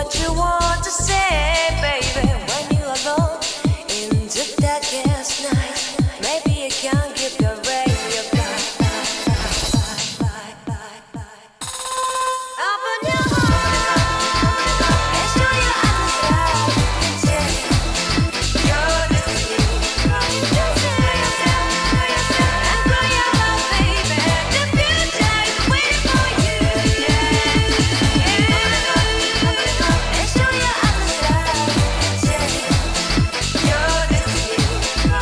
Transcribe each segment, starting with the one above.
what you want to say, baby. When you're alone into that gas night, maybe you can give your radio back. Open your heart and show your eyes. Your destiny, and grow your love, baby. The future is waiting for you. And show your eyes. Your destiny,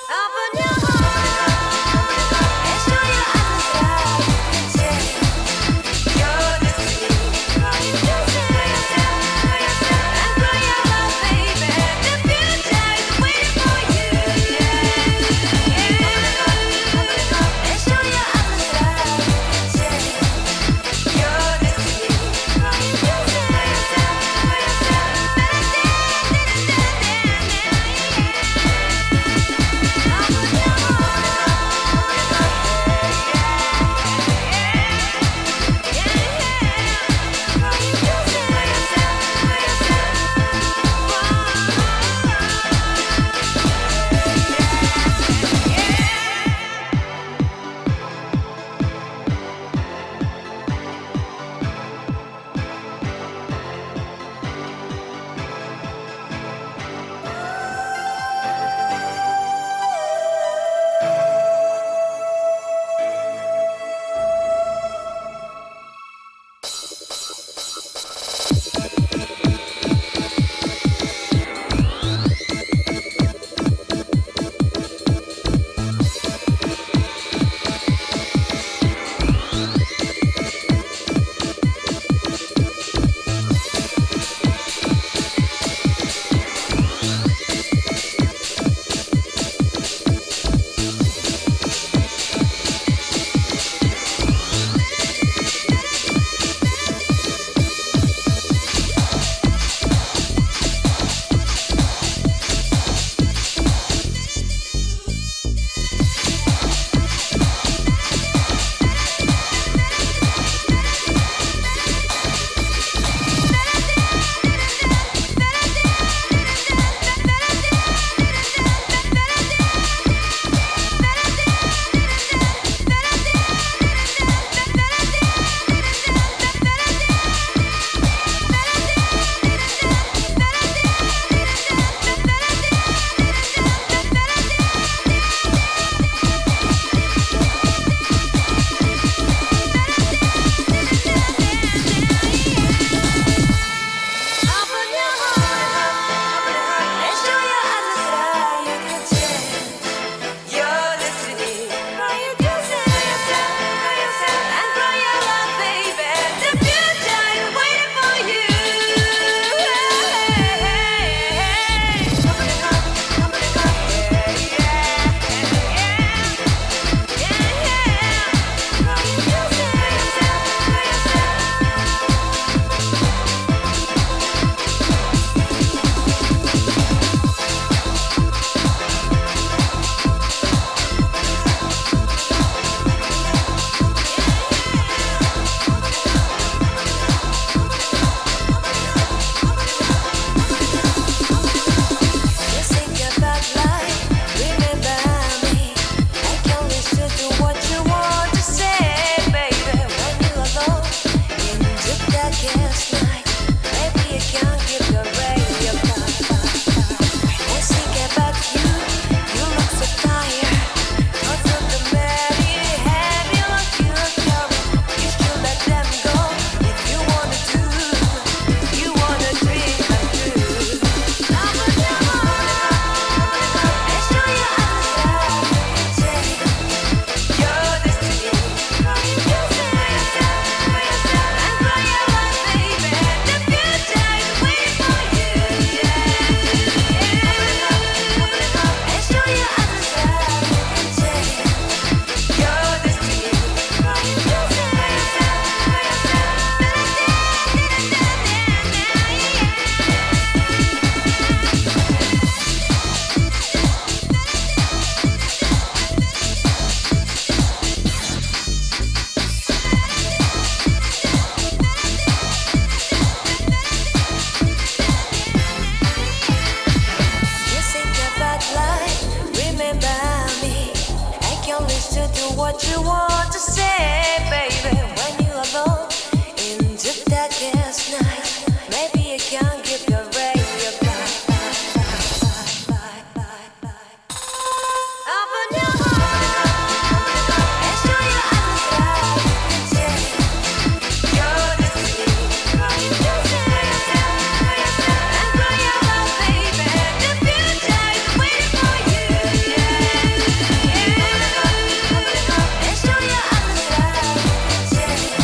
Open your heart. what you want to say, baby. When you're alone into that darkest night, maybe you can give your radio back. Open your heart and show your eyes that your destiny. And for your love, baby, the future is waiting for you. And show your eyes that your destiny.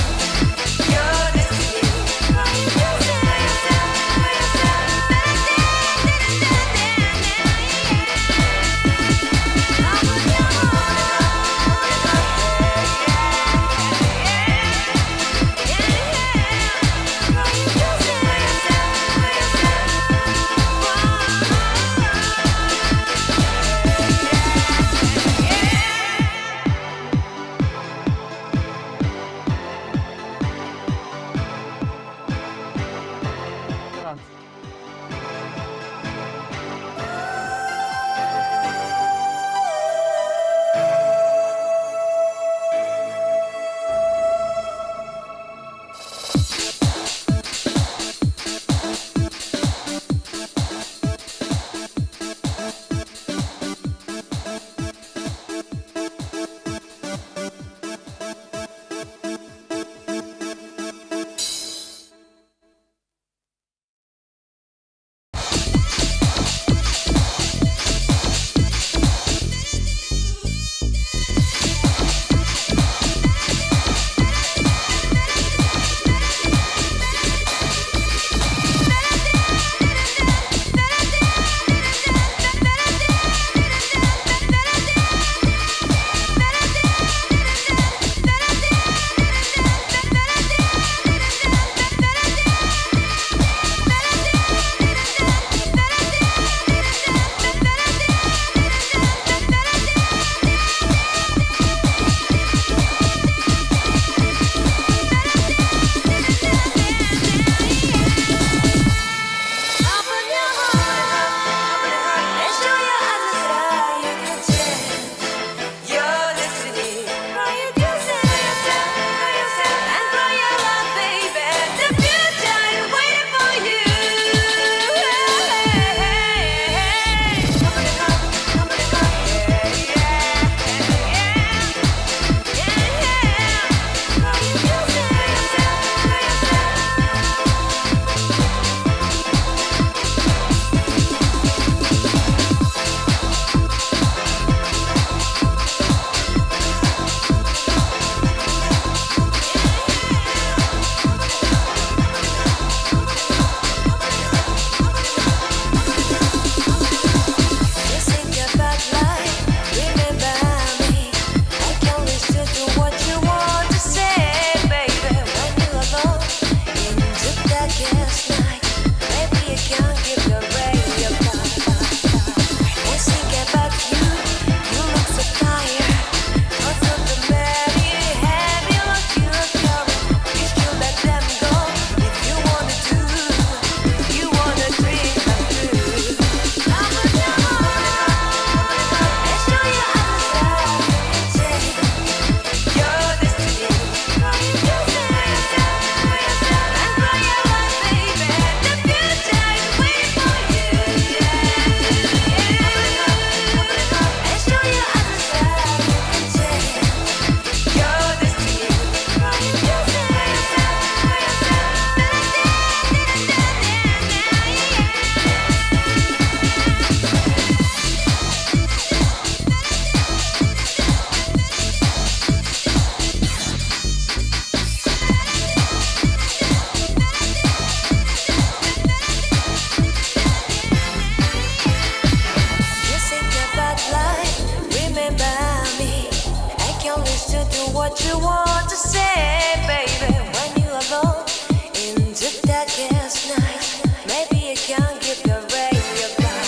What you want to say, baby, when you're alone into that darkest night, maybe you can give your radio back.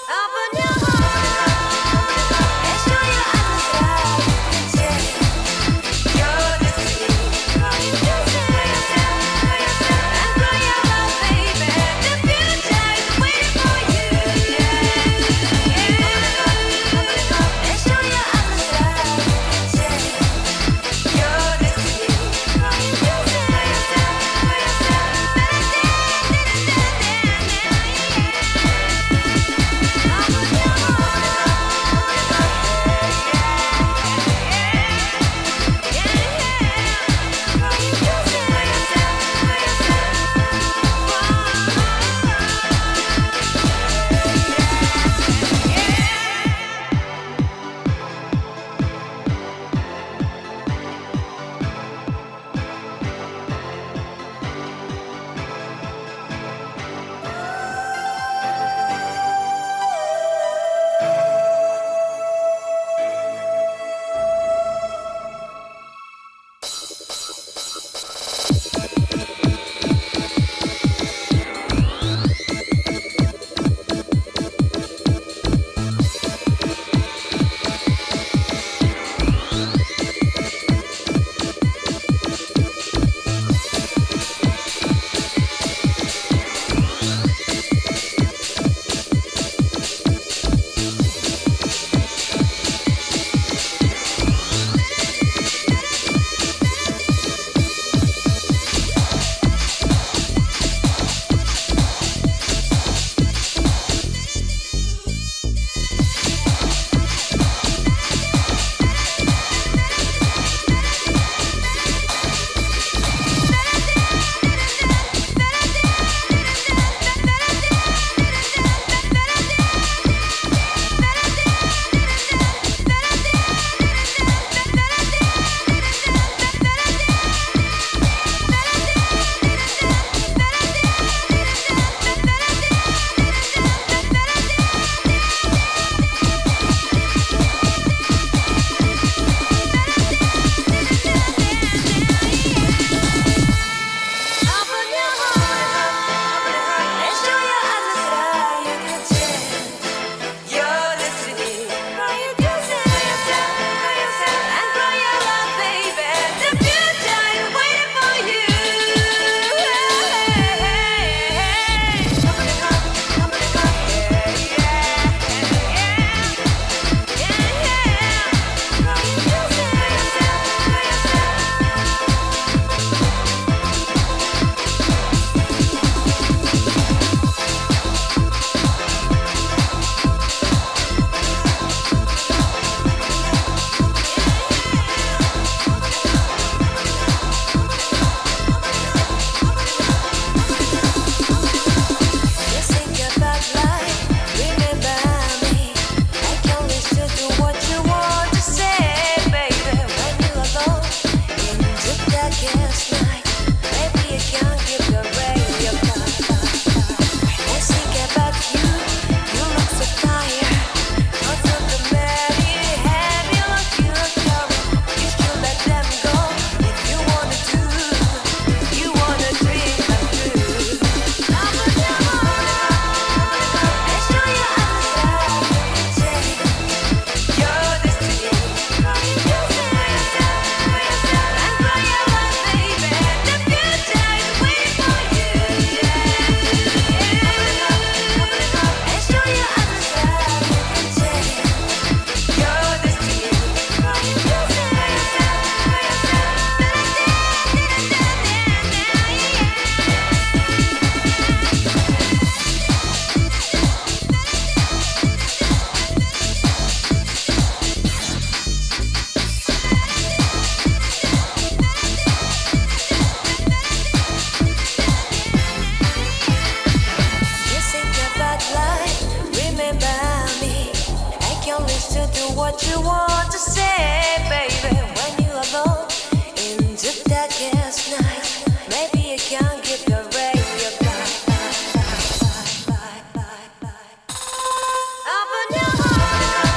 Open your heart and show your eyes that your destiny. And for your love, baby, the future is waiting for you. what you want to say, baby. When you're alone in the darkest night, maybe you can give your radio open your heart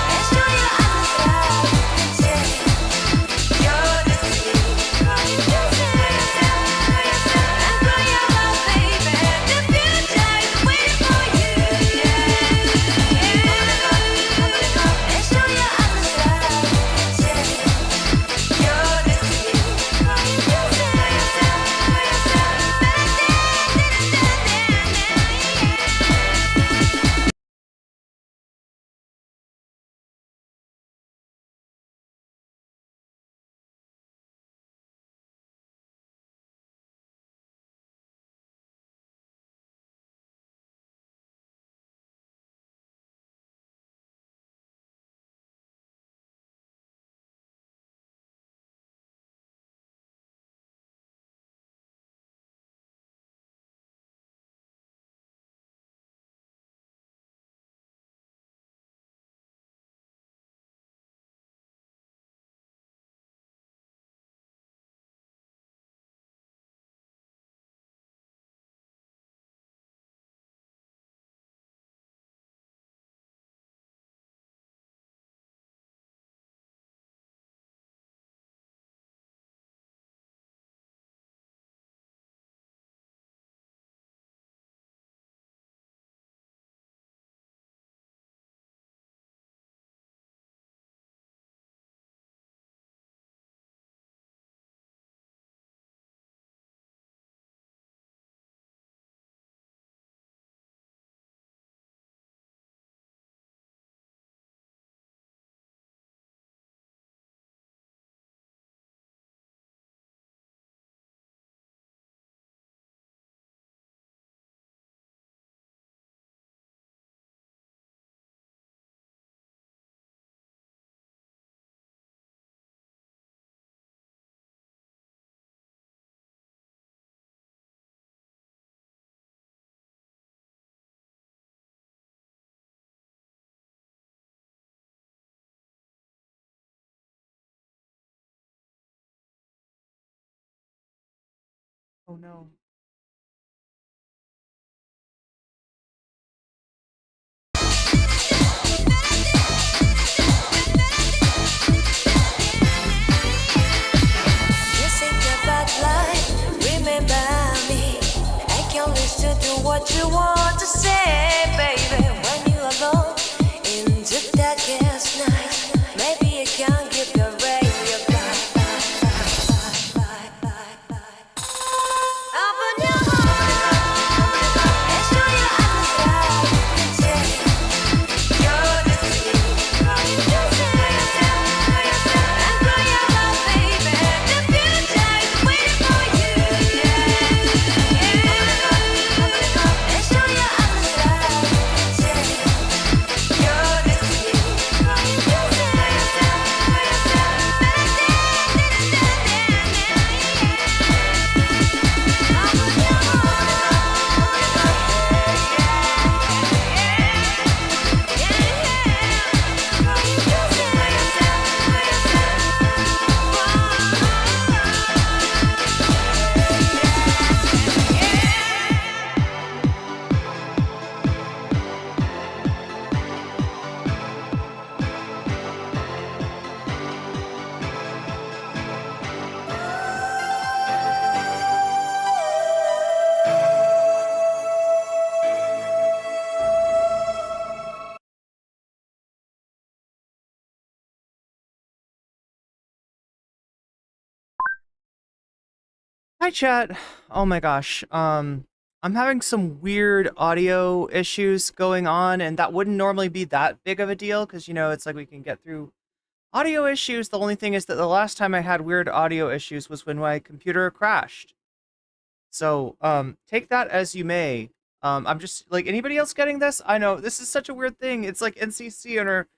and show your eyes your destiny. And grow your love, baby. The future is waiting for you. And show your eyes your destiny. Oh no. You think about life, remember me. I can listen to what you want to say, baby. When you're alone in the darkest night, maybe you can give your radio open your heart and show your eyes your destiny. And grow your love, baby. The future is waiting for you. And show your eyes your destiny. Hi chat. Oh my gosh. I'm having some weird audio issues going on, and that wouldn't normally be that big of a deal because it's like we can get through audio issues. The only thing is that the last time I had weird audio issues was when my computer crashed. So, take that as you may. I'm just like, anybody else getting this? I know this is such a weird thing. It's like NCC and her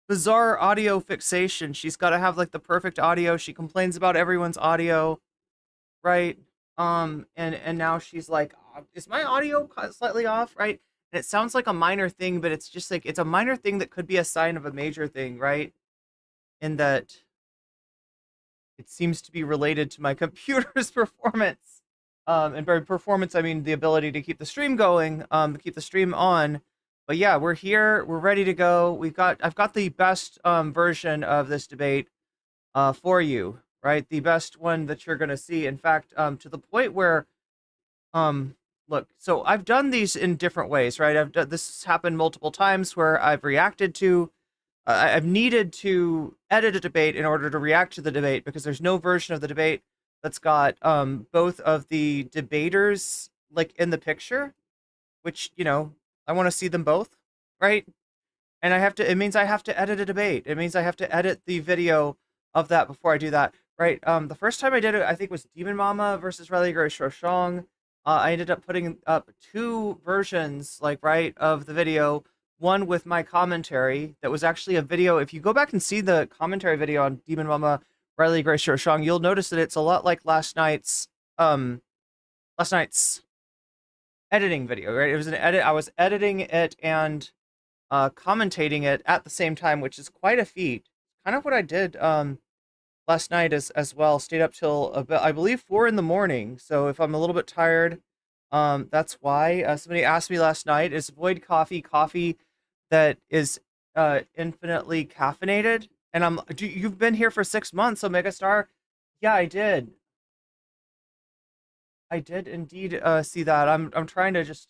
bizarre audio fixation. She's got to have like the perfect audio. She complains about everyone's audio, right? And now she's like, is my audio slightly off, right? And it sounds like a minor thing, but it's just like it's a minor thing that could be a sign of a major thing, right? In that it seems to be related to my computer's performance. And by performance, I mean the ability to keep the stream going, to keep the stream on. But yeah, we're here. We're ready to go. I've got the best version of this debate for you, right? The best one that you're gonna see. In fact, to the point where, um, look, so I've done these in different ways, right? This has happened multiple times where I've reacted to I've needed to edit a debate in order to react to the debate because there's no version of the debate that's got both of the debaters like in the picture, which I want to see them both, right? And it means I have to edit a debate. It means I have to edit the video of that before I do that, right? The first time I did it, I think was Demon Mama versus Riley Grace Shang. I ended up putting up two versions, like, right, of the video. One with my commentary that was actually a video. If you go back and see the commentary video on Demon Mama Riley Grace Shang, you'll notice that it's a lot like last night's editing video, right? It was an edit. I was editing it and commentating it at the same time, which is quite a feat. Kind of what I did last night as well. Stayed up till about, I believe, 4 in the morning. So if I'm a little bit tired, that's why. Somebody asked me last night, is Void coffee that is infinitely caffeinated? And you've been here for 6 months, Omega Star. Yeah, I did. I did indeed see that. I'm trying to just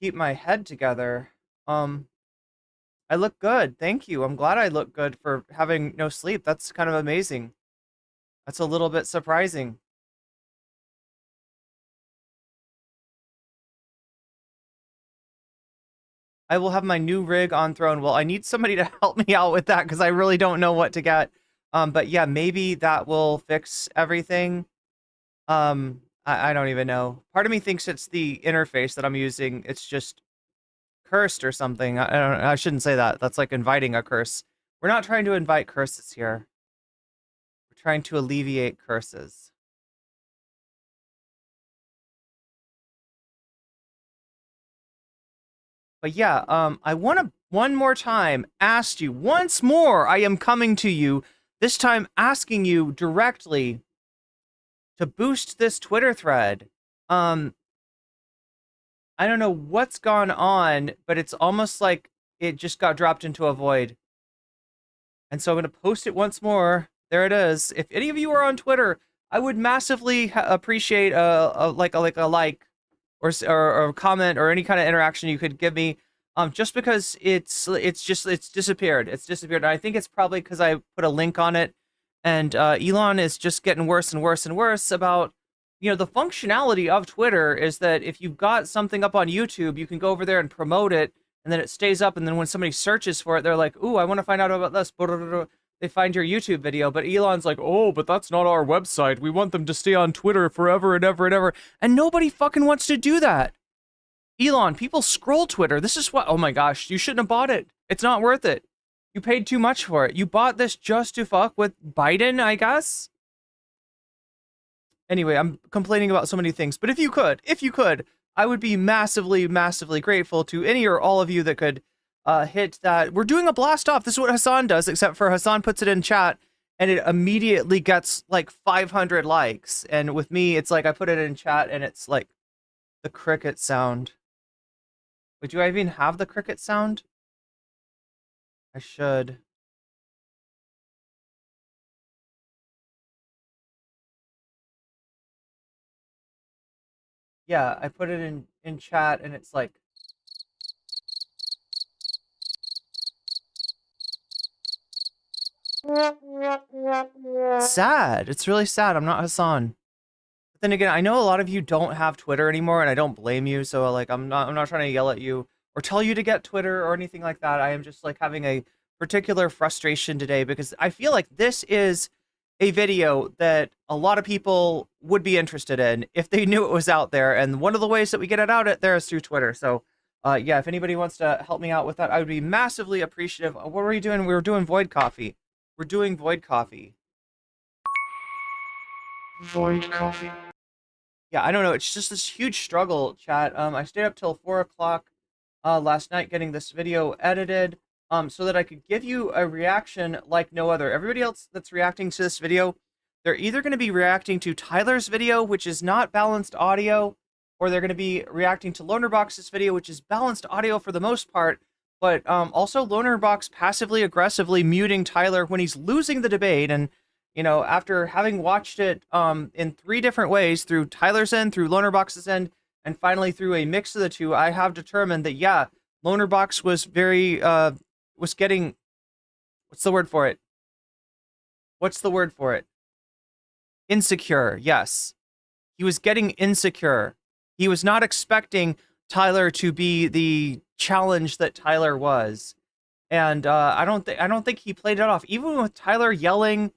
keep my head together. I look good. Thank you. I'm glad I look good for having no sleep. That's kind of amazing. That's a little bit surprising. I will have my new rig on throne. Well, I need somebody to help me out with that because I really don't know what to get. But yeah, maybe that will fix everything. I don't even know. Part of me thinks it's the interface that I'm using. It's just cursed or something. I shouldn't say that. That's like inviting a curse. We're not trying to invite curses here. We're trying to alleviate curses. But yeah, I want to one more time ask you once more. I am coming to you this time, asking you directly to boost this Twitter thread. I don't know what's gone on, but it's almost like it just got dropped into a void. And so I'm going to post it once more. There it is. If any of you are on Twitter, I would massively appreciate a like or a comment or any kind of interaction you could give me. Just because it's disappeared. It's disappeared. And I think it's probably because I put a link on it, and Elon is just getting worse and worse and worse about the functionality of Twitter is that if you've got something up on YouTube, you can go over there and promote it, and then it stays up, and then when somebody searches for it, they're like, ooh, I want to find out about this. They find your YouTube video, but Elon's like, oh, but that's not our website. We want them to stay on Twitter forever and ever and ever. And nobody fucking wants to do that. Elon, people scroll Twitter. This is what, oh my gosh, you shouldn't have bought it. It's not worth it. You paid too much for it. You bought this just to fuck with Biden, I guess? Anyway, I'm complaining about so many things, but if you could, I would be massively, massively grateful to any or all of you that could hit that. We're doing a blast off. This is what Hassan does, except for Hassan puts it in chat and it immediately gets like 500 likes. And with me, it's like I put it in chat and it's like the cricket sound. Wait, do I even have the cricket sound? I should. Yeah, I put it in chat and it's like sad. It's really sad. I'm not Hassan. But then again, I know a lot of you don't have Twitter anymore, and I don't blame you. So like, I'm not trying to yell at you or tell you to get Twitter or anything like that. I am just like having a particular frustration today because I feel like this is a video that a lot of people would be interested in if they knew it was out there. And one of the ways that we get it out there is through Twitter. So yeah, if anybody wants to help me out with that, I would be massively appreciative. What were you doing? We were doing Void Coffee. We're doing Void Coffee. Void Coffee. Yeah, I don't know. It's just this huge struggle, chat. I stayed up till 4 o'clock last night getting this video edited so that I could give you a reaction like no other. Everybody else that's reacting to this video, they're either going to be reacting to Tyler's video, which is not balanced audio, or they're going to be reacting to Lonerbox's video, which is balanced audio for the most part, but also Lonerbox passively aggressively muting Tyler when he's losing the debate. And you know, after having watched it in 3 different ways, through Tyler's end, through Lonerbox's end, and finally through a mix of the two, I have determined that, yeah, Lonerbox was very, was getting, what's the word for it? What's the word for it? Insecure, yes. He was getting insecure. He was not expecting Tyler to be the challenge that Tyler was. And I don't think he played it off. Even with Tyler yelling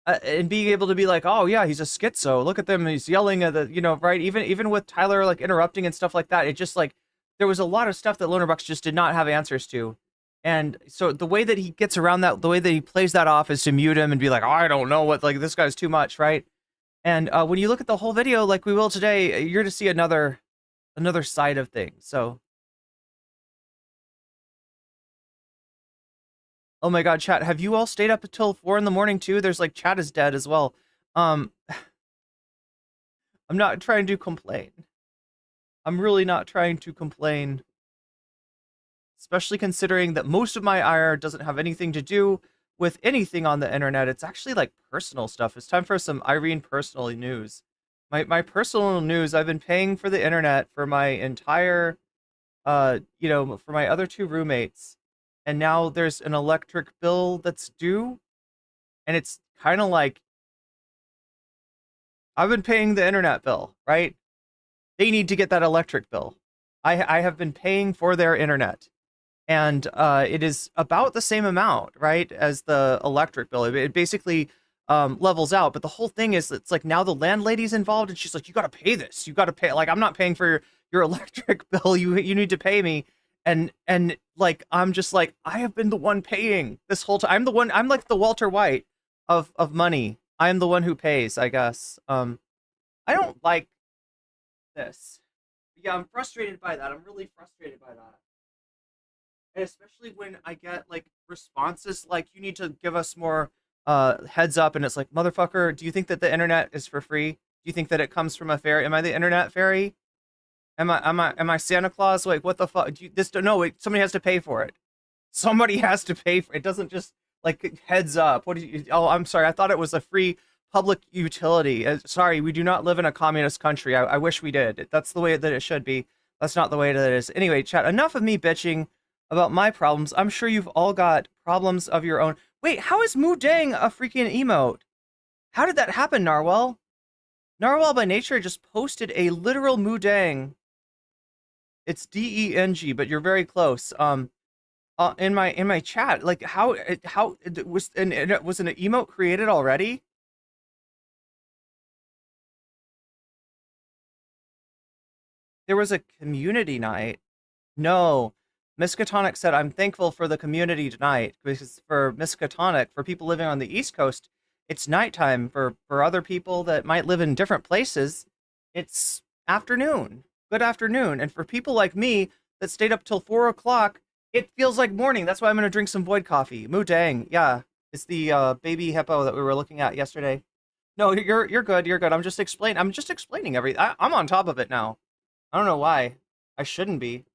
and being able to be like, oh yeah, he's a schizo. Look at them, he's yelling at the, you know, right? Even with Tyler like interrupting and stuff like that, it just like there was a lot of stuff that Lonerbox just did not have answers to. And so the way that he gets around that, the way that he plays that off is to mute him and be like, oh, I don't know what, like this guy's too much, right? And when you look at the whole video, like we will today, you're to see another side of things. So, oh my God, chat, have you all stayed up until 4 in the morning too? There's like chat is dead as well. I'm not trying to complain. I'm really not trying to complain. Especially considering that most of my ire doesn't have anything to do with anything on the internet. It's actually like personal stuff. It's time for some Irene personal news. My personal news, I've been paying for the internet for my entire, you know, for my other 2 roommates. And now there's an electric bill that's due. And it's kind of like, I've been paying the internet bill, right? They need to get that electric bill. I have been paying for their internet. And it is about the same amount, right, as the electric bill. It basically levels out. But the whole thing is, it's like now the landlady's involved, and she's like, you got to pay this. You got to pay. Like, I'm not paying for your electric bill. You need to pay me. And like, I'm just like, I have been the one paying this whole time. I'm like the Walter White of money. I am the one who pays, I guess. I don't like this. Yeah, I'm frustrated by that. I'm really frustrated by that. And especially when I get like responses like, you need to give us more heads up, and it's like, motherfucker, do you think that the internet is for free? Do you think that it comes from a fairy? Am I the internet fairy? Am I Santa Claus? Like, what the fuck? No, wait, somebody has to pay for it. Somebody has to pay for it. It doesn't just like heads up. What do you? Oh, I'm sorry. I thought it was a free public utility. Sorry, we do not live in a communist country. I wish we did. That's the way that it should be. That's not the way that it is. Anyway, chat, enough of me bitching about my problems. I'm sure you've all got problems of your own. Wait, how is Moo Dang a freaking emote? How did that happen, Narwhal? Narwhal by nature just posted a literal Moo Dang. It's DENG, but you're very close. In my chat, like how it was an emote created already? There was a community night. No. Miskatonic said, I'm thankful for the community tonight, because for Miskatonic, for people living on the East Coast, it's nighttime. For other people that might live in different places, it's afternoon. Good afternoon. And for people like me that stayed up till 4 o'clock, it feels like morning. That's why I'm going to drink some void coffee. Moo Dang. Yeah, it's the baby hippo that we were looking at yesterday. No, you're good. You're good. I'm just explaining everything. I'm on top of it now. I don't know why. I shouldn't be.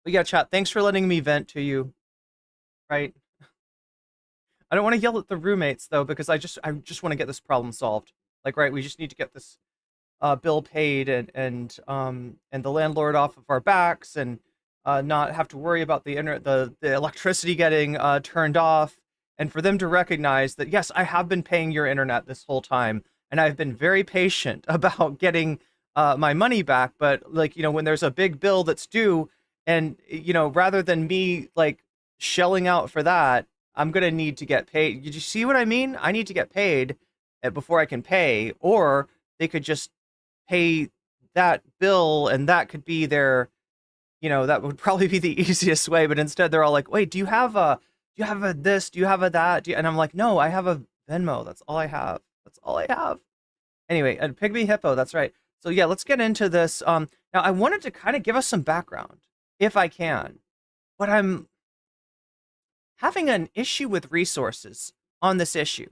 But yeah, chat, thanks for letting me vent to you. Right? I don't want to yell at the roommates though, because I just want to get this problem solved. Like, right, we just need to get this bill paid and the landlord off of our backs, and not have to worry about the electricity getting turned off, and for them to recognize that, yes, I have been paying your internet this whole time, and I've been very patient about getting my money back. But like, you know, when there's a big bill that's due, and you know, rather than me like shelling out for that, I'm gonna need to get paid. Did you see what I mean? I need to get paid before I can pay, or they could just pay that bill, and that could be their, you know, that would probably be the easiest way. But instead, they're all like, "Wait, do you have a this? Do you have a that?" And I'm like, "No, I have a Venmo. That's all I have. That's all I have." Anyway, a Pygmy Hippo. That's right. So yeah, let's get into this. Now I wanted to kind of give us some background, if I can, but I'm having an issue with resources on this issue.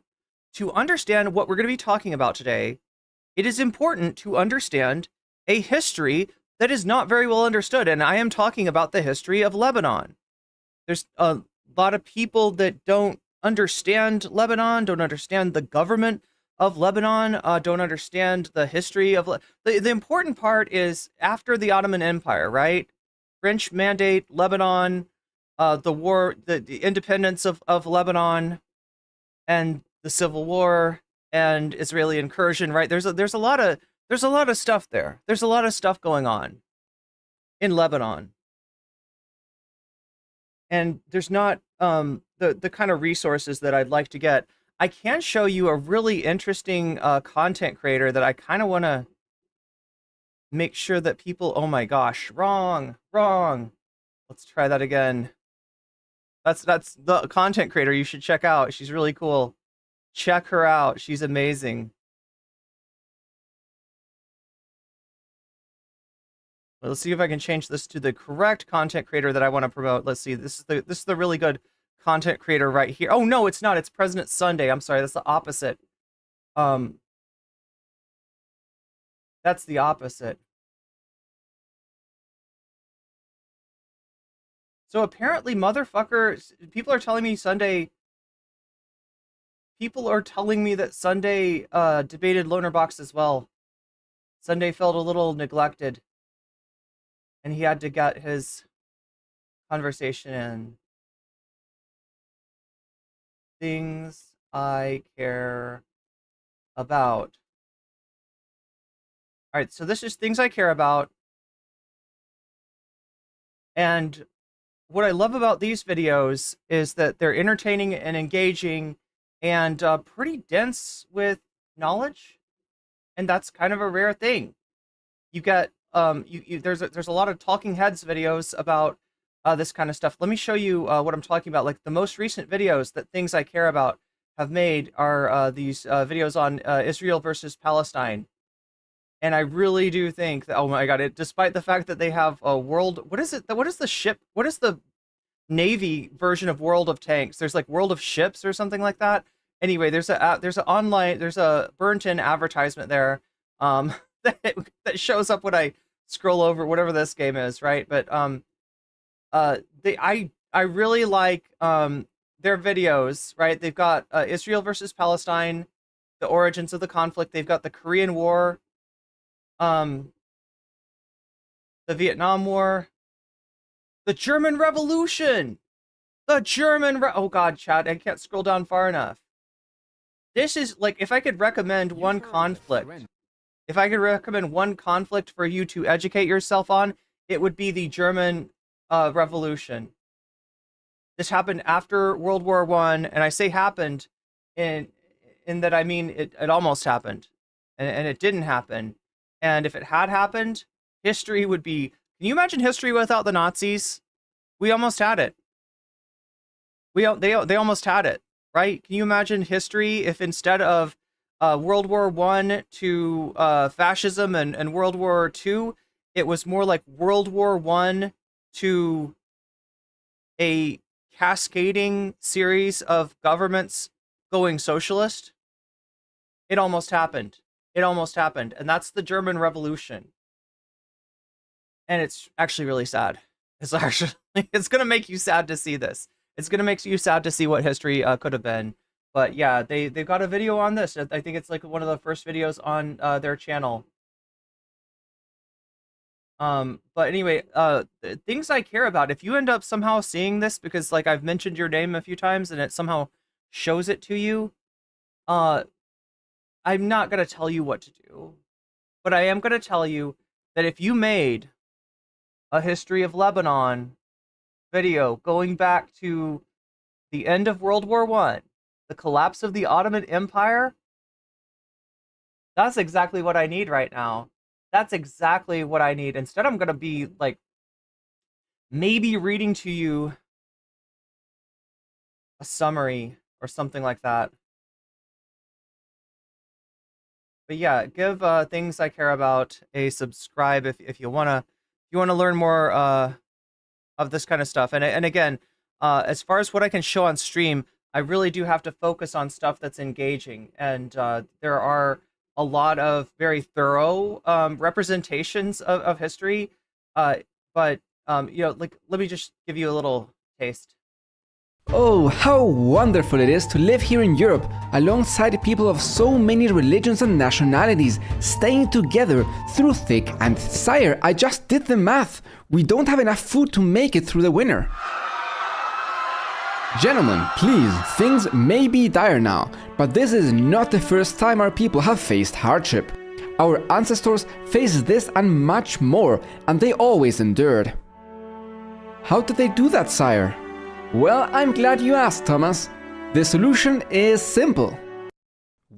To understand what we're going to be talking about today, it is important to understand a history that is not very well understood, and I am talking about the history of Lebanon. There's a lot of people that don't understand Lebanon, don't understand the government of Lebanon, don't understand the history of the important part is after the Ottoman Empire, right? French mandate Lebanon, the war, the independence of Lebanon, and the civil war and Israeli incursion, right? There's a lot of stuff there. There's a lot of stuff going on in Lebanon, and there's not the kind of resources that I'd like to get. I can show you a really interesting content creator that I kind of want to make sure that people. Oh my gosh, wrong, wrong. Let's try that again. That's the content creator you should check out. She's really cool. Check her out. She's amazing. Let's see if I can change this to the correct content creator that I want to promote. Let's see. This is the really good content creator right here. Oh no, it's not. It's President Sunday. I'm sorry. That's the opposite. Um that's the opposite. So apparently motherfucker people are telling me that Sunday debated Lonerbox as well. Sunday felt a little neglected and he had to get his conversation in. Things I care about. All right, so this is things I care about. And what I love about these videos is that they're entertaining and engaging and pretty dense with knowledge. And that's kind of a rare thing. You get there's a lot of talking heads videos about this kind of stuff. Let me show you what I'm talking about. Like the most recent videos that things I care about have made are these videos on Israel versus Palestine. And I really do think that, oh my God, despite the fact that they have a what is the ship, what is the Navy version of World of Tanks? There's like World of Ships or something like that. Anyway, there's a burnt-in advertisement there that, that shows up when I scroll over whatever this game is, right? But I really like their videos, right? They've got Israel versus Palestine, the origins of the conflict. They've got the Korean War, the Vietnam War, the German Revolution, oh God, Chad, I can't scroll down far enough. This is like, if I could recommend one conflict, for you to educate yourself on, it would be the German Revolution. This happened after World War I, and I say happened in that I mean it almost happened, and it didn't happen. And if it had happened, history would be. Can you imagine history without the Nazis? We almost had it. They almost had it, right? Can you imagine history if instead of World War I to fascism and World War II, it was more like World War I to a cascading series of governments going socialist? It almost happened. It almost happened. And that's the German Revolution. And it's actually really sad. It's going to make you sad to see this. It's going to make you sad to see what history could have been. But yeah, they've got a video on this. I think it's like one of the first videos on their channel. But anyway, things I care about. If you end up somehow seeing this, because like I've mentioned your name a few times and it somehow shows it to you, I'm not going to tell you what to do, but I am going to tell you that if you made a history of Lebanon video going back to the end of World War I, the collapse of the Ottoman Empire, that's exactly what I need right now. That's exactly what I need. Instead, I'm going to be like maybe reading to you a summary or something like that. but yeah, give things I care about a subscribe if you wanna learn more of this kind of stuff. And again, as far as what I can show on stream, I really do have to focus on stuff that's engaging. And there are a lot of very thorough representations of history. Uh, but like let me just give you a little taste. Oh, how wonderful it is to live here in Europe, alongside people of so many religions and nationalities, staying together through thick and sire. I just did the math. We don't have enough food to make it through the winter. Gentlemen, please, things may be dire now, but this is not the first time our people have faced hardship. Our ancestors faced this and much more, and they always endured. How did they do that, sire? Well, I'm glad you asked, Thomas. The solution is simple.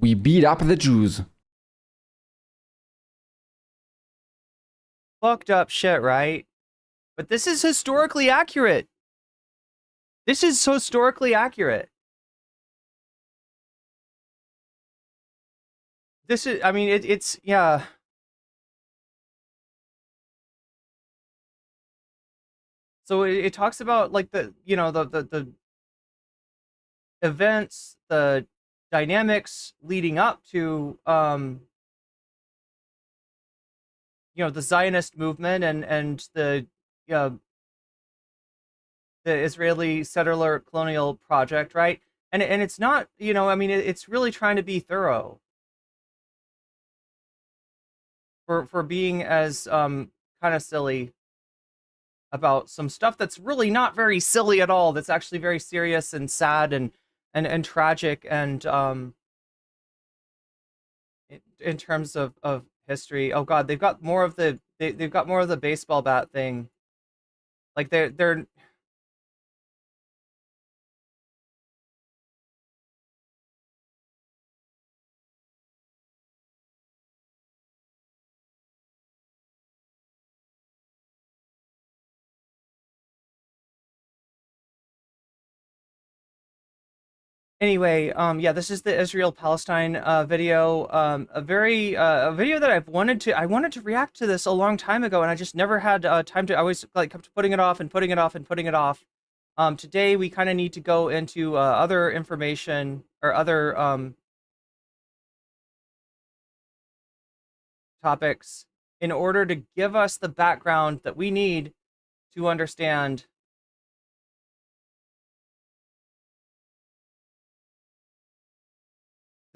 We beat up the Jews. Fucked up shit, right? But this is historically accurate. This is historically accurate. This is, I mean, it's, yeah. So it talks about like the events, the dynamics leading up to the Zionist movement and the Israeli settler colonial project, right? And it's not, I mean, it's really trying to be thorough for being as kind of silly about some stuff that's really not very silly at all. That's actually very serious and sad and tragic and in terms of history. Oh God, they've got more of they've got more of the baseball bat thing. Like they're anyway, yeah, this is the Israel-Palestine video. A video that I wanted to react to this a long time ago, and I just never had time to. I always like kept putting it off and putting it off and putting it off. Today we kind of need to go into other information or other topics in order to give us the background that we need to understand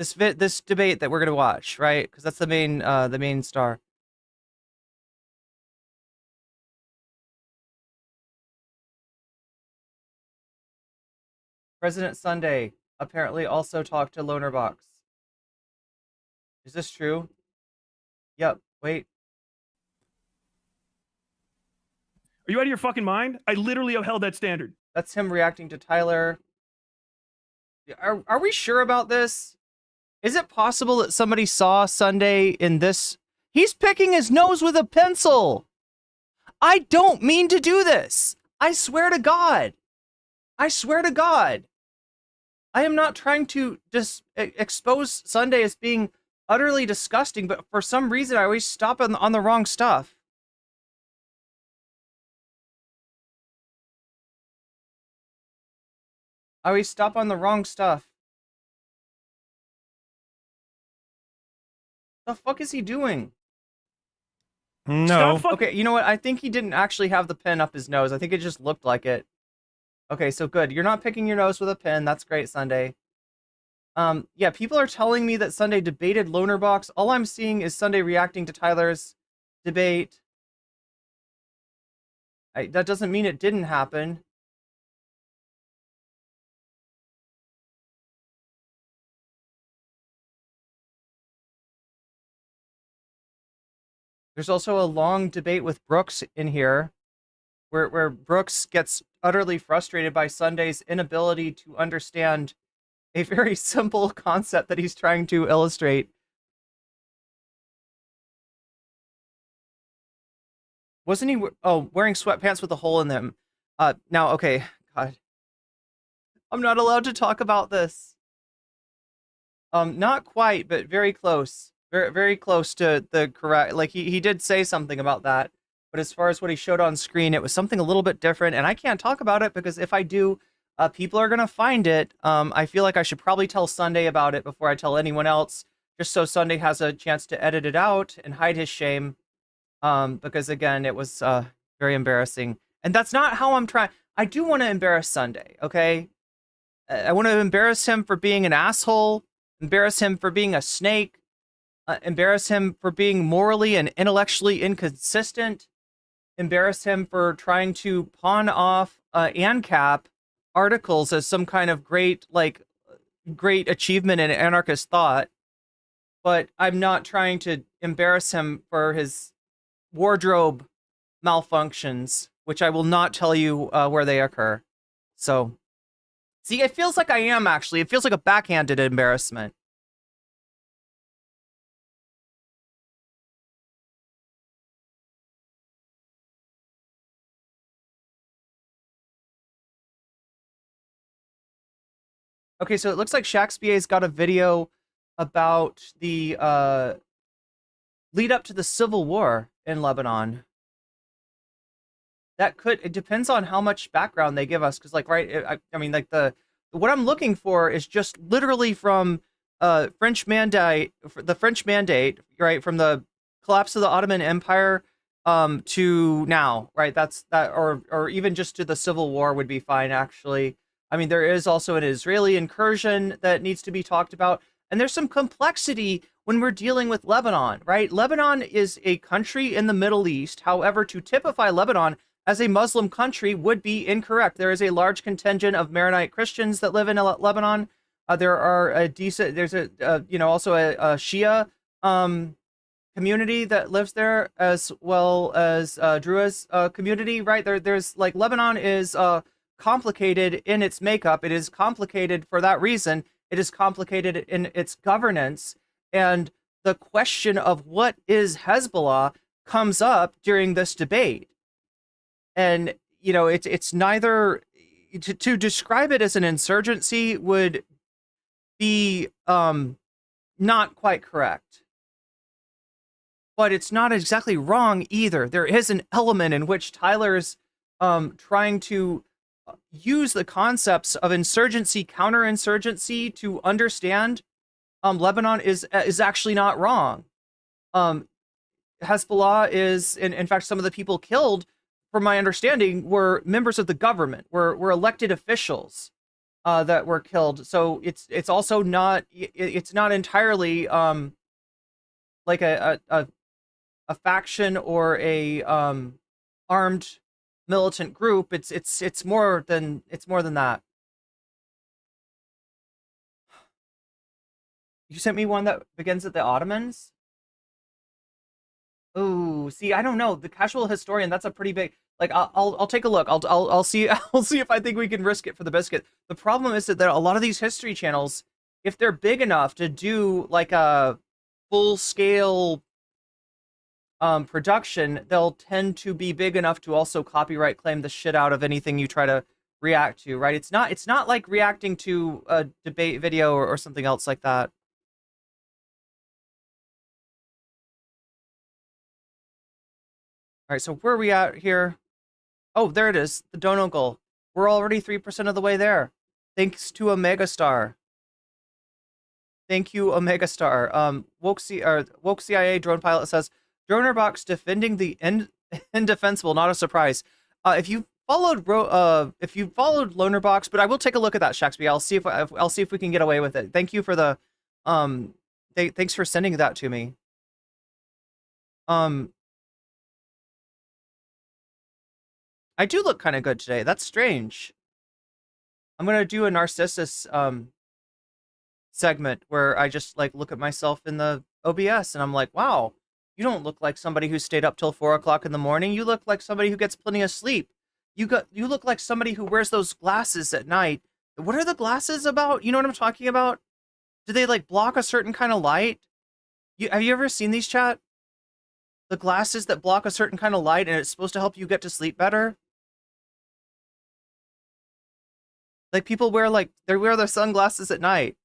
this debate that we're gonna watch, right? Because that's the main star. President Sunday apparently also talked to Lonerbox. Is this true? Yep. Wait. Are you out of your fucking mind? I literally upheld that standard. That's him reacting to Tyler. Are we sure about this? Is it possible that somebody saw Sunday in this? He's picking his nose with a pencil. I don't mean to do this. I swear to God. I swear to God. I am not trying to just expose Sunday as being utterly disgusting, but for some reason I always stop on the wrong stuff. I always stop on the wrong stuff. The fuck is he doing? No. Okay, you know what? I think he didn't actually have the pen up his nose. I think it just looked like it. Okay, so good. You're not picking your nose with a pen. That's great, Sunday. Yeah, people are telling me that Sunday debated Lonerbox. All I'm seeing is Sunday reacting to Tyler's debate. That doesn't mean it didn't happen. There's also a long debate with Brooks in here, where Brooks gets utterly frustrated by Sunday's inability to understand a very simple concept that he's trying to illustrate. Wasn't he wearing sweatpants with a hole in them? Now, okay, God. I'm not allowed to talk about this. Not quite, but very close. very very close to the correct. Like he did say something about that, but as far as what he showed on screen, it was something a little bit different, and I can't talk about it because if I do, people are gonna find it. I feel like I should probably tell Sunday about it before I tell anyone else, just so Sunday has a chance to edit it out and hide his shame. Because again, it was very embarrassing, and that's not how I'm trying. I do want to embarrass Sunday, okay? I want to embarrass him for being an asshole, embarrass him for being a snake, embarrass him for being morally and intellectually inconsistent, embarrass him for trying to pawn off ANCAP articles as some kind of great achievement in anarchist thought. But I'm not trying to embarrass him for his wardrobe malfunctions, which I will not tell you where they occur. So, see, it feels like I am actually. It feels like a backhanded embarrassment. Okay, so it looks like Shakespeare's got a video about the lead up to the Civil War in Lebanon. It depends on how much background they give us, because like I mean like the what I'm looking for is just literally from the French mandate, right, from the collapse of the Ottoman Empire to now, right? That's that, or even just to the Civil War would be fine actually. I mean, there is also an Israeli incursion that needs to be talked about, and there's some complexity when we're dealing with Lebanon, right? Lebanon is a country in the Middle East. However, to typify Lebanon as a Muslim country would be incorrect. There is a large contingent of Maronite Christians that live in Lebanon. There are a decent, there's a, also a Shia community that lives there, as well as Druze community, right? There's like Lebanon is complicated in its makeup. It is complicated for that reason. It is complicated in its governance. And the question of what is Hezbollah comes up during this debate. And, it's neither, to describe it as an insurgency would be not quite correct. But it's not exactly wrong either. There is an element in which Tyler's trying to use the concepts of insurgency, counterinsurgency to understand Lebanon is actually not wrong. Hezbollah is, in fact, some of the people killed, from my understanding, were members of the government, were elected officials that were killed. So it's also not, it's not entirely like a faction or a armed militant group. It's more than that. You sent me one that begins at the Ottomans. Oh, see, I don't know. The casual historian, that's a pretty big. Like, I'll take a look. I'll see I'll see if I think we can risk it for the biscuit. The problem is that there are a lot of these history channels, if they're big enough to do like a full scale production, they'll tend to be big enough to also copyright claim the shit out of anything you try to react to, right? It's not like reacting to a debate video or something else like that. All right, so where are we at here? Oh, there it is, the dono goal. We're already 3% of the way there. Thanks to a megastar. Thank you, Omega Star. Woke CIA drone pilot says, Dronerbox defending the indefensible, not a surprise. If you followed Lonerbox, but I will take a look at that, Shakespeare. I'll see if we can get away with it. Thank you for the thanks for sending that to me. I do look kind of good today. That's strange. I'm gonna do a Narcissus segment where I just like look at myself in the OBS and I'm like, wow, you don't look like somebody who stayed up till 4 o'clock in the morning. You look like somebody who gets plenty of sleep. You look like somebody who wears those glasses at night. What are the glasses about? You know what I'm talking about? Do they like block a certain kind of light? Have you ever seen these, chat? The glasses that block a certain kind of light and it's supposed to help you get to sleep better? Like people wear they wear their sunglasses at night.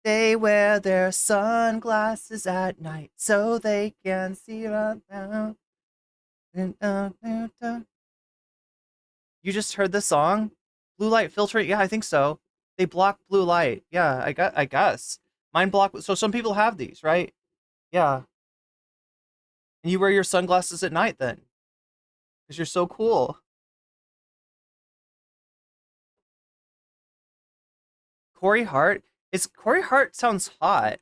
They wear their sunglasses at night so they can see right now. You just heard the song? Blue light filtering? Yeah, I think so. They block blue light. Yeah, I guess. Mine block. So some people have these, right? Yeah. And you wear your sunglasses at night then. Because you're so cool. Corey Hart? Corey Hart sounds hot.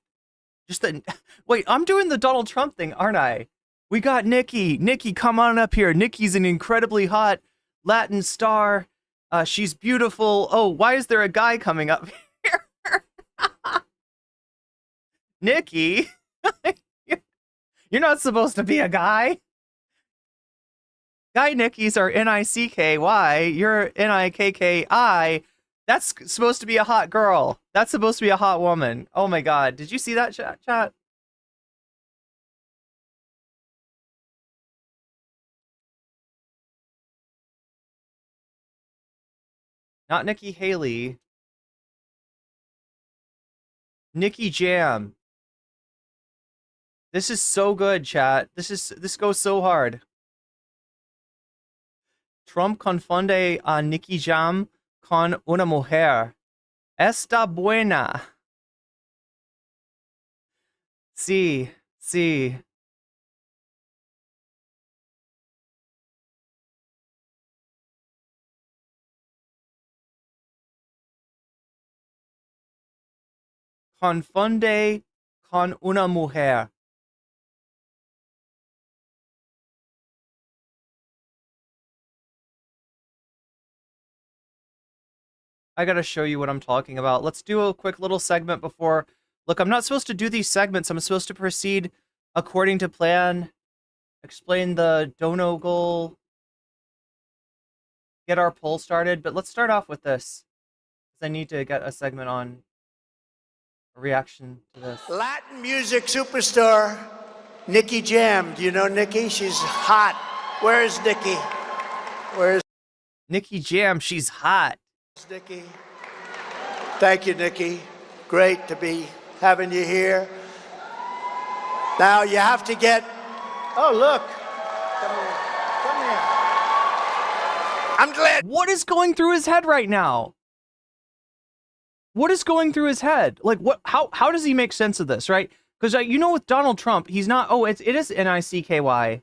Just the wait, I'm doing the Donald Trump thing, aren't I? We got Nikki. Nikki, come on up here. Nikki's an incredibly hot Latin star. She's beautiful. Oh, why is there a guy coming up here? Nikki, you're not supposed to be a guy. Guy Nickies are N-I-C-K-Y. You're N-I-K-K-I. That's supposed to be a hot girl. That's supposed to be a hot woman. Oh my god. Did you see that, chat? Not Nikki Haley. Nikki Jam. This is so good, chat. This goes so hard. Trump confunde a Nikki Jam con una mujer. Está buena. Sí, sí. Confunde con una mujer. I gotta show you what I'm talking about. Let's do a quick little segment before... Look, I'm not supposed to do these segments. I'm supposed to proceed according to plan. Explain the dono goal. Get our poll started. But let's start off with this. Because I need to get a segment on a reaction to this. Latin music superstar, Nikki Jam. Do you know Nikki? She's hot. Where is Nikki? Where's Nikki Jam? She's hot. Nikki? Thank you, Nikki. Great to be having you here. Now you have to get... Oh, look. Come here. Come here. I'm glad... What is going through his head right now? What is going through his head? Like, what? How does he make sense of this, right? Because you know, with Donald Trump, he's not... Oh, it is N-I-C-K-Y.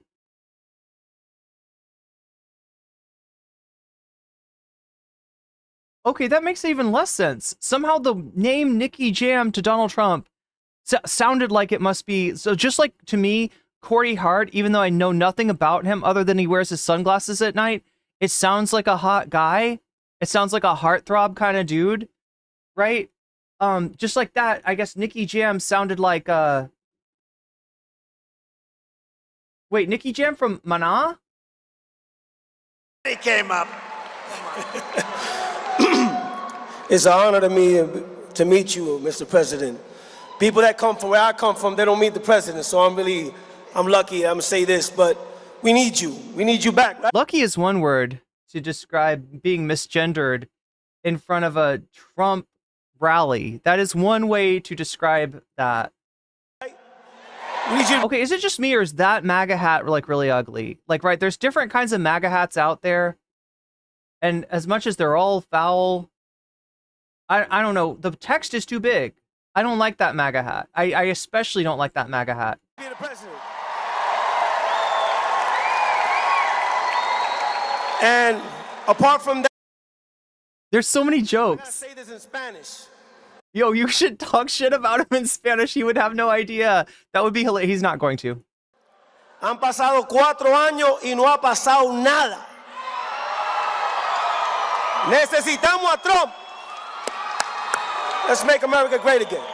Okay, that makes even less sense. Somehow the name Nikki Jam to Donald Trump sounded like it must be... So just like, to me, Corey Hart, even though I know nothing about him other than he wears his sunglasses at night, it sounds like a hot guy. It sounds like a heartthrob kind of dude, right? Just like that, I guess Nikki Jam sounded like... Wait, Nikki Jam from Mana? He came up. It's an honor to me to meet you, Mr. President. People that come from where I come from, they don't meet the president, so I'm lucky. I'm gonna say this, but we need you. We need you back. Right? Lucky is one word to describe being misgendered in front of a Trump rally. That is one way to describe that. We need you. Okay, is it just me or is that MAGA hat like really ugly? Like, right, there's different kinds of MAGA hats out there. And as much as they're all foul, I don't know. The text is too big. I don't like that MAGA hat. I especially don't like that MAGA hat. Be the president. And apart from that, There's so many I gotta jokes. say this in Spanish. Yo, you should talk shit about him in Spanish. He would have no idea. That would be hilarious. He's not going to. Han pasado 4 años y no ha pasado nada. Necesitamos a Trump. Let's make America great again.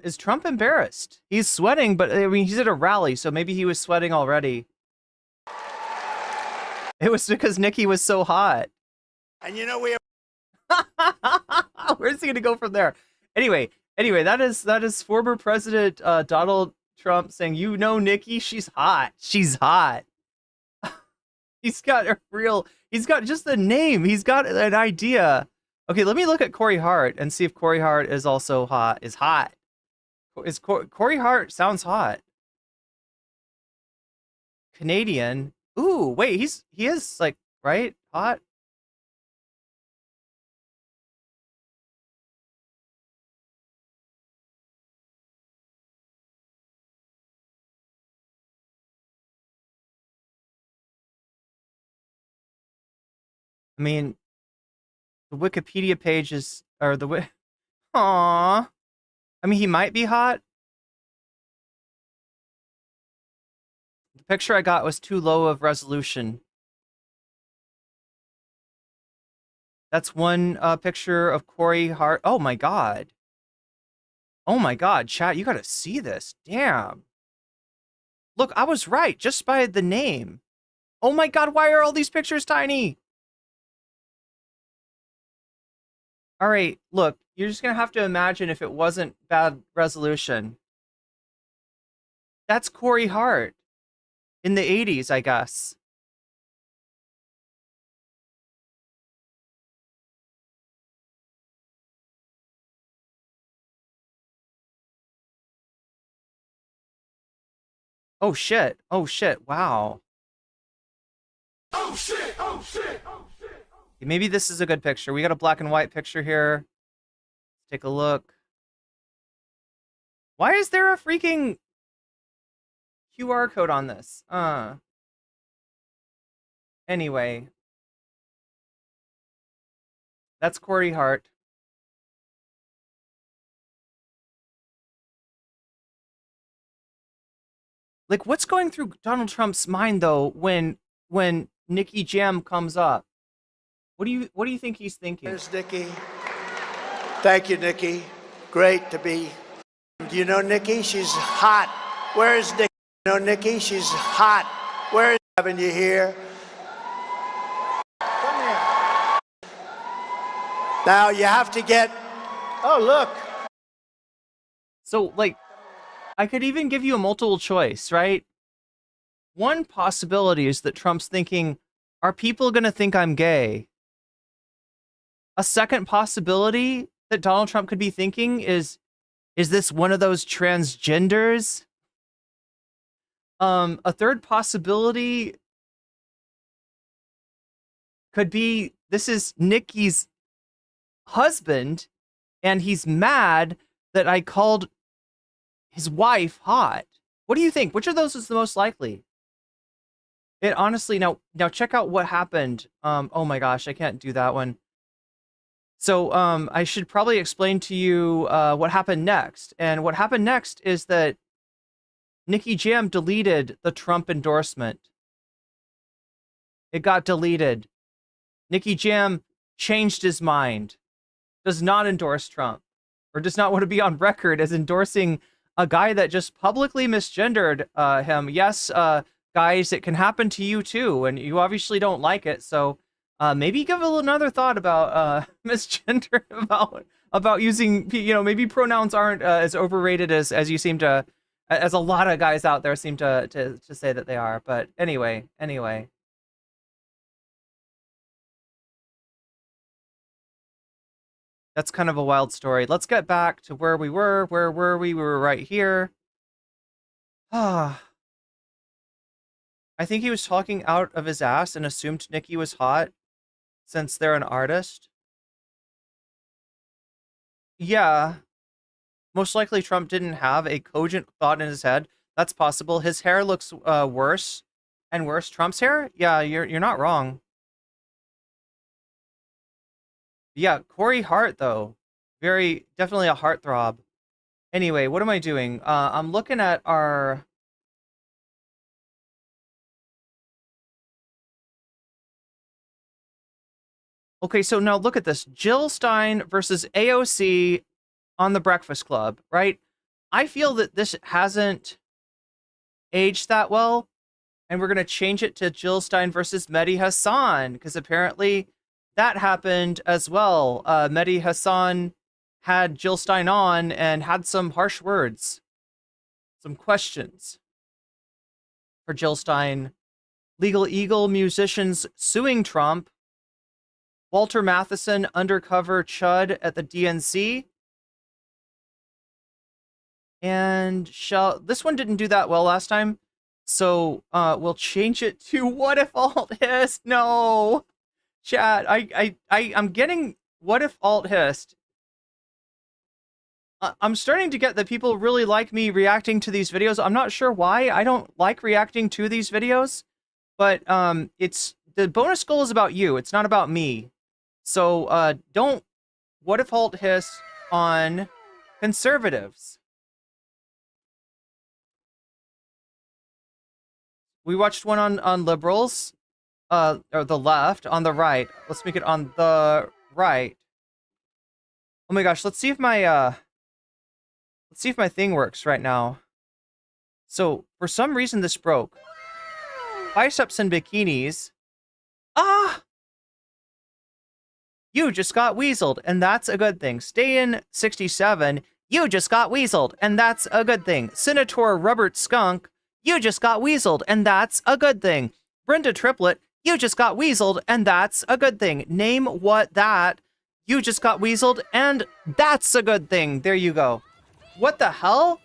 Is Trump embarrassed? He's sweating, but I mean, he's at a rally, so maybe he was sweating already. It was because Nikki was so hot. And you know we have... Where's he gonna go from there? Anyway, that is former President Donald Trump saying, "You know, Nikki, she's hot. She's hot." He's got a real. He's got just the name. He's got an idea. Okay, let me look at Corey Hart and see if Corey Hart is also hot. Is hot. Is Corey Hart sounds hot. Canadian. Ooh, wait, he is like right hot. I mean, the Wikipedia page is or the Aww. I mean, he might be hot. The picture I got was too low of resolution. That's one picture of Corey Hart. Oh my god. Oh my god, chat, you gotta see this. Damn. Look, I was right, just by the name. Oh my god, why are all these pictures tiny? Alright, look, you're just gonna have to imagine if it wasn't bad resolution. That's Corey Hart. In the 80s, I guess. Oh shit. Oh shit. Wow. Oh shit! Oh shit! Oh shit! Maybe this is a good picture. We got a black and white picture here. Let's take a look. Why is there a freaking QR code on this? Anyway. That's Corey Hart. Like, what's going through Donald Trump's mind though when Nicky Jam comes up? What do you think he's thinking? There's Nikki. Thank you, Nikki. Great to be. Do you know Nikki? She's hot. Where is Nikki? You know Nikki? She's hot. Where is having you here? Come here. Now you have to get. Oh, look. So, like, I could even give you a multiple choice, right? One possibility is that Trump's thinking, are people going to think I'm gay? A second possibility that Donald Trump could be thinking is this one of those transgenders? A third possibility could be this is Nikki's husband, and he's mad that I called his wife hot. What do you think? Which of those is the most likely? It honestly, now check out what happened. Oh my gosh, I can't do that one. So I should probably explain to you what happened next. And what happened next is that Nicky Jam deleted the Trump endorsement. It got deleted. Nicky Jam changed his mind, does not endorse Trump, or does not want to be on record as endorsing a guy that just publicly misgendered him. Yes, guys, it can happen to you too, and you obviously don't like it, so maybe give another thought about misgender, about using, maybe pronouns aren't as overrated as you seem to, as a lot of guys out there seem to say that they are. But anyway. That's kind of a wild story. Let's get back to where we were. Where were we? We were right here. I think he was talking out of his ass and assumed Nikki was hot since they're an artist. Yeah. Most likely Trump didn't have a cogent thought in his head. That's possible. His hair looks worse and worse. Trump's hair? Yeah, you're not wrong. Yeah, Corey Hart, though. Definitely a heartthrob. Anyway, what am I doing? I'm looking at our... Okay, so now look at this. Jill Stein versus AOC on The Breakfast Club, right? I feel that this hasn't aged that well, and we're going to change it to Jill Stein versus Mehdi Hassan, because apparently that happened as well. Mehdi Hassan had Jill Stein on and had some harsh words, some questions for Jill Stein Legal Eagle musicians suing Trump. Walter Matheson, undercover chud at the DNC. And this one didn't do that well last time, so we'll change it to what if alt hissed? No, chat. I'm getting what if alt hissed. I'm starting to get that people really like me reacting to these videos. I'm not sure why. I don't like reacting to these videos, but it's the bonus goal is about you. It's not about me. So don't what if alt hiss on conservatives. We watched one on liberals, or the left, on the right. Let's make it on the right. Oh my gosh, let's see if my thing works right now. So, for some reason this broke. Biceps and bikinis. Ah! You just got weaseled, and that's a good thing. Stay in 67. You just got weaseled, and that's a good thing. Senator Robert Skunk. You just got weaseled, and that's a good thing. Brenda Triplet, you just got weaseled, and that's a good thing. Name what that. You just got weaseled, and that's a good thing. There you go. What the hell?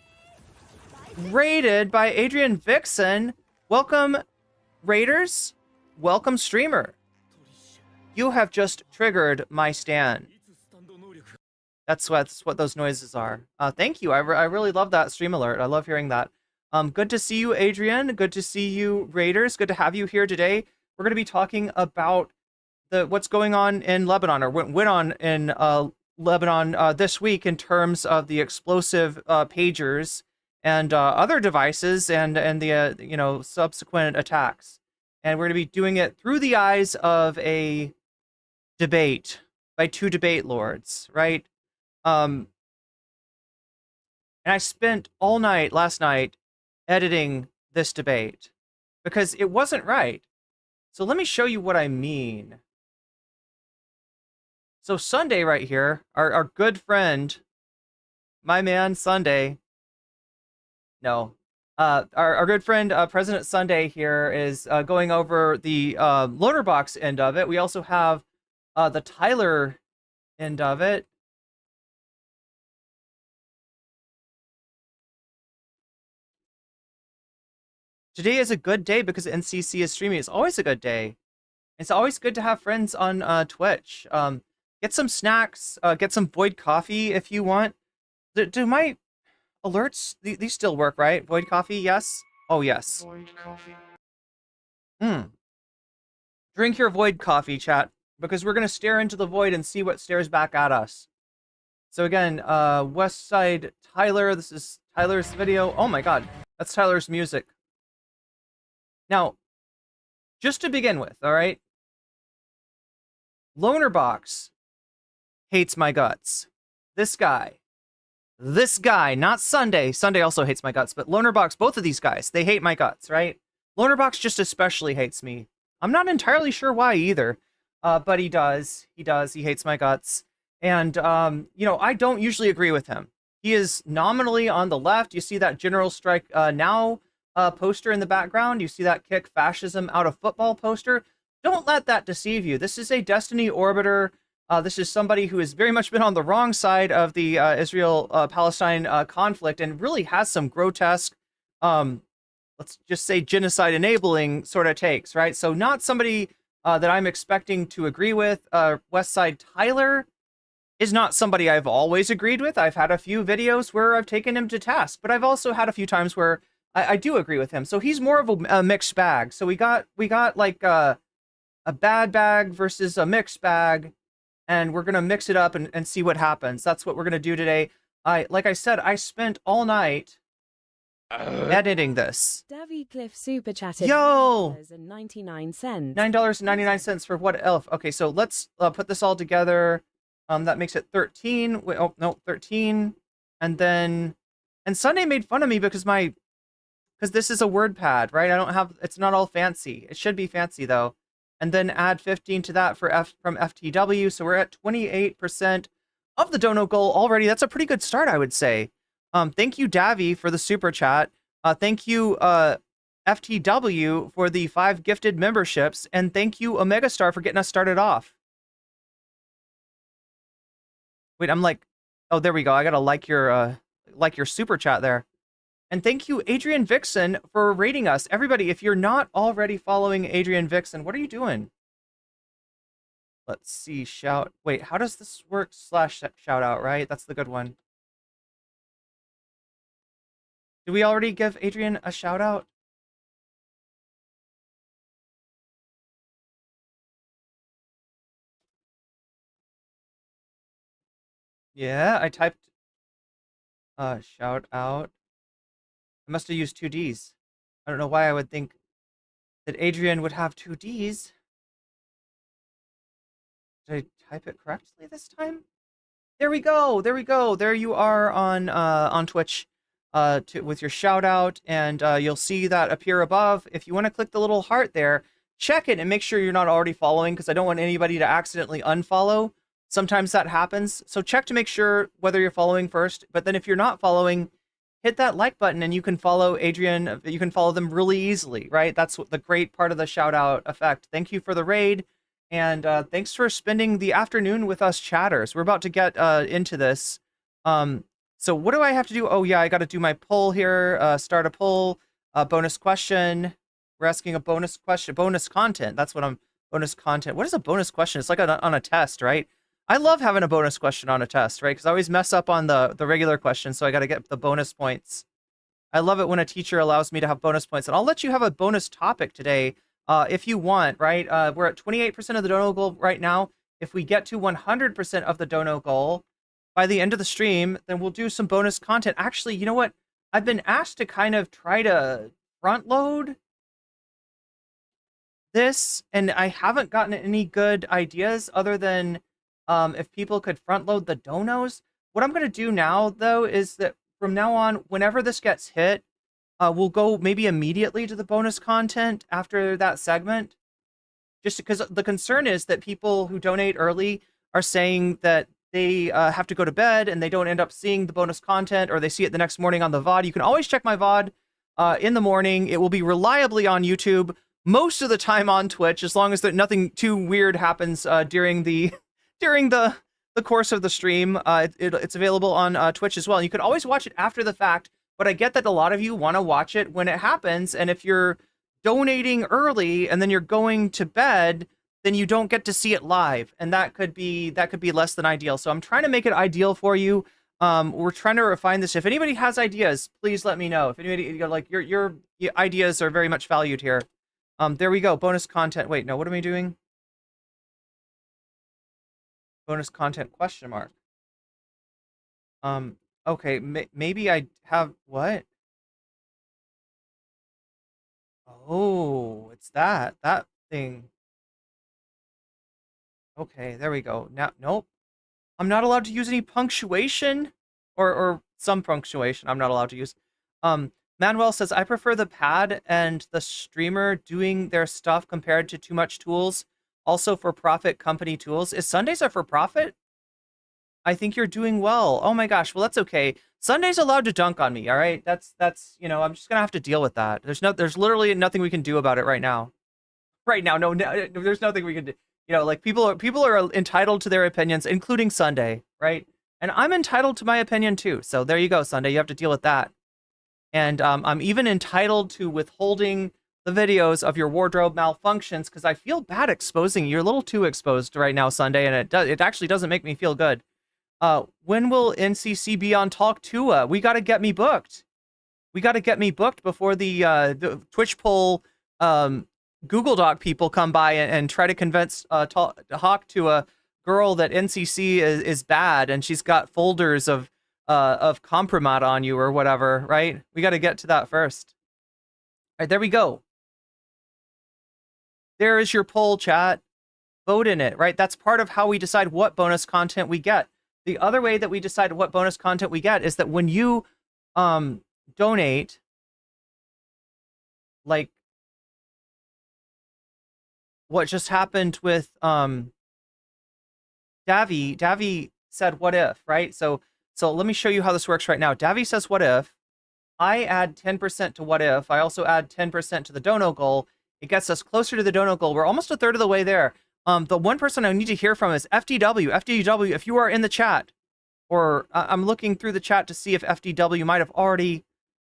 Rated by Adrian Vixen. Welcome, Raiders. Welcome, streamer. You have just triggered my stand. That's what those noises are. Thank you. I really love that stream alert. I love hearing that. Good to see you, Adrian. Good to see you, Raiders. Good to have you here today. We're going to be talking about what's going on in Lebanon, or what went on in Lebanon this week in terms of the explosive pagers and other devices and the subsequent attacks. And we're going to be doing it through the eyes of a debate by two debate lords, right? And I spent all night last night editing this debate because it wasn't right. So let me show you what I mean. So Sunday right here, our good friend, my man Sunday. No, our good friend President Sunday here is going over the Lonerbox end of it. We also have the Tyler end of it. Today is a good day because NCC is streaming. It's always a good day. It's always good to have friends on Twitch. Get some snacks, get some Void coffee if you want. Do my alerts, these still work, right? Void coffee, yes? Oh, yes. Void coffee. Drink your Void coffee, chat, because we're going to stare into the void and see what stares back at us. So again, Westside Tyler, this is Tyler's video. Oh my god, that's Tyler's music. Now, just to begin with, all right? Lonerbox hates my guts. This guy, not Sunday. Sunday also hates my guts, but Lonerbox, both of these guys, they hate my guts, right? Lonerbox just especially hates me. I'm not entirely sure why either, but he does. He hates my guts. And, I don't usually agree with him. He is nominally on the left. You see that General Strike Now poster in the background. You see that Kick Fascism Out of Football poster. Don't let that deceive you. This is a Destiny Orbiter. This is somebody who has very much been on the wrong side of the Israel-Palestine conflict and really has some grotesque, let's just say genocide enabling sort of takes, right? So not somebody that I'm expecting to agree with. Westside Tyler is not somebody I've always agreed with. I've had a few videos where I've taken him to task, but I've also had a few times where I do agree with him. So he's more of a mixed bag. So we got like a bad bag versus a mixed bag, and we're gonna mix it up and see what happens. That's what we're gonna do today. Like I said, I spent all night editing this. Davy Cliff super chatted. Yo! $9.99. $9.99 for what elf? Okay, so let's put this all together. That makes it 13. Wait, oh no, 13. And Sunday made fun of me because this is a word pad, right? It's not all fancy. It should be fancy though. And then add 15 to that from FTW. So we're at 28% of the dono goal already. That's a pretty good start, I would say. Thank you, Davy, for the super chat. Thank you, FTW for the 5 gifted memberships, and thank you Omega Star for getting us started off. Wait, I'm like, oh, there we go. I gotta like your super chat there. And thank you, Adrian Vixen, for rating us. Everybody, if you're not already following Adrian Vixen, what are you doing? Let's see, shout. Wait, how does this work? Slash shout out, right? That's the good one. Did we already give Adrian a shout out? Yeah, I typed shout out. I must have used 2 Ds. I don't know why I would think that Adrian would have 2 Ds. Did I type it correctly this time? There we go. There we go. There you are on Twitch with your shout out, and you'll see that appear above. If you want to click the little heart there, check it and make sure you're not already following, because I don't want anybody to accidentally unfollow. Sometimes that happens. So check to make sure whether you're following first. But then if you're not following, hit that like button and you can follow Adrian. You can follow them really easily, right? That's what the great part of the shout out effect. Thank you for the raid. And thanks for spending the afternoon with us chatters. We're about to get into this. So what do I have to do? Oh, yeah, I got to do my poll here. Start a poll. Bonus question. We're asking a bonus question. Bonus content. That's what I'm... Bonus content. What is a bonus question? It's like on a test, right? I love having a bonus question on a test, right? Because I always mess up on the regular question, so I got to get the bonus points. I love it when a teacher allows me to have bonus points. And I'll let you have a bonus topic today if you want, right? We're at 28% of the dono goal right now. If we get to 100% of the dono goal by the end of the stream, then we'll do some bonus content. Actually, you know what? I've been asked to kind of try to front load this, and I haven't gotten any good ideas other than if people could front load the donos. What I'm going to do now, though, is that from now on, whenever this gets hit, we'll go maybe immediately to the bonus content after that segment. Just because the concern is that people who donate early are saying that they have to go to bed and they don't end up seeing the bonus content, or they see it the next morning on the VOD. You can always check my VOD in the morning. It will be reliably on YouTube, most of the time on Twitch, as long as nothing too weird happens during the course of the stream. It's available on Twitch as well. And you can always watch it after the fact, but I get that a lot of you want to watch it when it happens. And if you're donating early and then you're going to bed, then you don't get to see it live. And that could be less than ideal. So I'm trying to make it ideal for you. We're trying to refine this. If anybody has ideas, please let me know. If anybody, like, your ideas are very much valued here. There we go. Bonus content. Wait, no, what am I doing? Bonus content question mark. Okay, maybe I have what? Oh, it's that thing. Okay, there we go. Now, nope. I'm not allowed to use any punctuation or some punctuation I'm not allowed to use. Manuel says, I prefer the pad and the streamer doing their stuff compared to too much tools. Also for profit company tools. Is Sundays are for profit? I think you're doing well. Oh my gosh. Well, that's okay. Sunday's allowed to dunk on me. All right. That's, I'm just going to have to deal with that. There's literally nothing we can do about it right now. Right now. No, there's nothing we can do. Like people are entitled to their opinions, including Sunday. Right. And I'm entitled to my opinion too. So there you go, Sunday. You have to deal with that. And I'm even entitled to withholding the videos of your wardrobe malfunctions because I feel bad exposing you. You're a little too exposed right now, Sunday, and it actually doesn't make me feel good. When will NCC be on Talk Tua? We got to get me booked. We got to get me booked before the Twitch poll Google Doc people come by and try to convince Hawk to a girl that NCC is bad and she's got folders of compromat on you or whatever, right? We got to get to that first. All right, there we go. There is your poll, chat. Vote in it, right? That's part of how we decide what bonus content we get. The other way that we decide what bonus content we get is that when you donate, like what just happened with Davy said, what if, right? So let me show you how this works right now. Davy says, what if? I add 10% to What If. I also add 10% to the dono goal. It gets us closer to the dono goal. We're almost a third of the way there. The one person I need to hear from is FDW. FDW, if you are in the chat, or I'm looking through the chat to see if FDW might have already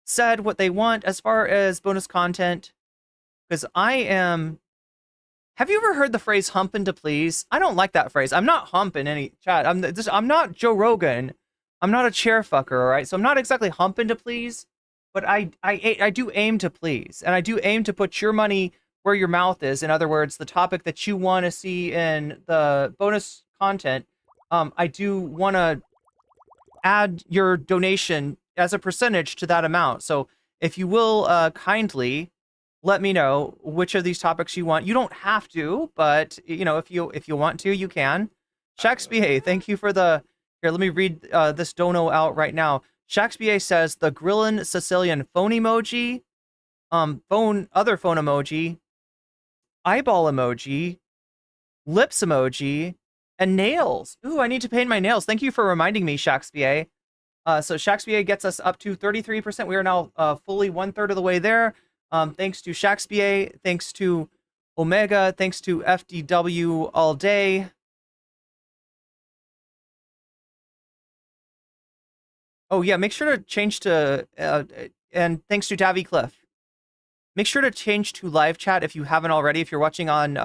said what they want as far as bonus content. Because I am... Have you ever heard the phrase humping to please? I don't like that phrase. I'm not humping any chat. I'm not Joe Rogan. I'm not a chair fucker, all right? So I'm not exactly humping to please, but I do aim to please. And I do aim to put your money where your mouth is. In other words, the topic that you want to see in the bonus content, I do want to add your donation as a percentage to that amount. So if you will kindly let me know which of these topics you want. You don't have to, but you know, if you want to, you can. Shakespeare, thank you for the... Here, let me read this dono out right now. Shakespeare says the Grillin Sicilian phone emoji, other phone emoji, eyeball emoji, lips emoji, and nails. Ooh, I need to paint my nails. Thank you for reminding me, Shakespeare. So Shakespeare gets us up to 33%. We are now fully 1/3 of the way there. Thanks to Shakespeare, thanks to Omega, thanks to FDW all day. Oh yeah, make sure to change to, and thanks to Davy Cliff. Make sure to change to live chat if you haven't already. If you're watching on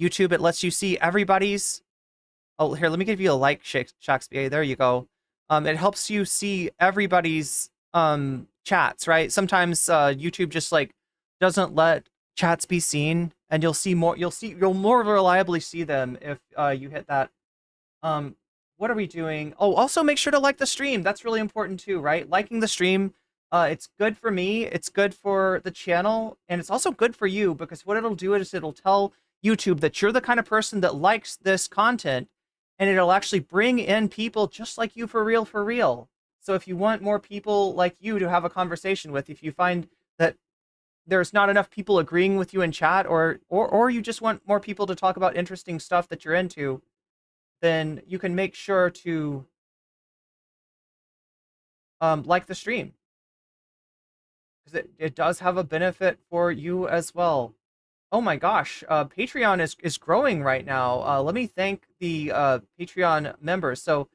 YouTube, it lets you see everybody's... Oh, here, let me give you a like, Shakespeare. There you go. It helps you see everybody's chats, right? Sometimes YouTube just like doesn't let chats be seen, and you'll more reliably see them if you hit that. What are we doing? Oh, also make sure to like the stream. That's really important too, right? Liking the stream, it's good for me, it's good for the channel, and it's also good for you, because what it'll do is it'll tell YouTube that you're the kind of person that likes this content, and it'll actually bring in people just like you for real, for real. So if you want more people like you to have a conversation with, if you find that there's not enough people agreeing with you in chat, or you just want more people to talk about interesting stuff that you're into, then you can make sure to like the stream. Because it does have a benefit for you as well. Oh my gosh, Patreon is growing right now. Let me thank the Patreon members. So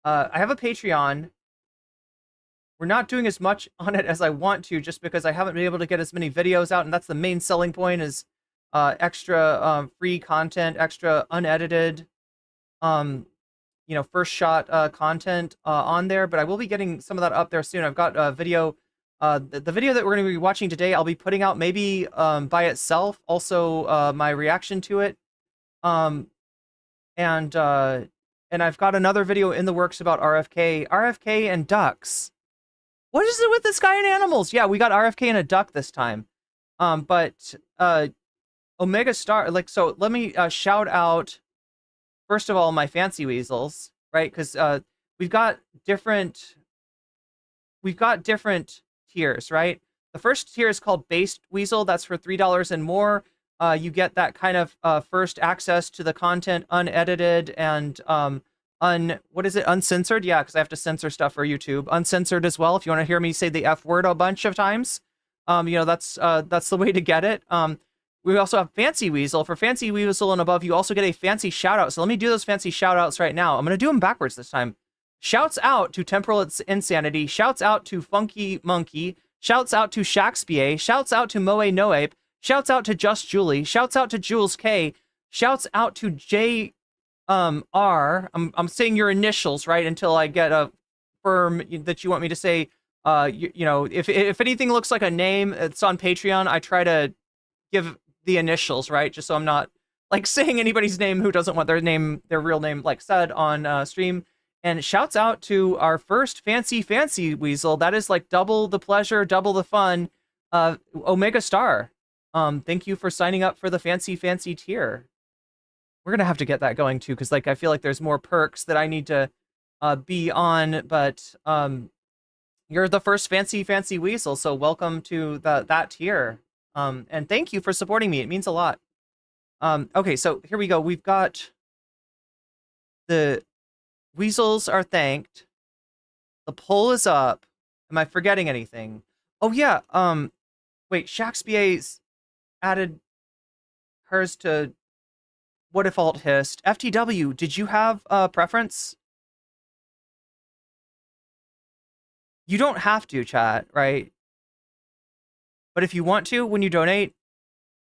I have a Patreon. We're not doing as much on it as I want to, just because I haven't been able to get as many videos out, and that's the main selling point, is extra free content, extra unedited, you know, first shot content on there. But I will be getting some of that up there soon. I've got a video, the video that we're going to be watching today, I'll be putting out maybe by itself, also my reaction to it, and I've got another video in the works about RFK and ducks. What is it with this guy and animals? Yeah, we got RFK and a duck this time. But Omega Star, like, so let me shout out, first of all, my fancy weasels, right? Because we've got different tiers, right? The first tier is called Base Weasel. That's for $3 and more. You get that kind of first access to the content unedited and what is it? Uncensored? Yeah, because I have to censor stuff for YouTube. Uncensored as well. If you want to hear me say the F word a bunch of times, you know, that's the way to get it. We also have Fancy Weasel. For Fancy Weasel and above, you also get a fancy shout out. So let me do those fancy shout outs right now. I'm going to do them backwards this time. Shouts out to Temporal Insanity. Shouts out to Funky Monkey. Shouts out to Shakespeare. Shouts out to Moe Noape. Shouts out to Just Julie. Shouts out to Jules K. Shouts out to J R. I'm saying your initials, right, until I get a firm that you want me to say. You know, if anything looks like a name, it's on Patreon. I try to give the initials, right, just so I'm not like saying anybody's name who doesn't want their real name, like, said on stream. And shouts out to our first fancy weasel. That is like double the pleasure, double the fun. Omega Star. Thank you for signing up for the fancy tier. We're gonna have to get that going too, because like I feel like there's more perks that I need to be on, but you're the first fancy weasel, so welcome to that tier. And thank you for supporting me. It means a lot. Okay, so here we go. We've got the weasels are thanked. The poll is up. Am I forgetting anything? Oh yeah. Wait, Shakespeare's added hers to what if alt hist. FTW, did you have a preference? You don't have to, chat, right? But if you want to, when you donate,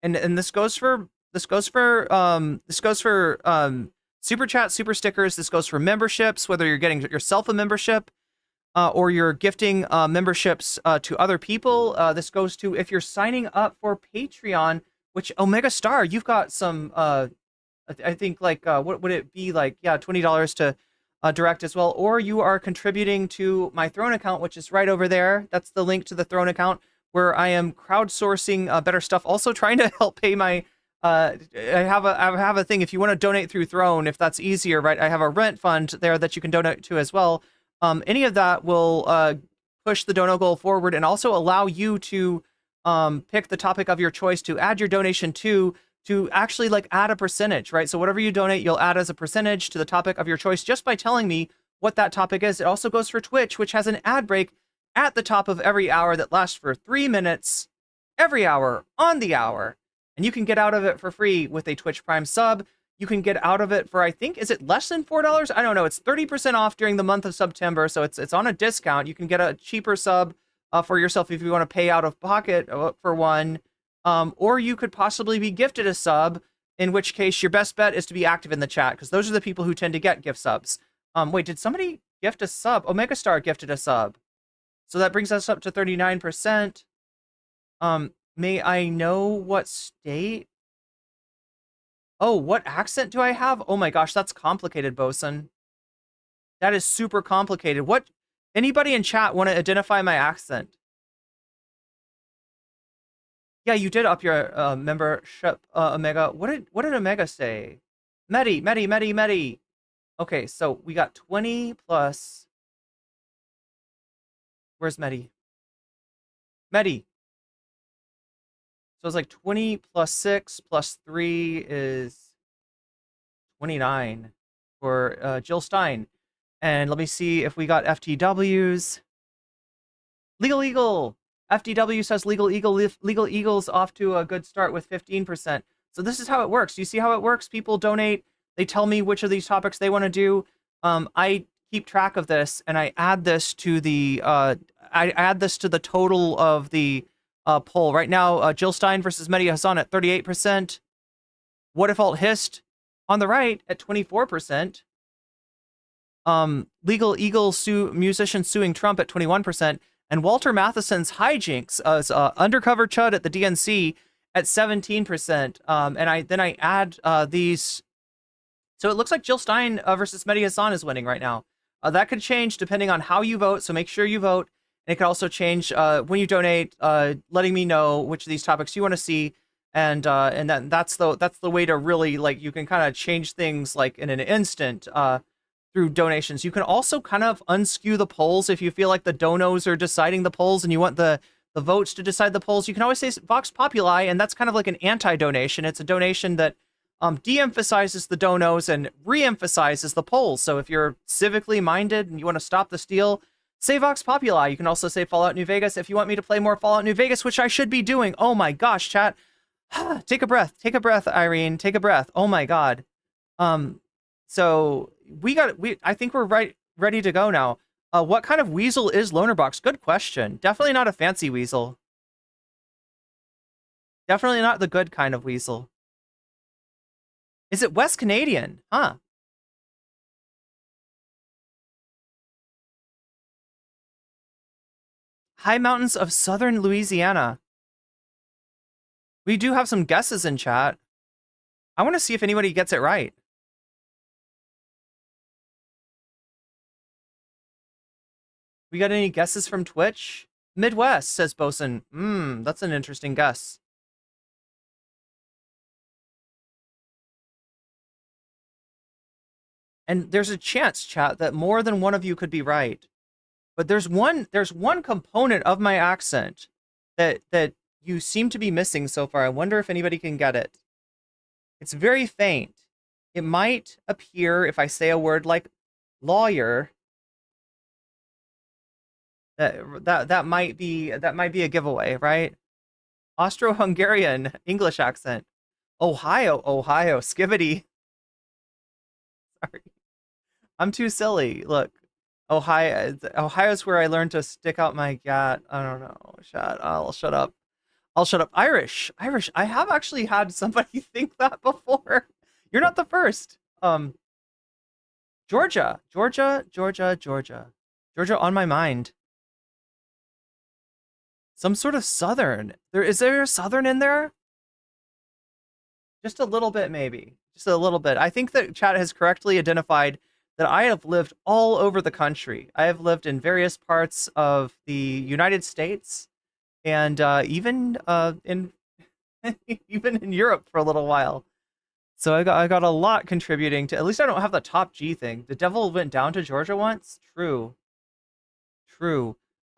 and this goes for super chat, super stickers. This goes for memberships, whether you're getting yourself a membership or you're gifting memberships to other people. This goes to if you're signing up for Patreon, which Omega Star, you've got some. I think like what would it be like? Yeah, $20 to direct as well, or you are contributing to my Throne account, which is right over there. That's the link to the Throne account where I am crowdsourcing better stuff. Also trying to help pay my. I have a thing. If you want to donate through Throne, if that's easier, right? I have a rent fund there that you can donate to as well. Any of that will push the dono goal forward and also allow you to pick the topic of your choice to add your donation to actually like add a percentage, right? So whatever you donate, you'll add as a percentage to the topic of your choice just by telling me what that topic is. It also goes for Twitch, which has an ad break at the top of every hour that lasts for 3 minutes every hour on the hour. And you can get out of it for free with a Twitch Prime sub. You can get out of it for, I think, is it less than $4? I don't know. It's 30% off during the month of September, so it's on a discount. You can get a cheaper sub for yourself if you want to pay out of pocket for one. Or you could possibly be gifted a sub, in which case your best bet is to be active in the chat, because those are the people who tend to get gift subs. Wait, did somebody gift a sub? Omega Star gifted a sub. So that brings us up to 39%. May I know what state? Oh, what accent do I have? Oh my gosh, that's complicated, Bosun. That is super complicated. What? Anybody in chat want to identify my accent? Yeah, you did up your membership, Omega. What did Omega say? Medi. Okay, so we got 20 plus. Where's Medi? Medi. So it's like 20 plus 6 plus 3 is 29 for Jill Stein. And let me see if we got FTWs. Legal Eagle. FTW says Legal Eagle's off to a good start with 15%. So this is how it works. You see how it works? People donate. They tell me which of these topics they want to do. I keep track of this, and I add this to the total of the poll. Right now, Jill Stein versus Mehdi Hassan at 38%. What if alt hist on the right at 24%. Legal Eagle musician suing Trump at 21%. And Walter Matheson's hijinks as undercover chud at the DNC at 17%. And then I add these. So it looks like Jill Stein versus Mehdi Hassan is winning right now. That could change depending on how you vote, so make sure you vote. And it could also change when you donate, letting me know which of these topics you want to see. And that's the way to really, like, you can kind of change things like in an instant through donations. You can also kind of unskew the polls if you feel like the donos are deciding the polls and you want the votes to decide the polls. You can always say Vox Populi, and that's kind of like an anti-donation. It's a donation that de-emphasizes the donos and re-emphasizes the polls. So if you're civically minded and you want to stop the steal, say Vox Populi. You can also say Fallout New Vegas if you want me to play more Fallout New Vegas, which I should be doing. Oh my gosh, chat. Take a breath, Irene. Take a breath. Oh my god. So I think we're ready to go now. What kind of weasel is Lonerbox? Good question. Definitely not a fancy weasel. Definitely not the good kind of weasel. Is it West Canadian? Huh. High mountains of southern Louisiana. We do have some guesses in chat. I want to see if anybody gets it right. We got any guesses from Twitch? Midwest, says Bosun. That's an interesting guess. And there's a chance, chat, that more than one of you could be right. But there's one component of my accent that you seem to be missing so far. I wonder if anybody can get it. It's very faint. It might appear if I say a word like lawyer That might be a giveaway, right? Austro-Hungarian English accent. Ohio, skibbity. Sorry. I'm too silly. Look, Ohio's where I learned to stick out my gat. I don't know. I'll shut up. I'll shut up. Irish. I have actually had somebody think that before. You're not the first. Georgia on my mind. Some sort of southern. Is there a southern in there? Just a little bit, maybe. Just a little bit. I think that chat has correctly identified that I have lived all over the country. I have lived in various parts of the United States, and even in even in Europe for a little while. So I got a lot contributing to. At least I don't have the top G thing. The devil went down to Georgia once. True.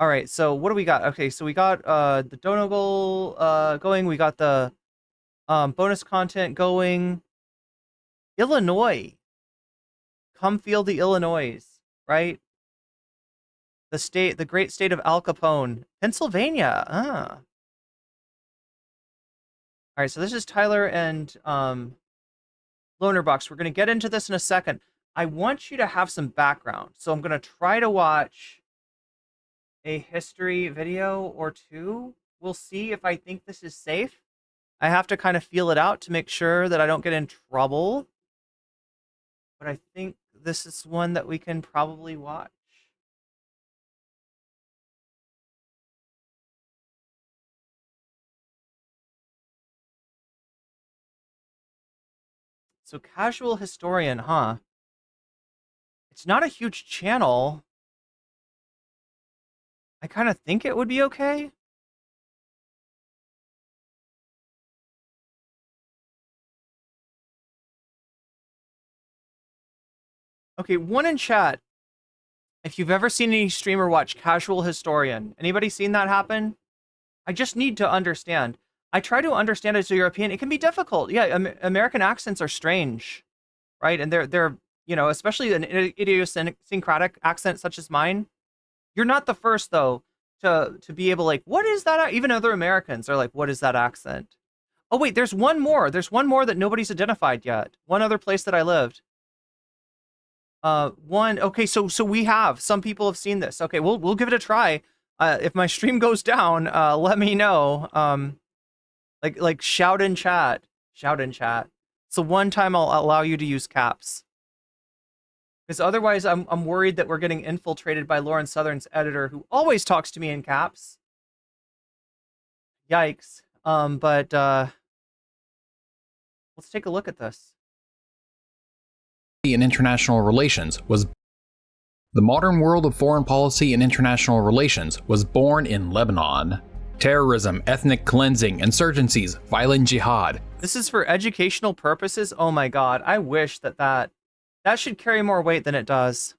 All right. So what do we got? Okay. So we got the Donegal going. We got the bonus content going. Illinois. Come feel the Illinois, right? The great state of Al Capone. Pennsylvania. All right. So this is Tyler and Lonerbox. We're going to get into this in a second. I want you to have some background. So I'm going to try to watch a history video or two. We'll see if I think this is safe. I have to kind of feel it out to make sure that I don't get in trouble. But I think this is one that we can probably watch. So Casual Historian, huh? It's not a huge channel. I kind of think it would be okay. Okay, one in chat. If you've ever seen any streamer watch Casual Historian, anybody seen that happen? I just need to understand. I try to understand as a European. It can be difficult. Yeah, American accents are strange, right? And they're you know, especially an idiosyncratic accent such as mine. You're not the first though to be able like, what is that? Even other Americans are like, what is that accent? Oh wait, there's one more. There's one more that nobody's identified yet. One other place that I lived. Okay, so we have some people have seen this. Okay, we'll give it a try. If my stream goes down, let me know. Like shout in chat. So one time I'll allow you to use caps. Because otherwise I'm worried that we're getting infiltrated by Lauren Southern's editor who always talks to me in caps. Yikes. But let's take a look at this. In international relations was the modern world of foreign policy and international relations was born in Lebanon. Terrorism, ethnic cleansing, insurgencies, violent jihad. This is for educational purposes. Oh my god, I wish that should carry more weight than it does.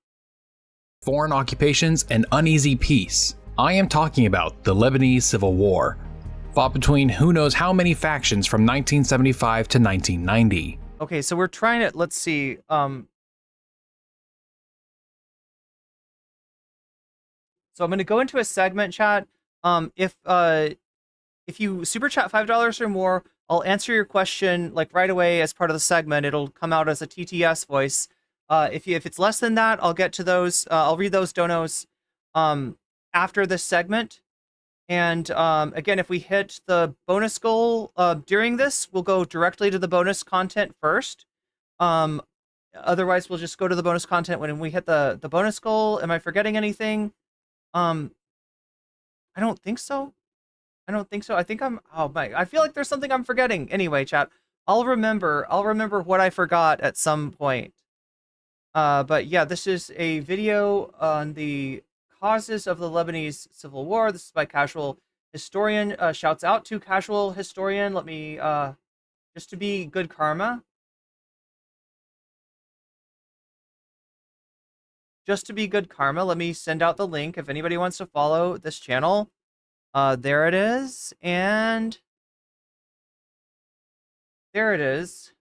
Foreign occupations and uneasy peace. I am talking about the Lebanese Civil War, fought between who knows how many factions from 1975 to 1990. Okay, so we're trying to, let's see, so I'm going to go into a segment chat. If you super chat $5 or more, I'll answer your question like right away as part of the segment. It'll come out as a TTS voice. If it's less than that, I'll get to those. I'll read those donos after this segment. And again, if we hit the bonus goal during this, we'll go directly to the bonus content first. Otherwise, we'll just go to the bonus content when we hit the bonus goal. Am I forgetting anything? I don't think so. I think I'm, oh my, I feel like there's something I'm forgetting. Anyway, chat, I'll remember what I forgot at some point. But yeah, this is a video on the causes of the Lebanese Civil War. This is by Casual Historian. Shouts out to Casual Historian. Let me, just to be good karma. Let me send out the link if anybody wants to follow this channel. There it is, and there it is.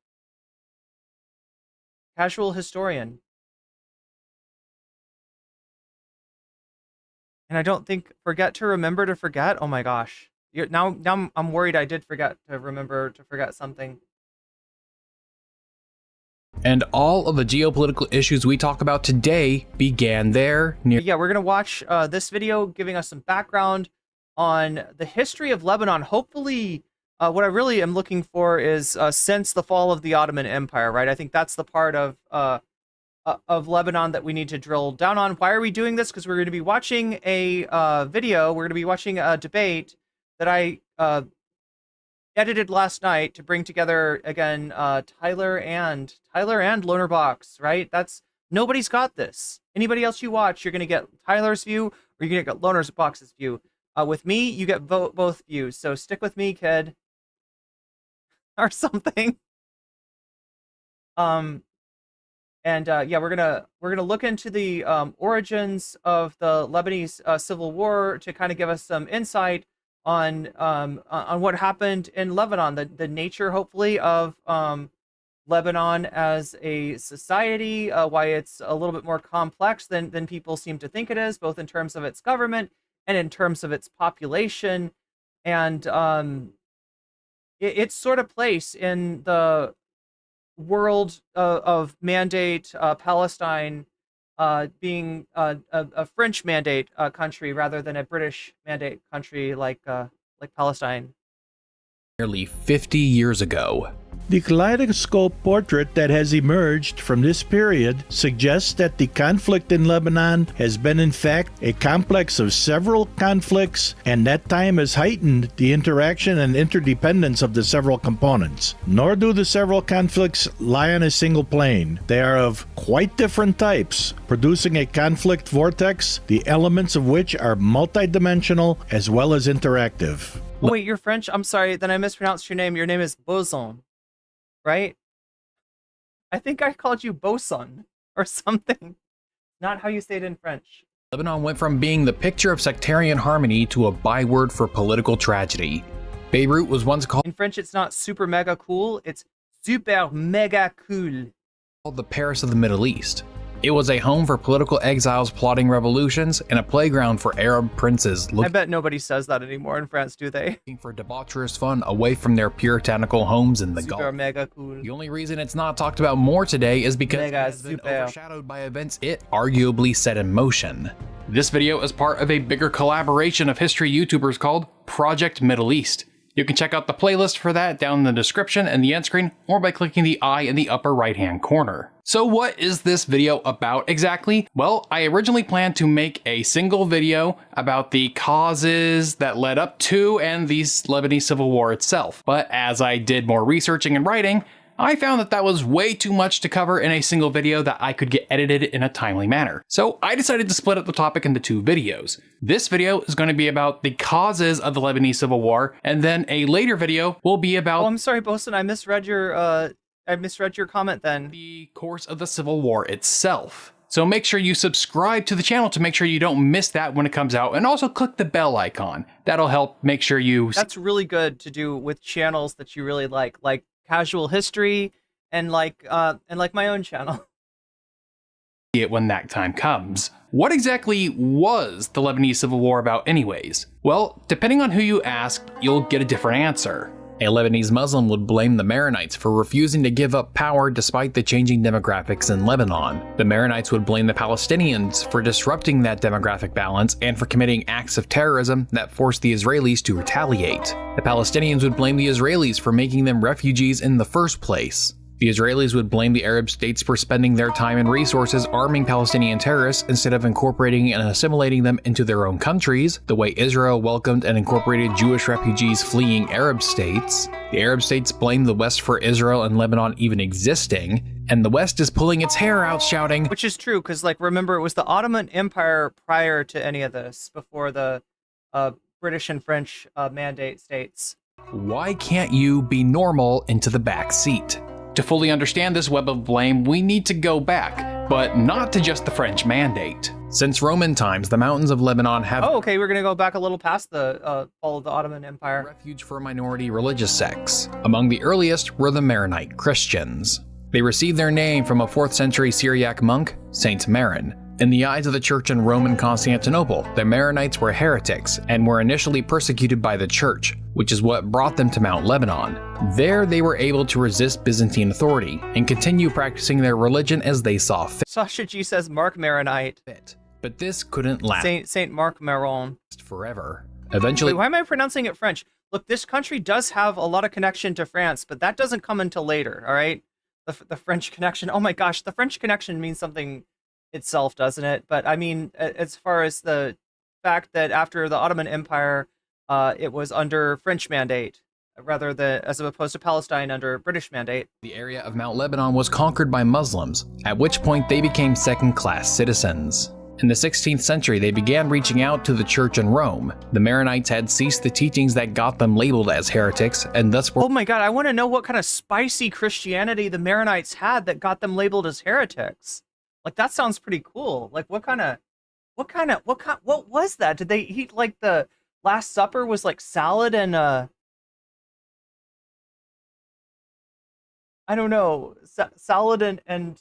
Casual Historian. And I don't think forget to remember to forget. Oh my gosh. Now I'm worried I did forget to remember to forget something. And all of the geopolitical issues we talk about today began there. Yeah, we're going to watch this video giving us some background on the history of Lebanon. Hopefully, what I really am looking for is since the fall of the Ottoman Empire, right? I think that's the part of Lebanon that we need to drill down on. Why are we doing this? Because we're going to be watching a video. We're going to be watching a debate that I edited last night to bring together again Tyler and Lonerbox, right? Nobody's got this. Anybody else you watch, you're gonna get Tyler's view or you're gonna get Lonerbox's view. With me, you get both views. So stick with me, kid, or something. Yeah, we're gonna look into the origins of the Lebanese Civil War to kind of give us some insight on what happened in Lebanon, the nature, hopefully, of Lebanon as a society, why it's a little bit more complex than people seem to think it is, both in terms of its government and in terms of its population, and its sort of place in the world of mandate, Palestine being a French mandate country rather than a British mandate country like Palestine. Nearly 50 years ago. The kaleidoscope portrait that has emerged from this period suggests that the conflict in Lebanon has been in fact a complex of several conflicts, and that time has heightened the interaction and interdependence of the several components. Nor do the several conflicts lie on a single plane. They are of quite different types, producing a conflict vortex, the elements of which are multidimensional as well as interactive. Oh, wait, you're French? I'm sorry, then I mispronounced your name. Your name is Boson, right? I think I called you Boson or something. Not how you say it in French. Lebanon went from being the picture of sectarian harmony to a byword for political tragedy. Beirut was once called... In French, it's not super mega cool. It's super mega cool. ...the Paris of the Middle East. It was a home for political exiles plotting revolutions and a playground for Arab princes I bet nobody says that anymore in France, do they? looking for debaucherous fun away from their puritanical homes in the Super Gulf. mega cool. The only reason it's not talked about more today is because it has been overshadowed by events it arguably set in motion. This video is part of a bigger collaboration of history YouTubers called Project Middle East. You can check out the playlist for that down in the description and the end screen, or by clicking the I in the upper right hand corner. So what is this video about exactly? Well, I originally planned to make a single video about the causes that led up to and the Lebanese Civil War itself. But as I did more researching and writing, I found that was way too much to cover in a single video that I could get edited in a timely manner. So I decided to split up the topic into two videos. This video is going to be about the causes of the Lebanese Civil War, and then a later video will be about... Oh, I'm sorry, Boson, I misread your comment then. ...the course of the Civil War itself. So make sure you subscribe to the channel to make sure you don't miss that when it comes out, and also click the bell icon. That'll help make sure you... That's really good to do with channels that you really like Casual History and like my own channel. ...it when that time comes. What exactly was the Lebanese Civil War about anyways? Well, depending on who you ask, you'll get a different answer. A Lebanese Muslim would blame the Maronites for refusing to give up power despite the changing demographics in Lebanon. The Maronites would blame the Palestinians for disrupting that demographic balance and for committing acts of terrorism that forced the Israelis to retaliate. The Palestinians would blame the Israelis for making them refugees in the first place. The Israelis would blame the Arab states for spending their time and resources arming Palestinian terrorists instead of incorporating and assimilating them into their own countries, the way Israel welcomed and incorporated Jewish refugees fleeing Arab states. The Arab states blamed the West for Israel and Lebanon even existing, and the West is pulling its hair out shouting... Which is true, because remember, it was the Ottoman Empire prior to any of this, before the British and French mandate states. Why can't you be normal into the back seat? To fully understand this web of blame, we need to go back, but not to just the French mandate. Since Roman times, the mountains of Lebanon have... Oh, okay, we're gonna go back a little past the fall of the Ottoman Empire. ...refuge for minority religious sects. Among the earliest were the Maronite Christians. They received their name from a 4th century Syriac monk, Saint Maron. In the eyes of the church in Rome and Constantinople, the Maronites were heretics and were initially persecuted by the church, which is what brought them to Mount Lebanon. There they were able to resist Byzantine authority and continue practicing their religion as they saw Sasha G says Mark Maronite. fit. But this couldn't last Saint Mark Maron. forever. Eventually, Wait, why am I pronouncing it French? Look, this country does have a lot of connection to France, but that doesn't come until later, all right? The French connection. Oh my gosh, the French connection means something itself, doesn't it? But I mean, as far as the fact that after the Ottoman Empire, it was under French mandate, rather than as opposed to Palestine under British mandate. the area of Mount Lebanon was conquered by Muslims, at which point they became second-class citizens. In the 16th century, they began reaching out to the church in Rome. The Maronites had ceased the teachings that got them labeled as heretics, and thus were Oh my god, I want to know what kind of spicy Christianity the Maronites had that got them labeled as heretics. Like, that sounds pretty cool. Like, what was that? Did they eat, like, the Last Supper was, like, salad and, I don't know, salad and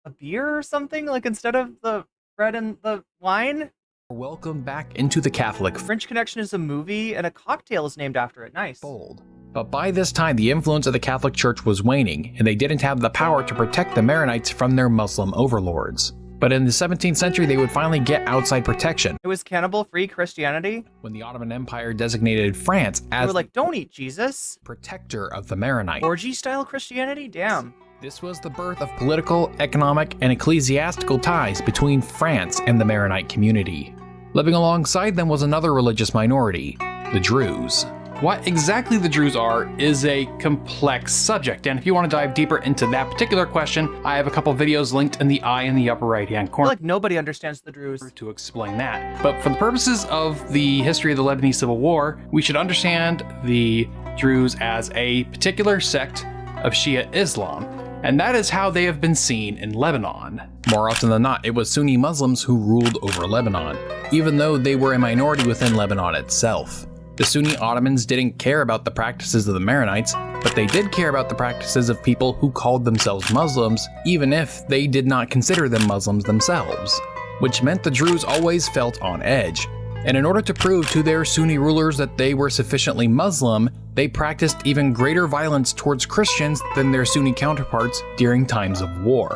a beer or something? Like, instead of the bread and the wine? welcomed back into the Catholic French Connection is a movie, and a cocktail is named after it. Nice. fold. But by this time, the influence of the Catholic Church was waning, and they didn't have the power to protect the Maronites from their Muslim overlords. But in the 17th century, they would finally get outside protection It was cannibal-free Christianity. when the Ottoman Empire designated France They as were like, don't eat Jesus. the protector of the Maronites. Orgy-style Christianity? Damn. This was the birth of political, economic, and ecclesiastical ties between France and the Maronite community. Living alongside them was another religious minority, the Druze. What exactly the Druze are is a complex subject, and if you want to dive deeper into that particular question, I have a couple videos linked in the eye in the upper right-hand I corner feel like nobody understands the Druze. to explain that. But for the purposes of the history of the Lebanese Civil War, we should understand the Druze as a particular sect of Shia Islam, and that is how they have been seen in Lebanon. More often than not, it was Sunni Muslims who ruled over Lebanon, even though they were a minority within Lebanon itself. The Sunni Ottomans didn't care about the practices of the Maronites, but they did care about the practices of people who called themselves Muslims, even if they did not consider them Muslims themselves, which meant the Druze always felt on edge. And in order to prove to their Sunni rulers that they were sufficiently Muslim, they practiced even greater violence towards Christians than their Sunni counterparts during times of war.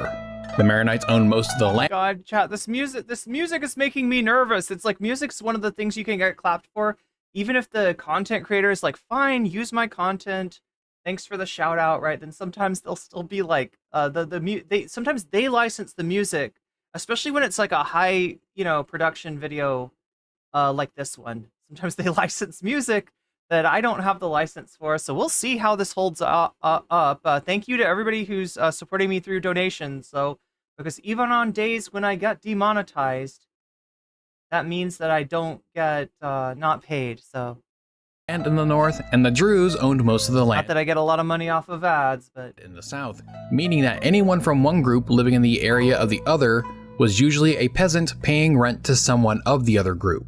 The Maronites owned most of the land. God, chat, this music is making me nervous. It's like music's one of the things you can get clapped for, even if the content creator is like, fine, use my content, thanks for the shout out, right? Then sometimes they'll still be like, sometimes they license the music, especially when it's like a high, production video, like this one. Sometimes they license music that I don't have the license for, so we'll see how this holds up. Thank you to everybody who's supporting me through donations. So, because even on days when I get demonetized, that means that I don't get not paid. So, And in the north, and the Druze owned most of the not land that I get a lot of money off of ads, but in the south, meaning that anyone from one group living in the area of the other was usually a peasant paying rent to someone of the other group.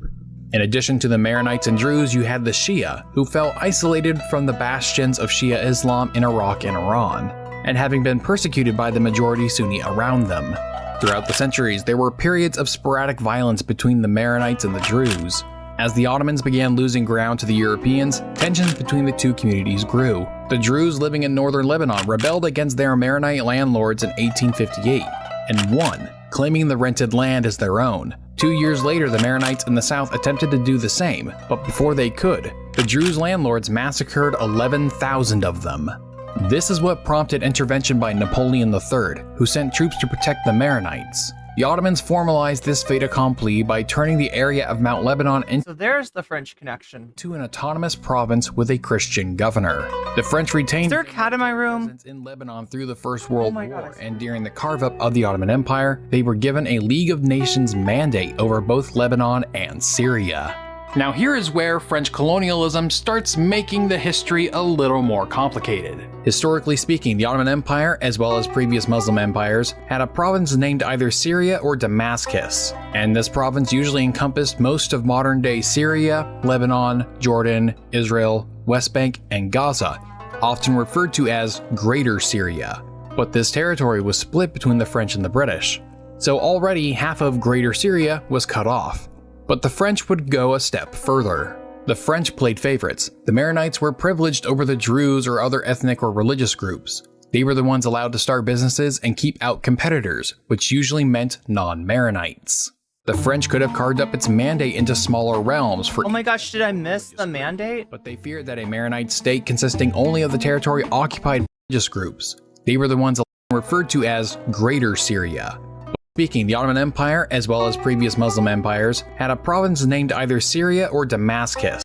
In addition to the Maronites and Druze, you had the Shia, who felt isolated from the bastions of Shia Islam in Iraq and Iran, and having been persecuted by the majority Sunni around them. Throughout the centuries, there were periods of sporadic violence between the Maronites and the Druze. As the Ottomans began losing ground to the Europeans, tensions between the two communities grew. The Druze living in northern Lebanon rebelled against their Maronite landlords in 1858, and won, claiming the rented land as their own. 2 years later, the Maronites in the south attempted to do the same, but before they could, the Druze landlords massacred 11,000 of them. This is what prompted intervention by Napoleon III, who sent troops to protect the Maronites. The Ottomans formalized this fait accompli by turning the area of Mount Lebanon so there's the French connection. into an autonomous province with a Christian governor. The French Is retained there a cat in my room? presence in Lebanon through the First World my God, War, I see. and during the carve-up of the Ottoman Empire, they were given a League of Nations mandate over both Lebanon and Syria. Now here is where French colonialism starts making the history a little more complicated. Historically speaking, the Ottoman Empire, as well as previous Muslim empires, had a province named either Syria or Damascus, and this province usually encompassed most of modern-day Syria, Lebanon, Jordan, Israel, West Bank, and Gaza, often referred to as Greater Syria. But this territory was split between the French and the British. so already half of Greater Syria was cut off. But the French would go a step further. The French played favorites. The Maronites were privileged over the Druze or other ethnic or religious groups. They were the ones allowed to start businesses and keep out competitors, which usually meant non-Maronites. The French could have carved up its mandate into smaller realms for— Oh my gosh, did I miss the mandate? But they feared that a Maronite state consisting only of the territory occupied by religious groups. They were the ones referred to as Greater Syria. Speaking, the Ottoman Empire, as well as previous Muslim empires, had a province named either Syria or Damascus,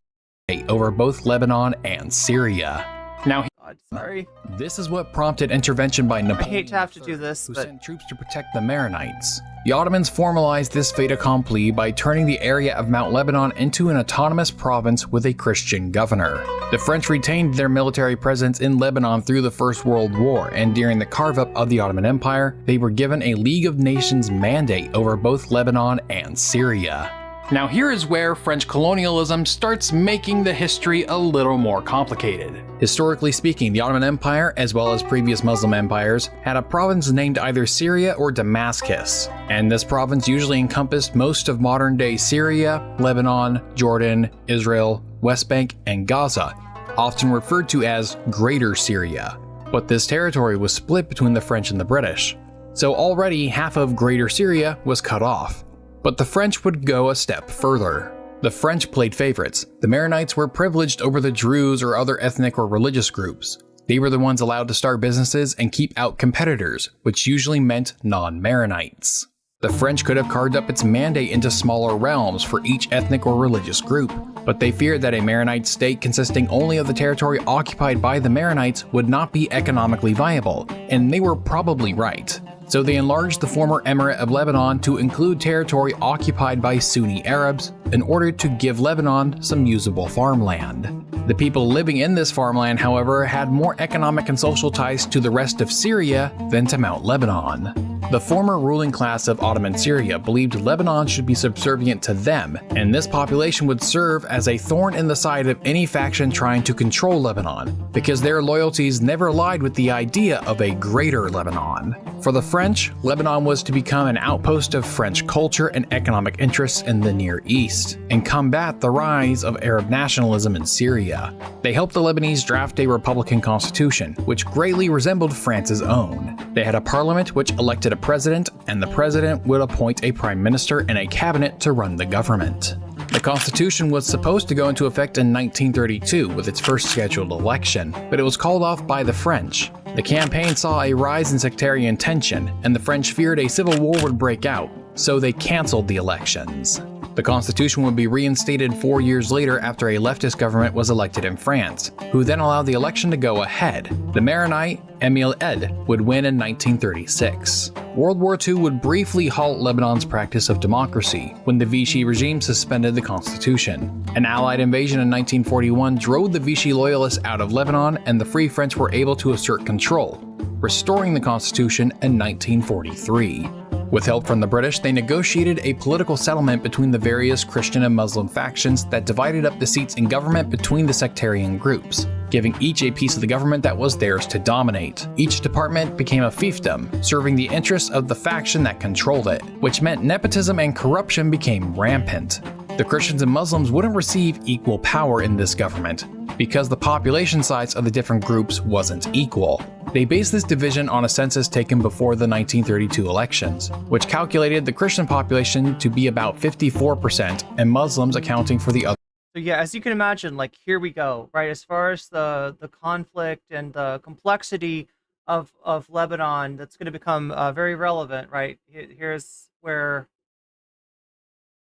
over both Lebanon and Syria. Now, God, sorry. this is what prompted intervention by Napoleon, I hate to have to do this, who but sent troops to protect the Maronites. The Ottomans formalized this fait accompli by turning the area of Mount Lebanon into an autonomous province with a Christian governor. The French retained their military presence in Lebanon through the First World War, and during the carve-up of the Ottoman Empire, they were given a League of Nations mandate over both Lebanon and Syria. Now here is where French colonialism starts making the history a little more complicated. Historically speaking, the Ottoman Empire, as well as previous Muslim empires, had a province named either Syria or Damascus, and this province usually encompassed most of modern-day Syria, Lebanon, Jordan, Israel, West Bank, and Gaza, often referred to as Greater Syria. But this territory was split between the French and the British, so already half of Greater Syria was cut off. But the French would go a step further. The French played favorites. The Maronites were privileged over the Druze or other ethnic or religious groups. They were the ones allowed to start businesses and keep out competitors, which usually meant non-Maronites. The French could have carved up its mandate into smaller realms for each ethnic or religious group, but they feared that a Maronite state consisting only of the territory occupied by the Maronites would not be economically viable, and they were probably right. So they enlarged the former Emirate of Lebanon to include territory occupied by Sunni Arabs in order to give Lebanon some usable farmland. The people living in this farmland, however, had more economic and social ties to the rest of Syria than to Mount Lebanon. The former ruling class of Ottoman Syria believed Lebanon should be subservient to them, and this population would serve as a thorn in the side of any faction trying to control Lebanon, because their loyalties never allied with the idea of a greater Lebanon. For the French, Lebanon was to become an outpost of French culture and economic interests in the Near East, and combat the rise of Arab nationalism in Syria. They helped the Lebanese draft a republican constitution, which greatly resembled France's own. They had a parliament which elected a president, and the president would appoint a prime minister and a cabinet to run the government. The constitution was supposed to go into effect in 1932 with its first scheduled election, but it was called off by the French. The campaign saw a rise in sectarian tension, and the French feared a civil war would break out, so they cancelled the elections. The constitution would be reinstated 4 years later after a leftist government was elected in France, who then allowed the election to go ahead. The Maronite, Emile Ed, would win in 1936. World War II would briefly halt Lebanon's practice of democracy when the Vichy regime suspended the constitution. An Allied invasion in 1941 drove the Vichy loyalists out of Lebanon, and the Free French were able to assert control, restoring the constitution in 1943. With help from the British, they negotiated a political settlement between the various Christian and Muslim factions that divided up the seats in government between the sectarian groups, giving each a piece of the government that was theirs to dominate. Each department became a fiefdom, serving the interests of the faction that controlled it, which meant nepotism and corruption became rampant. The Christians and Muslims wouldn't receive equal power in this government, because the population size of the different groups wasn't equal. They based this division on a census taken before the 1932 elections, which calculated the Christian population to be about 54% and Muslims accounting for the other. So yeah, as you can imagine, like here we go, right? As far as the conflict and the complexity of Lebanon, that's going to become very relevant, right? Here's where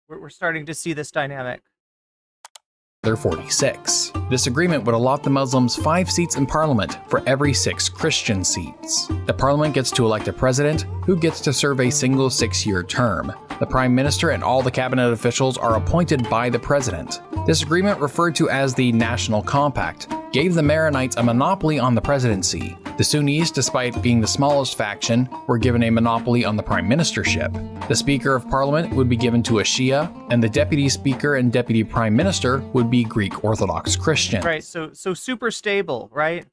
we're starting to see this dynamic. 46. This agreement would allot the Muslims 5 seats in parliament for every 6 Christian seats. The parliament gets to elect a president, who gets to serve a single 6-year term. The prime minister and all the cabinet officials are appointed by the president. This agreement, referred to as the National Compact, gave the Maronites a monopoly on the presidency. The Sunnis, despite being the smallest faction, were given a monopoly on the prime ministership. The Speaker of Parliament would be given to a Shia, and the Deputy Speaker and Deputy Prime Minister would be Greek Orthodox Christian. Right, so super stable, right?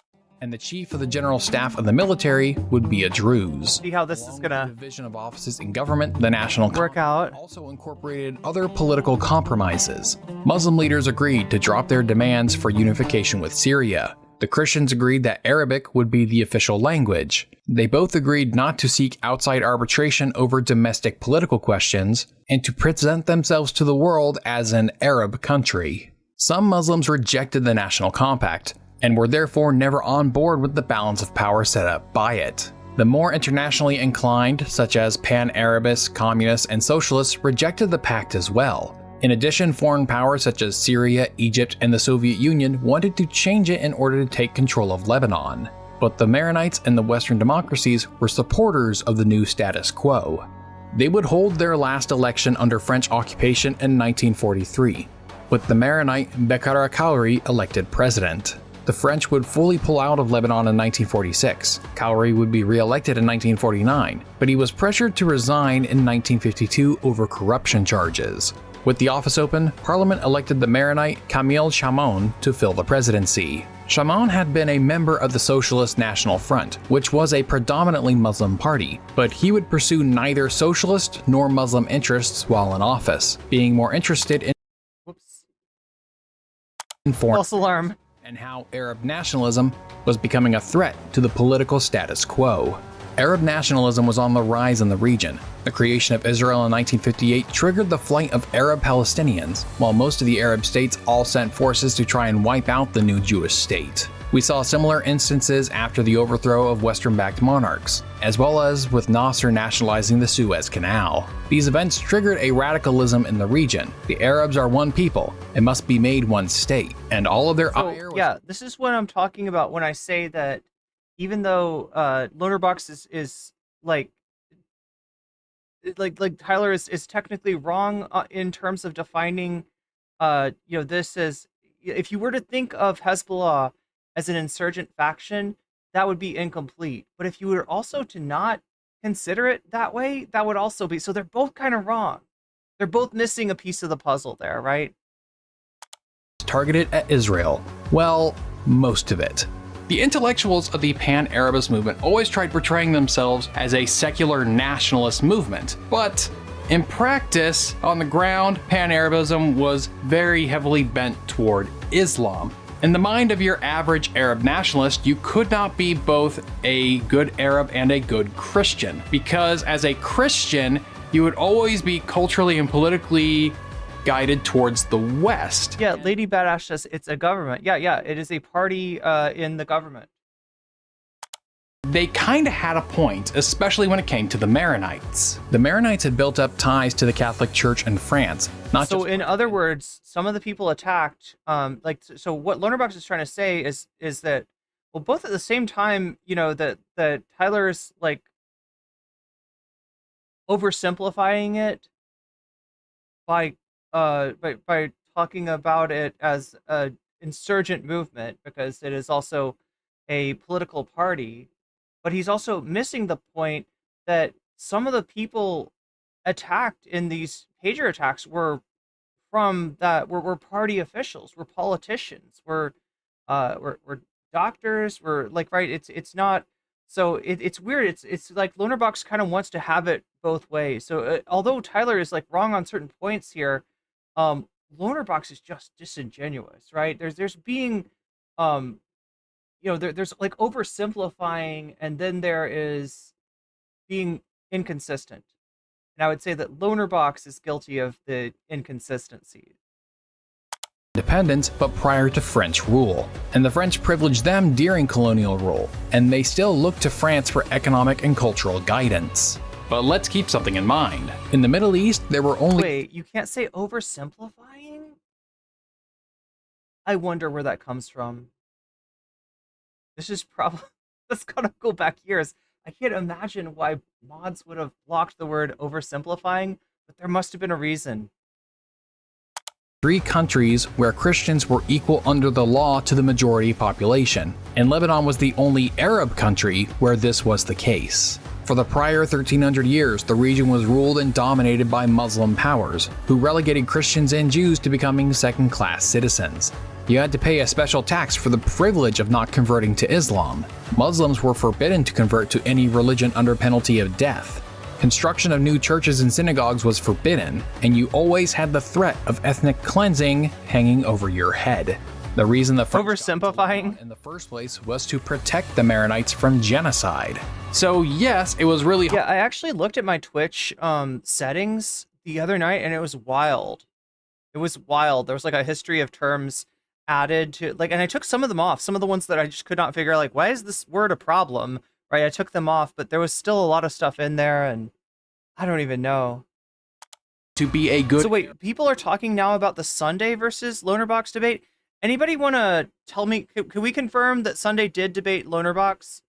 and the chief of the general staff of the military would be a Druze. See how this is gonna Division of offices in government, the National work out. also incorporated other political compromises. Muslim leaders agreed to drop their demands for unification with Syria. The Christians agreed that Arabic would be the official language. They both agreed not to seek outside arbitration over domestic political questions and to present themselves to the world as an Arab country. Some Muslims rejected the National Compact and were therefore never on board with the balance of power set up by it. The more internationally inclined, such as pan-Arabists, communists, and socialists, rejected the pact as well. In addition, foreign powers such as Syria, Egypt, and the Soviet Union wanted to change it in order to take control of Lebanon. But the Maronites and the Western democracies were supporters of the new status quo. They would hold their last election under French occupation in 1943, with the Maronite Bekara Kauri elected president. The French would fully pull out of Lebanon in 1946. Kauri would be re-elected in 1949, but he was pressured to resign in 1952 over corruption charges. With the office open, Parliament elected the Maronite Camille Chamon to fill the presidency. Chamon had been a member of the Socialist National Front, which was a predominantly Muslim party, but he would pursue neither socialist nor Muslim interests while in office, being more interested in foreign False alarm. and how Arab nationalism was becoming a threat to the political status quo. Arab nationalism was on the rise in the region. The creation of Israel in 1958 triggered the flight of Arab Palestinians, while most of the Arab states all sent forces to try and wipe out the new Jewish state. We saw similar instances after the overthrow of Western-backed monarchs, as well as with Nasser nationalizing the Suez Canal. These events triggered a radicalism in the region. The Arabs are one people and must be made one state, and all of their ire was Yeah, this is what I'm talking about when I say that even though Lonerbox is like Tyler is technically wrong in terms of defining this as, if you were to think of Hezbollah as an insurgent faction, that would be incomplete. But if you were also to not consider it that way, that would also be. So they're both kind of wrong. They're both missing a piece of the puzzle there, right? targeted at Israel. Well, most of it. The intellectuals of the Pan-Arabist movement always tried portraying themselves as a secular nationalist movement, but in practice, on the ground, Pan-Arabism was very heavily bent toward Islam. In the mind of your average Arab nationalist, you could not be both a good Arab and a good Christian, because as a Christian, you would always be culturally and politically guided towards the West. Yeah, Lady Badass says it's a government. Yeah, it is a party in the government. They kind of had a point, especially when it came to the Maronites. The Maronites had built up ties to the Catholic Church in France. So in other words, some of the people attacked, so what Lonerbox is trying to say is that, well, both at the same time, you know, that Tyler's like oversimplifying it by talking about it as a insurgent movement, because it is also a political party. But he's also missing the point that some of the people attacked in these pager attacks were party officials, were politicians, were doctors, were like, right? It's not. So it's weird. It's like Lonerbox kind of wants to have it both ways. So although Tyler is like wrong on certain points here, Lonerbox is just disingenuous, right? There's being there's like oversimplifying, and then there is being inconsistent. And I would say that Lonerbox is guilty of the inconsistency. Independence, but prior to French rule. And the French privileged them during colonial rule, and they still look to France for economic and cultural guidance. But let's keep something in mind. In the Middle East, there were only— Wait, you can't say oversimplifying? I wonder where that comes from. This is probably, let's gotta go back years. I can't imagine why mods would have blocked the word oversimplifying, but there must have been a reason. 3 countries where Christians were equal under the law to the majority population, and Lebanon was the only Arab country where this was the case. For the prior 1300 years, the region was ruled and dominated by Muslim powers, who relegated Christians and Jews to becoming second-class citizens. You had to pay a special tax for the privilege of not converting to Islam. Muslims were forbidden to convert to any religion under penalty of death. Construction of new churches and synagogues was forbidden, and you always had the threat of ethnic cleansing hanging over your head. The reason the French Oversimplifying in the first place was to protect the Maronites from genocide. So yes, it was really Yeah, I actually looked at my Twitch settings the other night, and it was wild. It was wild. There was like a history of terms added to and I took some of them off. Some of the ones that I just could not figure out, like, why is this word a problem? Right? I took them off, but there was still a lot of stuff in there, and I don't even know. to be a good. So wait, people are talking now about the Sunday versus Lonerbox debate. Anybody want to tell me? Can we confirm that Sunday did debate Lonerbox?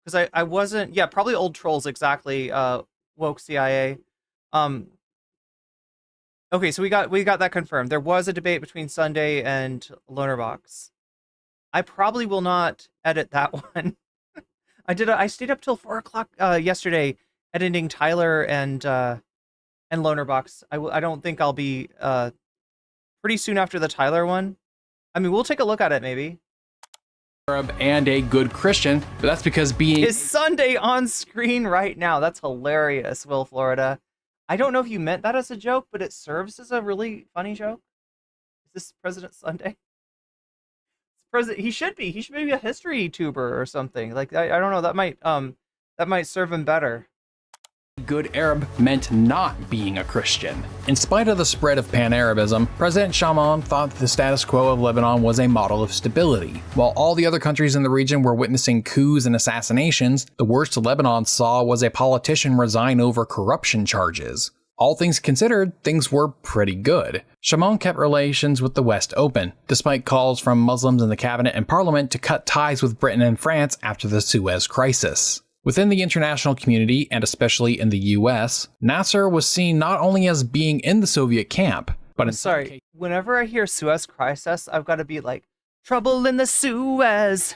Because I wasn't. Yeah, probably old trolls. Exactly. Woke CIA. Okay, so we got that confirmed. There was a debate between Sunday and Lonerbox. I probably will not edit that one. I stayed up till 4 o'clock yesterday editing Tyler and Lonerbox. I don't think I'll be pretty soon after the Tyler one. I mean, we'll take a look at it maybe. Arab and a good Christian, but that's because being Is Sunday on screen right now? That's hilarious, Will Florida. I don't know if you meant that as a joke, but it serves as a really funny joke. Is this President Sunday? He should be. He should be a history tuber or something. Like I don't know. That might serve him better. good Arab meant not being a Christian. In spite of the spread of Pan-Arabism, President Shimon thought the status quo of Lebanon was a model of stability. While all the other countries in the region were witnessing coups and assassinations, the worst Lebanon saw was a politician resign over corruption charges. All things considered, things were pretty good. Shimon kept relations with the West open, despite calls from Muslims in the cabinet and parliament to cut ties with Britain and France after the Suez Crisis. Within the international community, and especially in the US, Nasser was seen not only as being in the Soviet camp, but in whenever I hear Suez Crisis, I've got to be like, trouble in the Suez!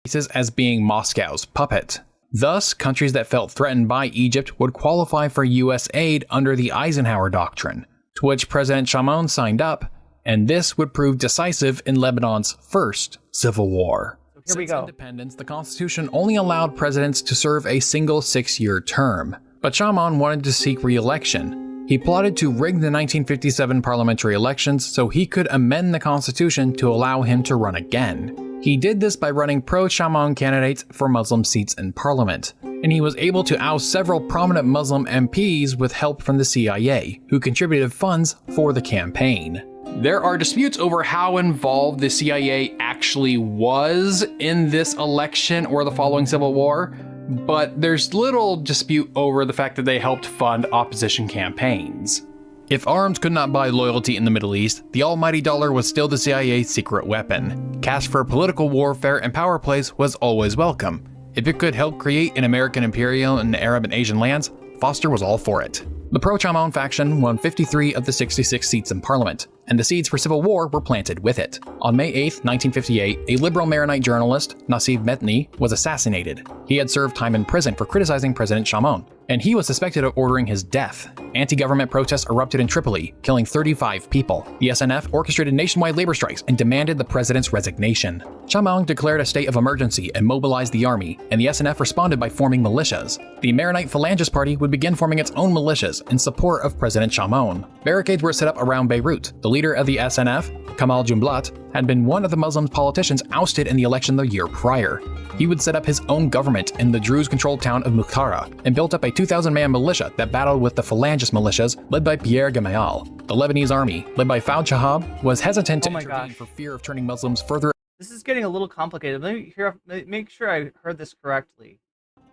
cases as being Moscow's puppet. Thus, countries that felt threatened by Egypt would qualify for US aid under the Eisenhower Doctrine, to which President Shimon signed up, and this would prove decisive in Lebanon's first civil war. Here we go. Since independence, the Constitution only allowed presidents to serve a single 6-year term, but Shimon wanted to seek re-election. He plotted to rig the 1957 parliamentary elections so he could amend the Constitution to allow him to run again. He did this by running pro-Shimon candidates for Muslim seats in parliament, and he was able to oust several prominent Muslim MPs with help from the CIA, who contributed funds for the campaign. There are disputes over how involved the CIA actually was in this election or the following civil war, but there's little dispute over the fact that they helped fund opposition campaigns. If arms could not buy loyalty in the Middle East, the almighty dollar was still the CIA's secret weapon. Cash for political warfare and power plays was always welcome. If it could help create an American imperium in Arab and Asian lands, Foster was all for it. The pro-Shimon faction won 53 of the 66 seats in parliament, and the seeds for civil war were planted with it. On May 8, 1958, a liberal Maronite journalist, Nassif Metni, was assassinated. He had served time in prison for criticizing President Shimon, and he was suspected of ordering his death. Anti-government protests erupted in Tripoli, killing 35 people. The SNF orchestrated nationwide labor strikes and demanded the president's resignation. Shimon declared a state of emergency and mobilized the army, and the SNF responded by forming militias. The Maronite Phalangist Party would begin forming its own militias in support of President Shimon. Barricades were set up around Beirut. The leader of the SNF, Kamal Jumblat, had been one of the Muslim politicians ousted in the election the year prior. He would set up his own government in the Druze-controlled town of Mukhara and built up a 2,000-man militia that battled with the Phalangist militias led by Pierre Gamayel. The Lebanese army, led by Fouad Shahab, was hesitant to intervene for fear of turning Muslims further. This is getting a little complicated. Let me make sure I heard this correctly.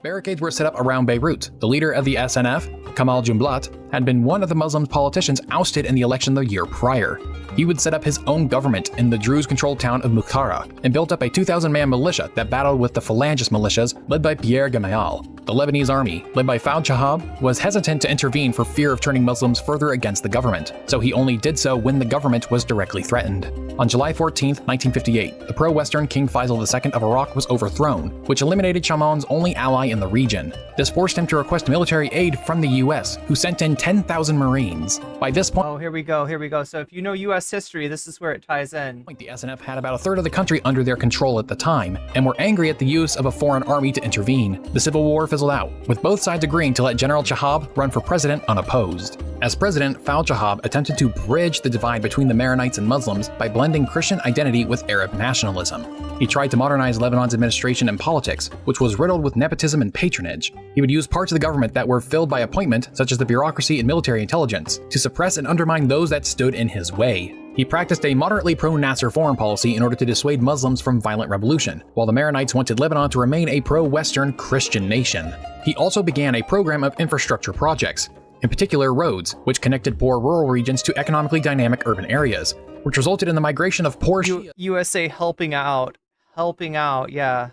Barricades were set up around Beirut. The leader of the SNF, Kamal Jumblat, had been one of the Muslim politicians ousted in the election the year prior. He would set up his own government in the Druze-controlled town of Mukhara and built up a 2,000-man militia that battled with the Phalangist militias led by Pierre Gamayel. The Lebanese army, led by Fouad Shahab, was hesitant to intervene for fear of turning Muslims further against the government, so he only did so when the government was directly threatened. On July 14, 1958, the pro-Western King Faisal II of Iraq was overthrown, which eliminated Shamon's only ally in the region. This forced him to request military aid from the US, who sent in 10,000 Marines. By this point, Oh, here we go. So if you know US history, this is where it ties in. the SNF had about a third of the country under their control at the time, and were angry at the use of a foreign army to intervene. The civil war fizzled out, with both sides agreeing to let General Shahab run for president unopposed. As president, Fouad Shahab attempted to bridge the divide between the Maronites and Muslims by blending Christian identity with Arab nationalism. He tried to modernize Lebanon's administration and politics, which was riddled with nepotism and patronage. He would use parts of the government that were filled by appointment, such as the bureaucracy and military intelligence, to suppress and undermine those that stood in his way. He practiced a moderately pro-Nasser foreign policy in order to dissuade Muslims from violent revolution, while the Maronites wanted Lebanon to remain a pro-Western Christian nation. He also began a program of infrastructure projects, in particular roads, which connected poor rural regions to economically dynamic urban areas, which resulted in the migration of poor USA helping out, yeah.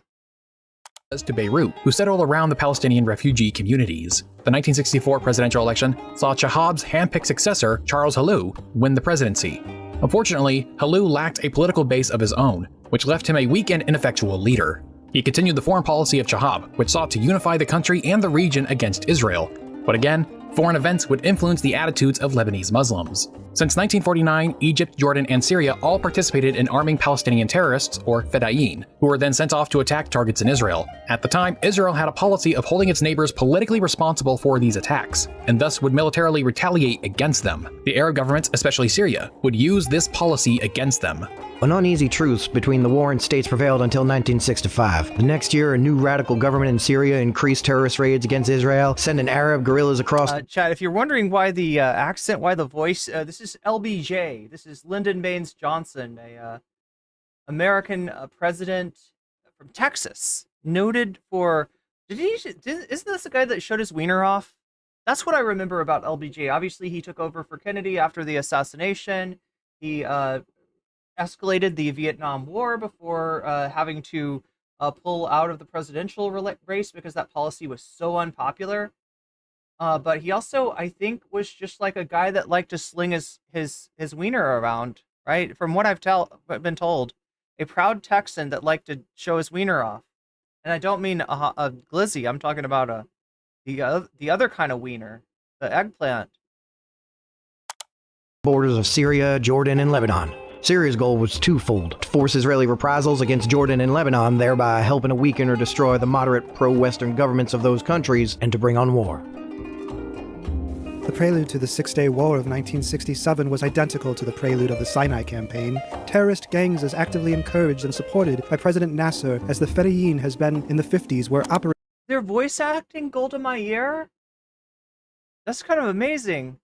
to Beirut, who settled around the Palestinian refugee communities. The 1964 presidential election saw Shahab's handpicked successor, Charles Halou, win the presidency. Unfortunately, Halou lacked a political base of his own, which left him a weak and ineffectual leader. He continued the foreign policy of Shahab, which sought to unify the country and the region against Israel. But again, foreign events would influence the attitudes of Lebanese Muslims. Since 1949, Egypt, Jordan, and Syria all participated in arming Palestinian terrorists, or Fedayeen, who were then sent off to attack targets in Israel. At the time, Israel had a policy of holding its neighbors politically responsible for these attacks, and thus would militarily retaliate against them. The Arab governments, especially Syria, would use this policy against them. An uneasy truce between the warring states prevailed until 1965. The next year, a new radical government in Syria increased terrorist raids against Israel, sending Arab guerrillas across... Chad, if you're wondering why the accent, why the voice, this is LBJ. This is Lyndon Baines Johnson, a American president from Texas, noted for... isn't this the guy that showed his wiener off? That's what I remember about LBJ. Obviously, he took over for Kennedy after the assassination. He escalated the Vietnam War before having to pull out of the presidential race because that policy was so unpopular. But he also, I think, was just like a guy that liked to sling his wiener around, right? From what I've been told, a proud Texan that liked to show his wiener off. And I don't mean a glizzy. I'm talking about the other kind of wiener, the eggplant. Borders of Syria, Jordan, and Lebanon. Syria's goal was twofold: to force Israeli reprisals against Jordan and Lebanon, thereby helping to weaken or destroy the moderate pro-Western governments of those countries, and to bring on war. The prelude to the Six-Day War of 1967 was identical to the prelude of the Sinai Campaign. Terrorist gangs as actively encouraged and supported by President Nasser as the Fedayeen has been in the 50s were operating... They're voice acting Golda Meir? That's kind of amazing.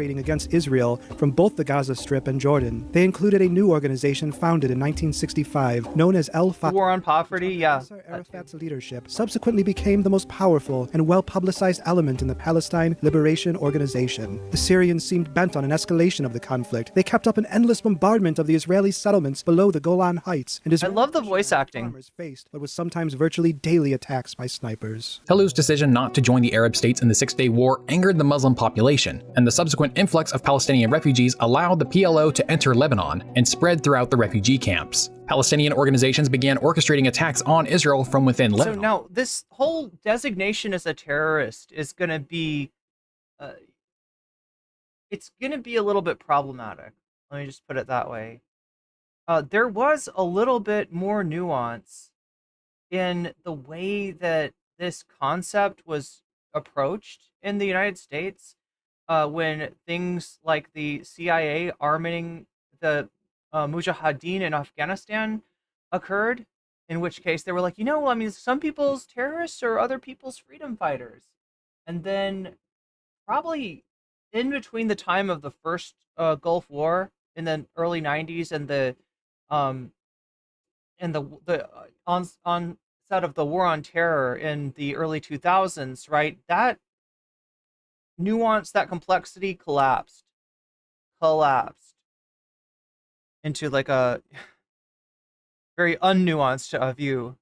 Against Israel from both the Gaza Strip and Jordan. They included a new organization founded in 1965 known as El-Fatah. War on Poverty, yeah. Arafat's leadership subsequently became the most powerful and well-publicized element in the Palestine Liberation Organization. The Syrians seemed bent on an escalation of the conflict. They kept up an endless bombardment of the Israeli settlements below the Golan Heights, and I love the voice acting. Faced what was sometimes virtually daily attacks by snipers. Halou's decision not to join the Arab states in the Six-Day War angered the Muslim population, and the subsequent influx of Palestinian refugees allowed the PLO to enter Lebanon and spread throughout the refugee camps. Palestinian organizations began orchestrating attacks on Israel from within Lebanon. So now, this whole designation as a terrorist is going to be, it's going to be a little bit problematic. Let me just put it that way. There was a little bit more nuance in the way that this concept was approached in the United States. When things like the CIA arming the Mujahideen in Afghanistan occurred, in which case they were like, I mean, some people's terrorists are other people's freedom fighters. And then probably in between the time of the first Gulf War in the early 90s and the onset of the War on Terror in the early 2000s, right? That nuance, that complexity collapsed into like a very unnuanced view.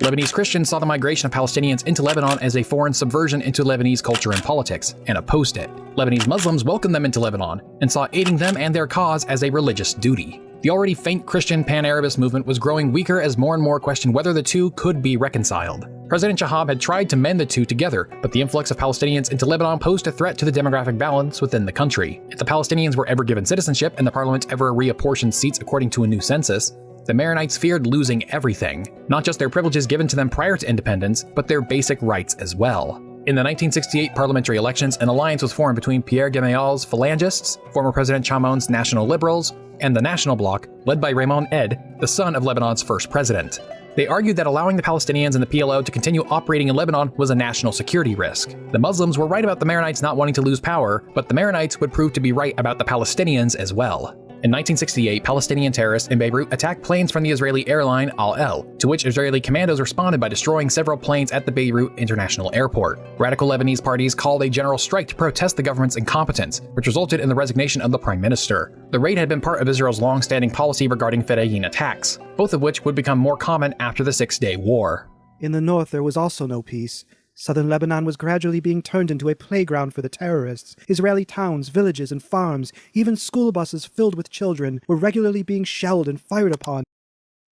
Lebanese Christians saw the migration of Palestinians into Lebanon as a foreign subversion into Lebanese culture and politics, and opposed it. Lebanese Muslims welcomed them into Lebanon, and saw aiding them and their cause as a religious duty. The already faint Christian pan-Arabist movement was growing weaker as more and more questioned whether the two could be reconciled. President Shahab had tried to mend the two together, but the influx of Palestinians into Lebanon posed a threat to the demographic balance within the country. If the Palestinians were ever given citizenship and the parliament ever reapportioned seats according to a new census, the Maronites feared losing everything, not just their privileges given to them prior to independence, but their basic rights as well. In the 1968 parliamentary elections, an alliance was formed between Pierre Gemayel's Phalangists, former President Chamon's National Liberals, and the National Bloc, led by Raymond Ed, the son of Lebanon's first president. They argued that allowing the Palestinians and the PLO to continue operating in Lebanon was a national security risk. The Muslims were right about the Maronites not wanting to lose power, but the Maronites would prove to be right about the Palestinians as well. In 1968, Palestinian terrorists in Beirut attacked planes from the Israeli airline Al El, to which Israeli commandos responded by destroying several planes at the Beirut International Airport. Radical Lebanese parties called a general strike to protest the government's incompetence, which resulted in the resignation of the prime minister. The raid had been part of Israel's long-standing policy regarding Fedayeen attacks, both of which would become more common after the Six-Day War. In the north, there was also no peace. Southern Lebanon was gradually being turned into a playground for the terrorists. Israeli towns, villages, and farms, even school buses filled with children, were regularly being shelled and fired upon.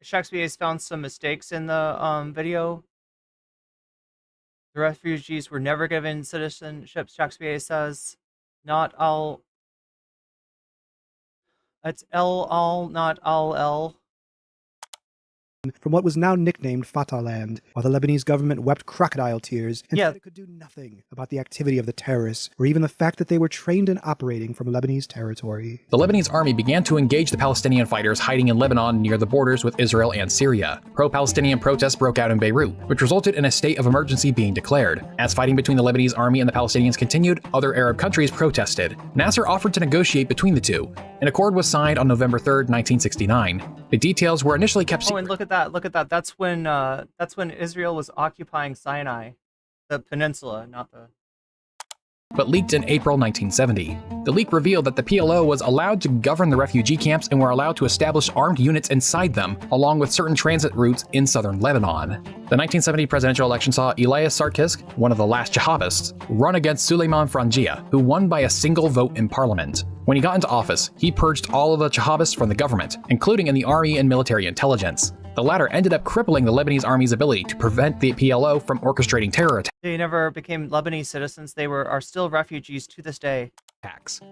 Shakespeare's found some mistakes in the video. The refugees were never given citizenship, Shakespeare says. Not all. It's L-Al, not Al-El. From what was now nicknamed Fatah Land, while the Lebanese government wept crocodile tears and said it could do nothing about the activity of the terrorists, or even the fact that they were trained and operating from Lebanese territory. The Lebanese army began to engage the Palestinian fighters hiding in Lebanon near the borders with Israel and Syria. Pro-Palestinian protests broke out in Beirut, which resulted in a state of emergency being declared. As fighting between the Lebanese army and the Palestinians continued, other Arab countries protested. Nasser offered to negotiate between the two. An accord was signed on November 3, 1969. The details were initially kept secret. Oh, and look at that. That's when Israel was occupying Sinai, the peninsula, not the... But leaked in April 1970. The leak revealed that the PLO was allowed to govern the refugee camps and were allowed to establish armed units inside them, along with certain transit routes in southern Lebanon. The 1970 presidential election saw Elias Sarkis, one of the last Jihadists, run against Suleiman Frangia, who won by a single vote in parliament. When he got into office, he purged all of the Jihadists from the government, including in the army and military intelligence. The latter ended up crippling the Lebanese army's ability to prevent the PLO from orchestrating terror attacks. They never became Lebanese citizens. They are still refugees to this day.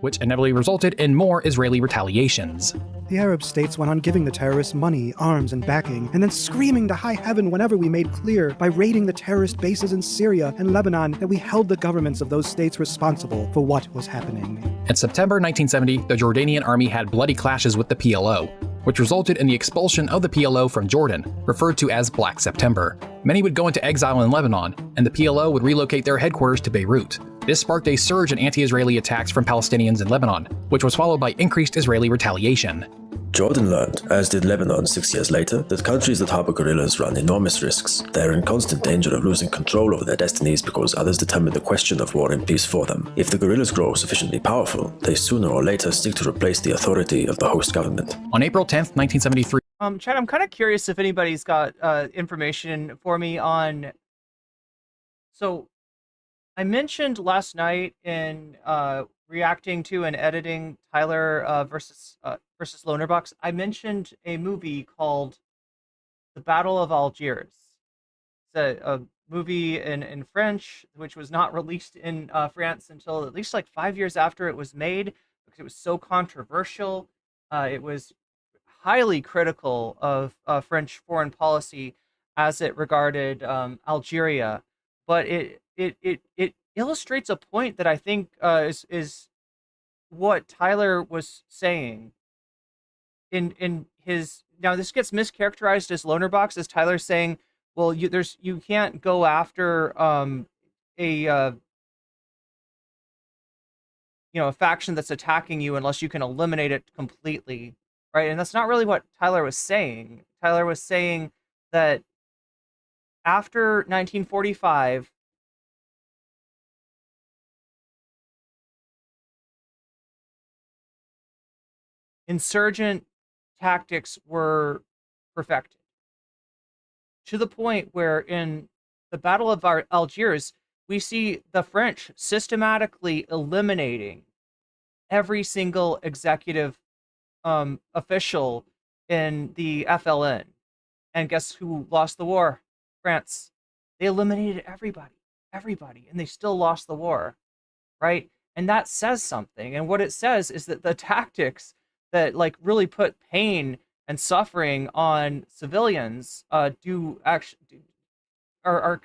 Which inevitably resulted in more Israeli retaliations. The Arab states went on giving the terrorists money, arms, and backing, and then screaming to high heaven whenever we made clear by raiding the terrorist bases in Syria and Lebanon that we held the governments of those states responsible for what was happening. In September 1970, the Jordanian army had bloody clashes with the PLO, which resulted in the expulsion of the PLO from Jordan, referred to as Black September. Many would go into exile in Lebanon, and the PLO would relocate their headquarters to Beirut. This sparked a surge in anti-Israeli attacks from Palestinians in Lebanon, which was followed by increased Israeli retaliation. Jordan learned, as did Lebanon 6 years later, that countries that harbor guerrillas run enormous risks. They are in constant danger of losing control over their destinies because others determine the question of war and peace for them. If the guerrillas grow sufficiently powerful, they sooner or later seek to replace the authority of the host government. On April 10th, 1973... Chad, I'm kind of curious if anybody's got information for me on... So, I mentioned last night in reacting to and editing Tyler versus Lonerbox, I mentioned a movie called The Battle of Algiers. It's a movie in French, which was not released in France until at least like 5 years after it was made, because it was so controversial. It was highly critical of French foreign policy as it regarded Algeria, but it illustrates a point that I think is what Tyler was saying in his... Now this gets mischaracterized as Lonerbox, as Tyler saying, well, you can't go after a faction that's attacking you unless you can eliminate it completely, right? And that's not really what Tyler was saying. Tyler was saying that after 1945, insurgent tactics were perfected to the point where in the Battle of Algiers, we see the French systematically eliminating every single executive official in the FLN. And guess who lost the war? France. They eliminated everybody, and they still lost the war, right? And that says something. And what it says is that the tactics that like really put pain and suffering on civilians are the opposite, are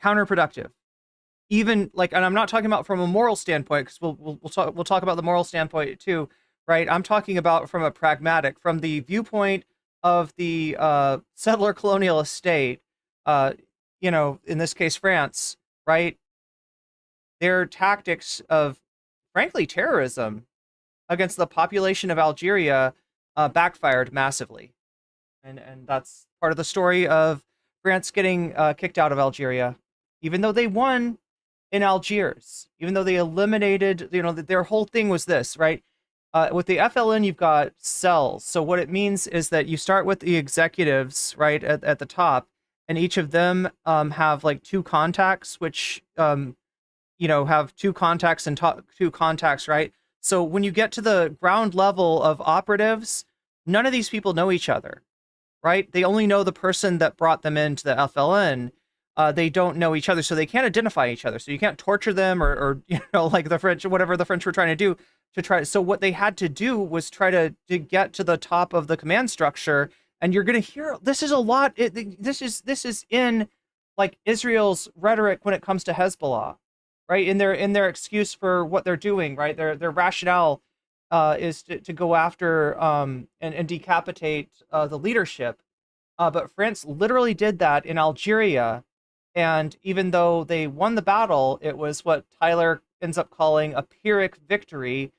counterproductive. Even like, and I'm not talking about from a moral standpoint, because we'll talk about the moral standpoint too, right? I'm talking about from a pragmatic, from the viewpoint of the settler colonial estate, you know, in this case France, right? Their tactics of, frankly, terrorism against the population of Algeria backfired massively, and that's part of the story of France getting kicked out of Algeria, even though they won in Algiers, even though they eliminated, you know, their whole thing was this, right? With the FLN, you've got cells. So what it means is that you start with the executives, right, at the top, and each of them have like two contacts, which, you know, have two contacts and two contacts, right? So when you get to the ground level of operatives, none of these people know each other, right? They only know the person that brought them into the FLN. They don't know each other, so they can't identify each other. So you can't torture them or you know, like the French, whatever the French were trying to do to try. So what they had to do was try to get to the top of the command structure. And you're going to hear, this is a lot. This is in like Israel's rhetoric when it comes to Hezbollah, right? In their excuse for what they're doing, right? Their rationale is to go after and decapitate the leadership. But France literally did that in Algeria. And even though they won the battle, it was what Tyler ends up calling a Pyrrhic victory.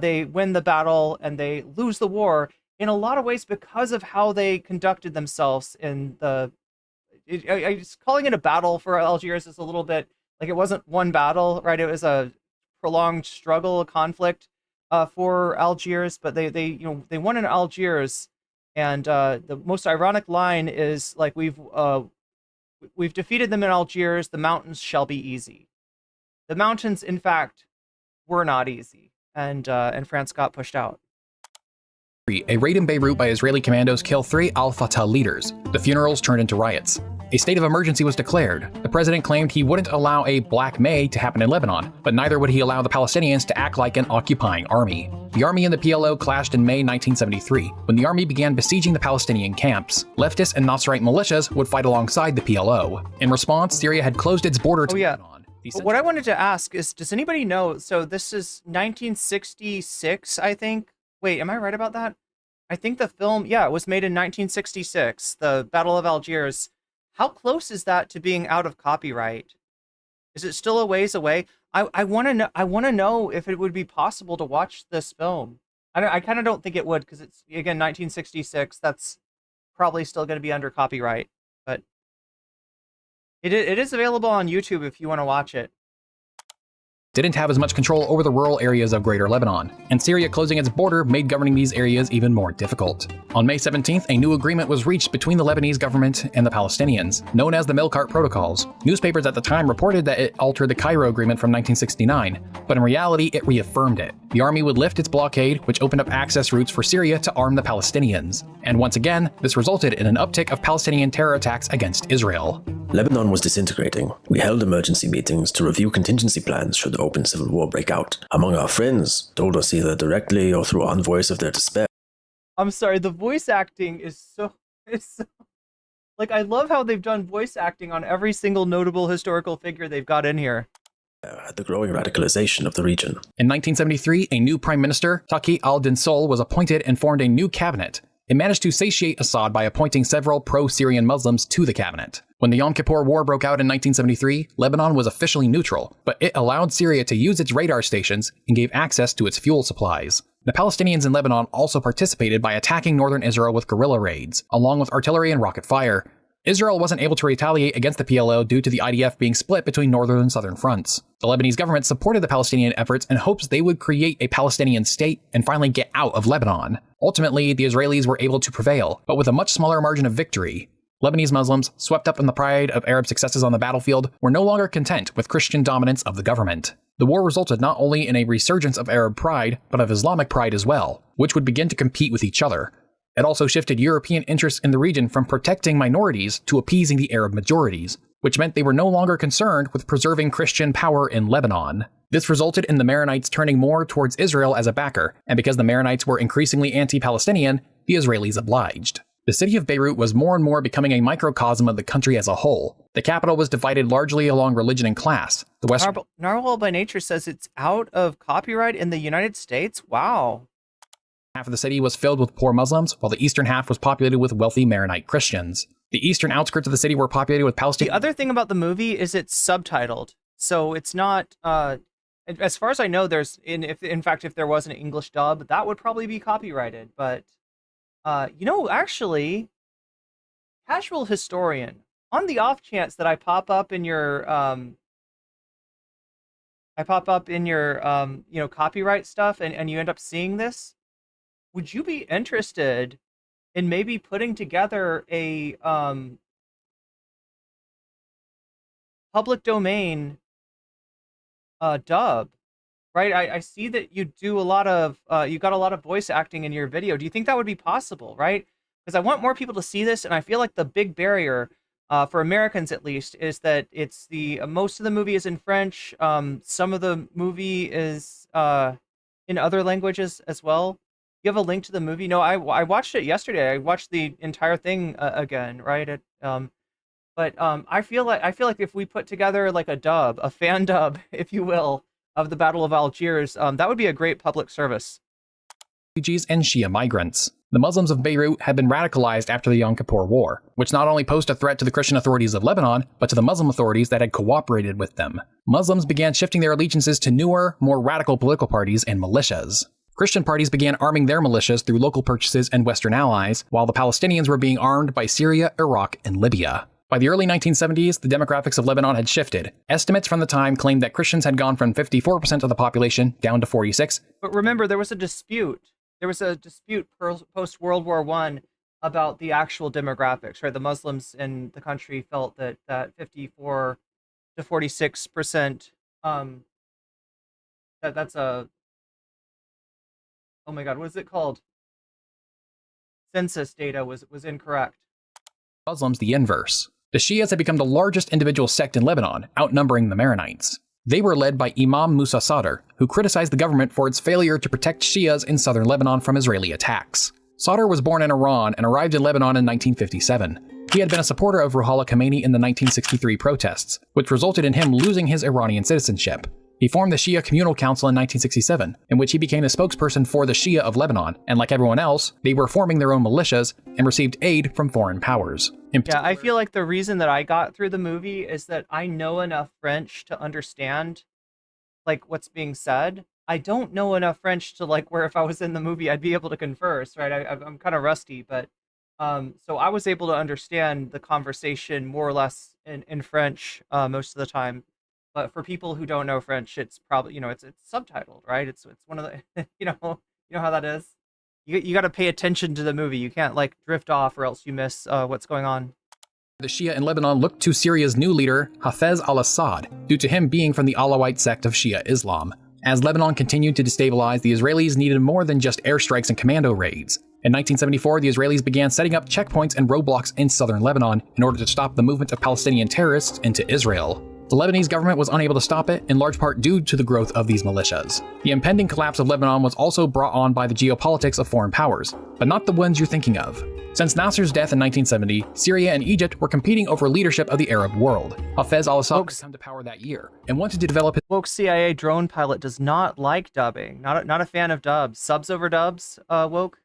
They win the battle and they lose the war in a lot of ways because of how they conducted themselves in the... I just calling it a battle for Algiers is a little bit like it wasn't one battle, right? It was a prolonged struggle, a conflict for Algiers, but they won in Algiers. And the most ironic line is like, we've defeated them in Algiers. The mountains shall be easy. The mountains, in fact, were not easy, and France got pushed out. A raid in Beirut by Israeli commandos killed 3 al-Fatah leaders. The funerals turned into riots. A state of emergency was declared. The president claimed he wouldn't allow a Black May to happen in Lebanon, but neither would he allow the Palestinians to act like an occupying army. The army and the PLO clashed in May 1973, when the army began besieging the Palestinian camps. Leftist and Nasserite militias would fight alongside the PLO. In response, Syria had closed its border to Lebanon. But what I wanted to ask is, does anybody know, so this is 1966, I think? Wait, am I right about that? I think the film, yeah, it was made in 1966, the Battle of Algiers. How close is that to being out of copyright? Is it still a ways away? I want to know. I want to know if it would be possible to watch this film. I kind of don't think it would, because it's, again, 1966. That's probably still going to be under copyright, but it is available on YouTube if you want to watch it. Didn't have as much control over the rural areas of Greater Lebanon, and Syria closing its border made governing these areas even more difficult. On May 17th, a new agreement was reached between the Lebanese government and the Palestinians, known as the Melkart Protocols. Newspapers at the time reported that it altered the Cairo Agreement from 1969, but in reality, it reaffirmed it. The army would lift its blockade, which opened up access routes for Syria to arm the Palestinians. And once again, this resulted in an uptick of Palestinian terror attacks against Israel. Lebanon was disintegrating. We held emergency meetings to review contingency plans should open civil war break out. Among our friends, told us either directly or through envoys of their despair. I'm sorry, the voice acting is so like, I love how they've done voice acting on every single notable historical figure they've got in here. At the growing radicalization of the region. In 1973, a new prime minister, Taqi al-Din Sol, was appointed and formed a new cabinet. It managed to satiate Assad by appointing several pro-Syrian Muslims to the cabinet. When the Yom Kippur War broke out in 1973, Lebanon was officially neutral, but it allowed Syria to use its radar stations and gave access to its fuel supplies. The Palestinians in Lebanon also participated by attacking northern Israel with guerrilla raids, along with artillery and rocket fire. Israel wasn't able to retaliate against the PLO due to the IDF being split between northern and southern fronts. The Lebanese government supported the Palestinian efforts in hopes they would create a Palestinian state and finally get out of Lebanon. Ultimately, the Israelis were able to prevail, but with a much smaller margin of victory. Lebanese Muslims, swept up in the pride of Arab successes on the battlefield, were no longer content with Christian dominance of the government. The war resulted not only in a resurgence of Arab pride, but of Islamic pride as well, which would begin to compete with each other. It also shifted European interests in the region from protecting minorities to appeasing the Arab majorities, which meant they were no longer concerned with preserving Christian power in Lebanon. This resulted in the Maronites turning more towards Israel as a backer, and because the Maronites were increasingly anti-Palestinian, the Israelis obliged. The city of Beirut was more and more becoming a microcosm of the country as a whole. The capital was divided largely along religion and class. The Western Narwhal by Nature says it's out of copyright in the United States? Wow. half of the city was filled with poor Muslims, while the eastern half was populated with wealthy Maronite Christians. The eastern outskirts of the city were populated with Palestinians. The other thing about the movie is it's subtitled, so it's not... as far as I know, there's... in fact, if there was an English dub, that would probably be copyrighted, but... you know, actually, casual historian, on the off chance that I pop up in your, you know, copyright stuff and you end up seeing this, would you be interested in maybe putting together a, public domain, dub? Right, I see that you do a lot of, you got a lot of voice acting in your video. Do you think that would be possible, right? Because I want more people to see this, and I feel like the big barrier, for Americans at least, is that it's most of the movie is in French. Some of the movie is in other languages as well. You have a link to the movie? No, I watched it yesterday. I watched the entire thing again, right? But I feel like if we put together like a dub, a fan dub, if you will, of the Battle of Algiers, that would be a great public service. Refugees and Shia migrants. The Muslims of Beirut had been radicalized after the Yom Kippur War, which not only posed a threat to the Christian authorities of Lebanon, but to the Muslim authorities that had cooperated with them. Muslims began shifting their allegiances to newer, more radical political parties and militias. Christian parties began arming their militias through local purchases and Western allies, while the Palestinians were being armed by Syria, Iraq, and Libya. By the early 1970s, the demographics of Lebanon had shifted. Estimates from the time claimed that Christians had gone from 54% of the population down to 46%. But remember, there was a dispute. There was a dispute post-World War I about the actual demographics, right? The Muslims in the country felt that 54 to 46%, that's a... Oh my God, what is it called? Census data was incorrect. Muslims the inverse. The Shias had become the largest individual sect in Lebanon, outnumbering the Maronites. They were led by Imam Musa Sadr, who criticized the government for its failure to protect Shias in southern Lebanon from Israeli attacks. Sadr was born in Iran and arrived in Lebanon in 1957. He had been a supporter of Ruhollah Khomeini in the 1963 protests, which resulted in him losing his Iranian citizenship. He formed the Shia Communal Council in 1967, in which he became the spokesperson for the Shia of Lebanon, and like everyone else, they were forming their own militias and received aid from foreign powers. Yeah, I feel like the reason that I got through the movie is that I know enough French to understand, like, what's being said. I don't know enough French to, like, where if I was in the movie, I'd be able to converse, right? I'm kind of rusty, but, so I was able to understand the conversation more or less in French, most of the time. But for people who don't know French, it's probably, you know, it's subtitled, right? It's one of the, you know how that is. You got to pay attention to the movie. You can't like drift off, or else you miss what's going on. The Shia in Lebanon looked to Syria's new leader, Hafez al-Assad, due to him being from the Alawite sect of Shia Islam. As Lebanon continued to destabilize, the Israelis needed more than just airstrikes and commando raids. In 1974, the Israelis began setting up checkpoints and roadblocks in southern Lebanon in order to stop the movement of Palestinian terrorists into Israel. The Lebanese government was unable to stop it, in large part due to the growth of these militias. The impending collapse of Lebanon was also brought on by the geopolitics of foreign powers, but not the ones you're thinking of. Since Nasser's death in 1970, Syria and Egypt were competing over leadership of the Arab world. Hafez al-Assad came to power that year and wanted to develop his... Woke CIA drone pilot does not like dubbing. Not a fan of dubs. Subs over dubs, Woke?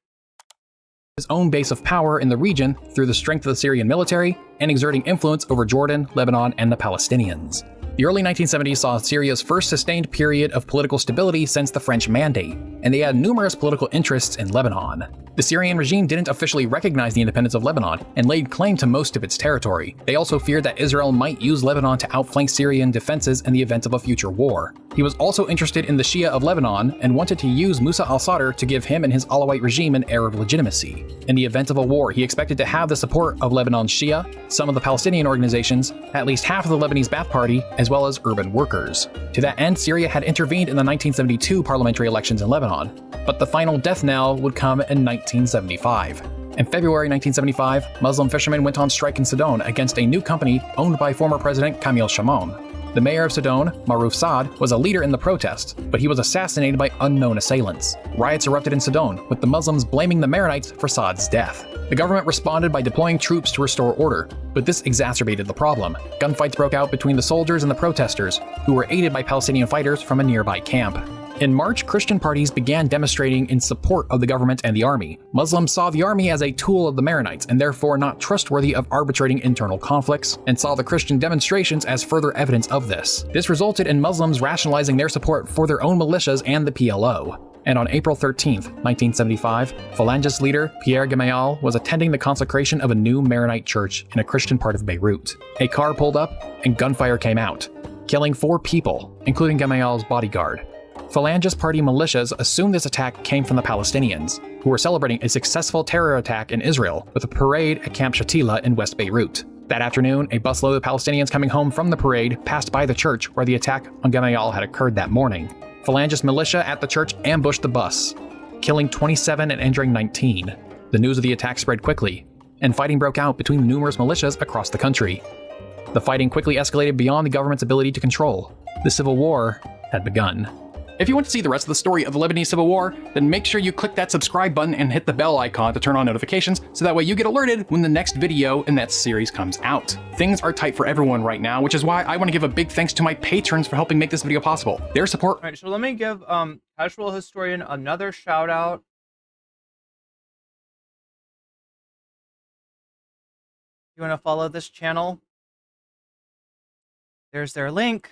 His own base of power in the region through the strength of the Syrian military and exerting influence over Jordan, Lebanon, and the Palestinians. The early 1970s saw Syria's first sustained period of political stability since the French Mandate, and they had numerous political interests in Lebanon. The Syrian regime didn't officially recognize the independence of Lebanon and laid claim to most of its territory. They also feared that Israel might use Lebanon to outflank Syrian defenses in the event of a future war. He was also interested in the Shia of Lebanon and wanted to use Musa al-Sadr to give him and his Alawite regime an air of legitimacy. In the event of a war, he expected to have the support of Lebanon's Shia, some of the Palestinian organizations, at least half of the Lebanese Ba'ath Party, as well as urban workers. To that end, Syria had intervened in the 1972 parliamentary elections in Lebanon, but the final death knell would come in 1975. In February 1975, Muslim fishermen went on strike in Sidon against a new company owned by former President Kamil Shamon. The mayor of Sidon, Maruf Saad, was a leader in the protests, but he was assassinated by unknown assailants. Riots erupted in Sidon, with the Muslims blaming the Maronites for Saad's death. The government responded by deploying troops to restore order, but this exacerbated the problem. Gunfights broke out between the soldiers and the protesters, who were aided by Palestinian fighters from a nearby camp. In March, Christian parties began demonstrating in support of the government and the army. Muslims saw the army as a tool of the Maronites and therefore not trustworthy of arbitrating internal conflicts, and saw the Christian demonstrations as further evidence of this. This resulted in Muslims rationalizing their support for their own militias and the PLO. And on April 13, 1975, Phalangist leader Pierre Gemayel was attending the consecration of a new Maronite church in a Christian part of Beirut. A car pulled up and gunfire came out, killing 4 people, including Gemayel's bodyguard. Phalangist party militias assumed this attack came from the Palestinians, who were celebrating a successful terror attack in Israel with a parade at Camp Shatila in West Beirut. That afternoon, a busload of Palestinians coming home from the parade passed by the church where the attack on Gemayel had occurred that morning. Phalangist militia at the church ambushed the bus, killing 27 and injuring 19. The news of the attack spread quickly, and fighting broke out between numerous militias across the country. The fighting quickly escalated beyond the government's ability to control. The civil war had begun. If you want to see the rest of the story of the Lebanese Civil War, then make sure you click that subscribe button and hit the bell icon to turn on notifications, so that way you get alerted when the next video in that series comes out. Things are tight for everyone right now, which is why I want to give a big thanks to my patrons for helping make this video possible. Their support— Alright, so let me give Casual Historian another shout out. You want to follow this channel? There's their link.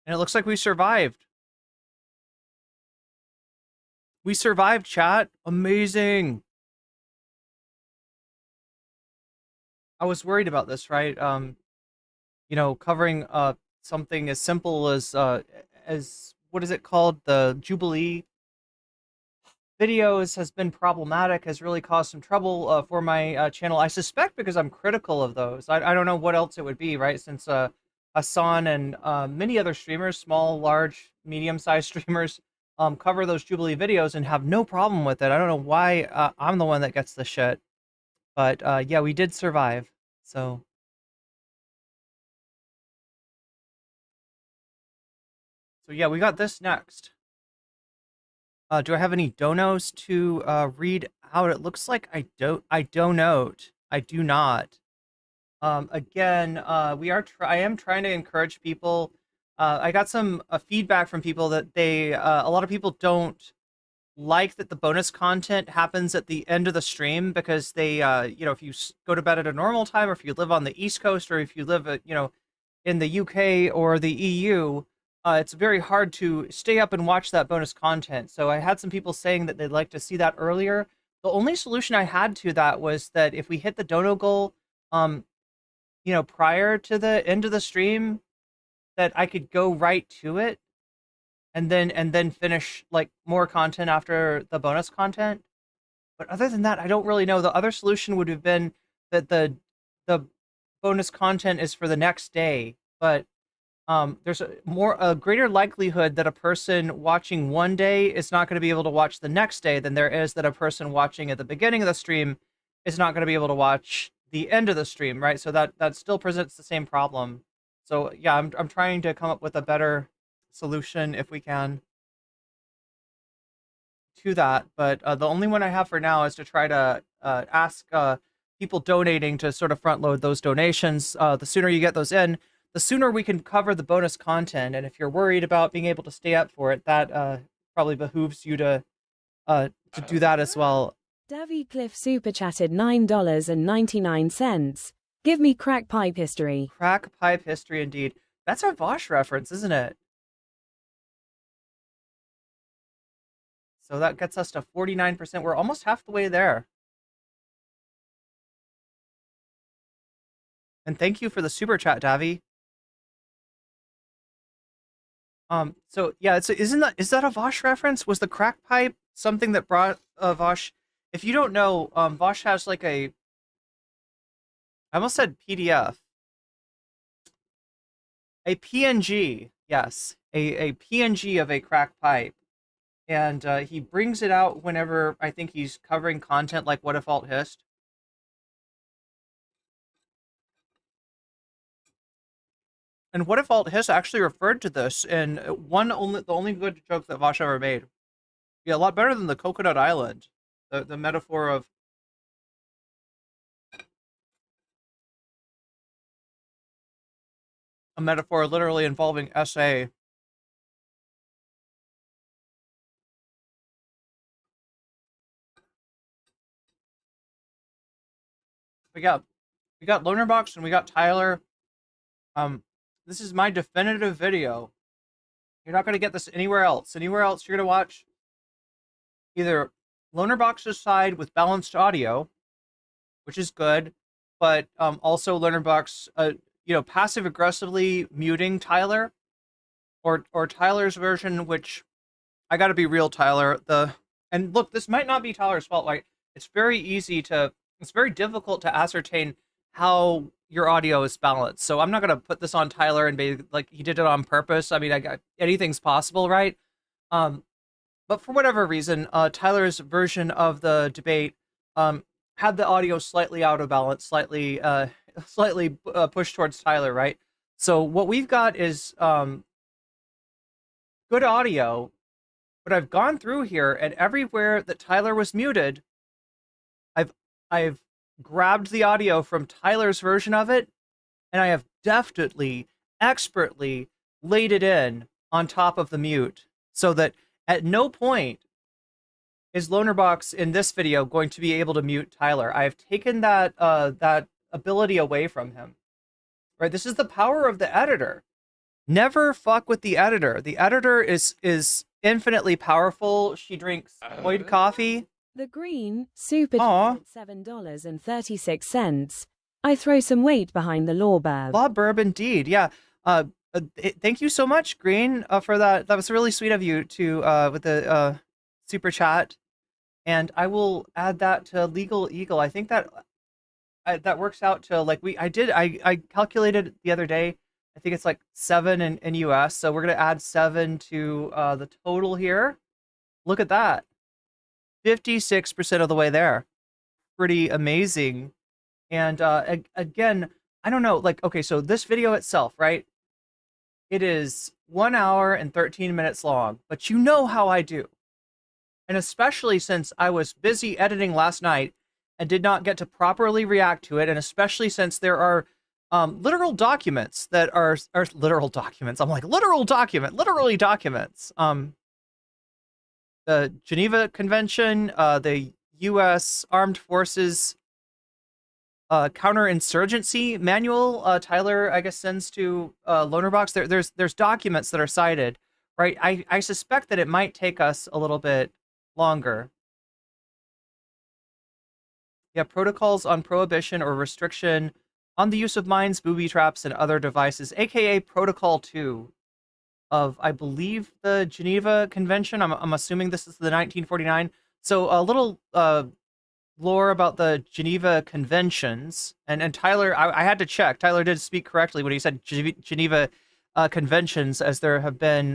And it looks like we survived. We survived, chat. Amazing. I was worried about this, right? You know, covering something as simple as what is it called? The Jubilee videos has been problematic, has really caused some trouble for my channel. I suspect because I'm critical of those. I don't know what else it would be, right? Since Hassan and many other streamers, small, large, medium-sized streamers, cover those Jubilee videos and have no problem with it. I don't know why I'm the one that gets the shit. But yeah, we did survive. So yeah, we got this next. Do I have any donos to read out? It looks like I don't note. I do not. Again, I am trying to encourage people. I got some feedback from people that a lot of people don't like that the bonus content happens at the end of the stream, because they, you know, if you go to bed at a normal time, or if you live on the East Coast, or if you live, you know, in the UK or the EU, it's very hard to stay up and watch that bonus content. So I had some people saying that they'd like to see that earlier. The only solution I had to that was that if we hit the dono goal, you know, prior to the end of the stream, that I could go right to it and then finish like more content after the bonus content. But other than that, I don't really know. The other solution would have been that the bonus content is for the next day, but there's a greater likelihood that a person watching one day is not going to be able to watch the next day than there is that a person watching at the beginning of the stream is not going to be able to watch the end of the stream, right? So that still presents the same problem. So yeah, I'm trying to come up with a better solution if we can to that. But the only one I have for now is to try to ask people donating to sort of front load those donations. The sooner you get those in, the sooner we can cover the bonus content. And if you're worried about being able to stay up for it, that probably behooves you to do that as well. Davy Cliff super chatted $9.99. Give me crack pipe history. Crack pipe history, indeed. That's our Vosh reference, isn't it? So that gets us to 49%. We're almost half the way there. And thank you for the super chat, Davy. So yeah, is that a Vosh reference? Was the crack pipe something that brought Vosh? If you don't know, Vosh has like I almost said PDF, a PNG, yes, a PNG of a crack pipe, and he brings it out whenever I think he's covering content like What If Alt Hist. And What If Alt Hist actually referred to this in the only good joke that Vosh ever made. Yeah, a lot better than the Coconut Island, the metaphor of a metaphor literally involving SA. We got Lonerbox and we got Tyler. This is my definitive video. You're not gonna get this anywhere else. Anywhere else, you're gonna watch either Lonerbox's side with balanced audio, which is good, but also Lonerbox, passive aggressively muting Tyler, or Tyler's version, which I got to be real, Tyler. And look, this might not be Tyler's fault. Like, it's very difficult to ascertain how your audio is balanced. So I'm not gonna put this on Tyler and be like he did it on purpose. I mean, anything's possible, right? Um, but for whatever reason, Tyler's version of the debate had the audio slightly out of balance, slightly pushed towards Tyler, right? So what we've got is good audio, but I've gone through here and everywhere that Tyler was muted, I've grabbed the audio from Tyler's version of it, and I have deftly, expertly laid it in on top of the mute, so that at no point is Lonerbox in this video going to be able to mute Tyler. I have taken that ability away from him. Right? This is the power of the editor. Never fuck with the editor. The editor is infinitely powerful. She drinks Void coffee. The green super $7.36. I throw some weight behind the law burb. Law burb indeed. Yeah. Thank you so much, Green, for that. That was really sweet of you to with the super chat. And I will add that to Legal Eagle. I think that that works out to like I calculated the other day. I think it's like 7 in US. So we're gonna add 7 to the total here. Look at that. 56% of the way there. Pretty amazing. And again, I don't know, like, okay, so this video itself, right? It is 1 hour and 13 minutes long, but you know how I do. And especially since I was busy editing last night and did not get to properly react to it, and especially since there are literal documents that are literal documents. I'm like, literally documents. The Geneva Convention, the U.S. Armed Forces counterinsurgency manual. Tyler, I guess, sends to Lonerbox. There's documents that are cited, right? I suspect that it might take us a little bit longer. Yeah, protocols on prohibition or restriction on the use of mines, booby traps, and other devices, aka Protocol 2 of, I believe, the Geneva Convention. I'm assuming this is the 1949. So a little lore about the Geneva Conventions. And Tyler, I had to check. Tyler did speak correctly when he said Geneva Conventions, as there have been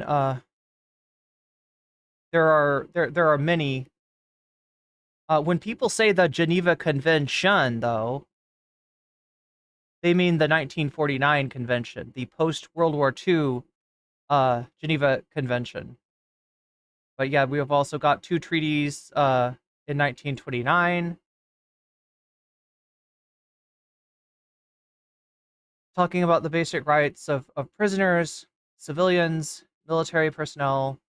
there are many. When people say the Geneva Convention, though, they mean the 1949 convention, the post-World War II Geneva Convention. But yeah, we have also got 2 treaties in 1929. Talking about the basic rights of prisoners, civilians, military personnel.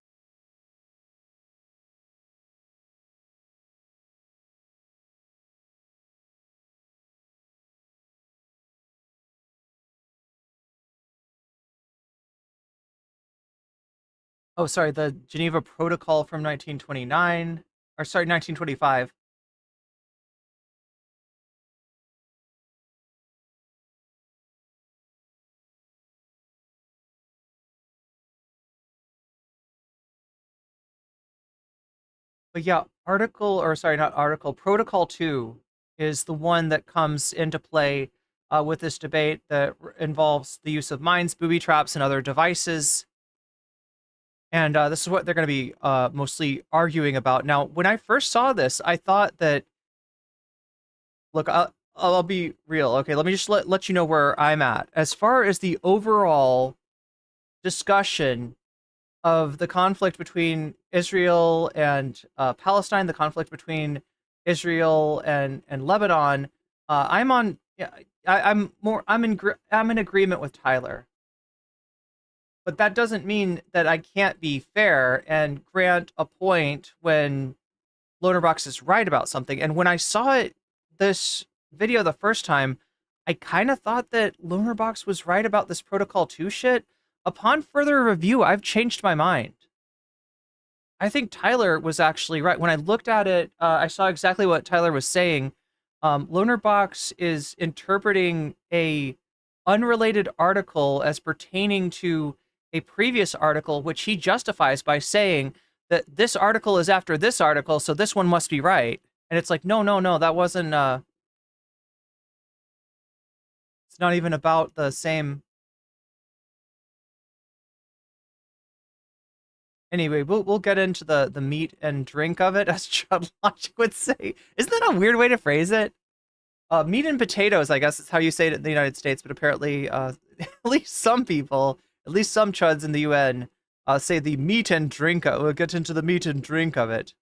Oh, sorry, the Geneva Protocol from 1929, or sorry, 1925. But yeah, not article, Protocol 2 is the one that comes into play with this debate that involves the use of mines, booby traps, and other devices. And this is what they're going to be mostly arguing about. Now, when I first saw this, I thought that, look, I'll be real. Okay, let me just let you know where I'm at. As far as the overall discussion of the conflict between Israel and Palestine, the conflict between Israel and Lebanon, I'm on. Yeah, I'm in agreement with Tyler, but that doesn't mean that I can't be fair and grant a point when Lonerbox is right about something. And when I saw this video the first time, I kind of thought that Lonerbox was right about this Protocol 2 shit. Upon further review, I've changed my mind. I think Tyler was actually right. When I looked at it, I saw exactly what Tyler was saying. Lonerbox is interpreting a unrelated article as pertaining to a previous article, which he justifies by saying that this article is after this article, so this one must be right. And it's like, no, that wasn't, it's not even about the same. Anyway, we'll get into the meat and drink of it, as Chud Logic would say. Isn't that a weird way to phrase it? Meat and potatoes, I guess is how you say it in the United States, but apparently, at least some people, at least some chuds in the UN, say the meat and drink. We'll get into the meat and drink of it.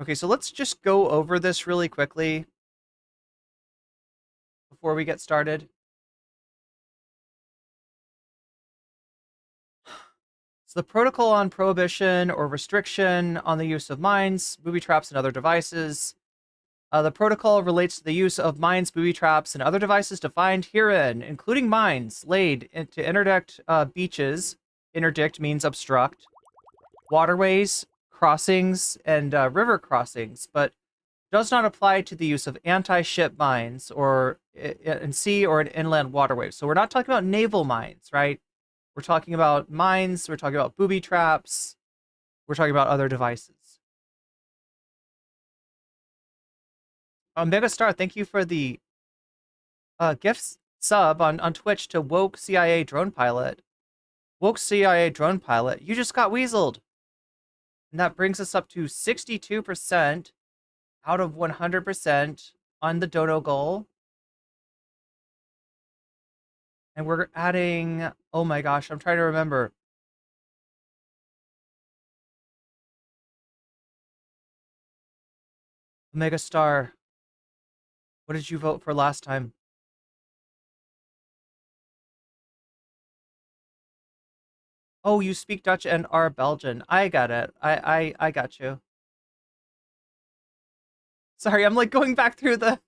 Okay, so let's just go over this really quickly before we get started. So the Protocol on Prohibition or Restriction on the Use of Mines, Booby Traps, and Other Devices. The protocol relates to the use of mines, booby traps, and other devices defined herein, including mines laid to interdict beaches. Interdict means obstruct. Waterways, crossings, and river crossings, but does not apply to the use of anti-ship mines or in sea or in inland waterways. So we're not talking about naval mines, right? We're talking about mines, we're talking about booby traps, we're talking about other devices. Megastar, thank you for the gift sub on Twitch to Woke CIA Drone Pilot. Woke CIA Drone Pilot, you just got weaseled. And that brings us up to 62% out of 100% on the dono goal. And we're adding, oh my gosh, I'm trying to remember. Megastar, what did you vote for last time? Oh, you speak Dutch and are Belgian. I got it. I got you. Sorry, I'm like going back through the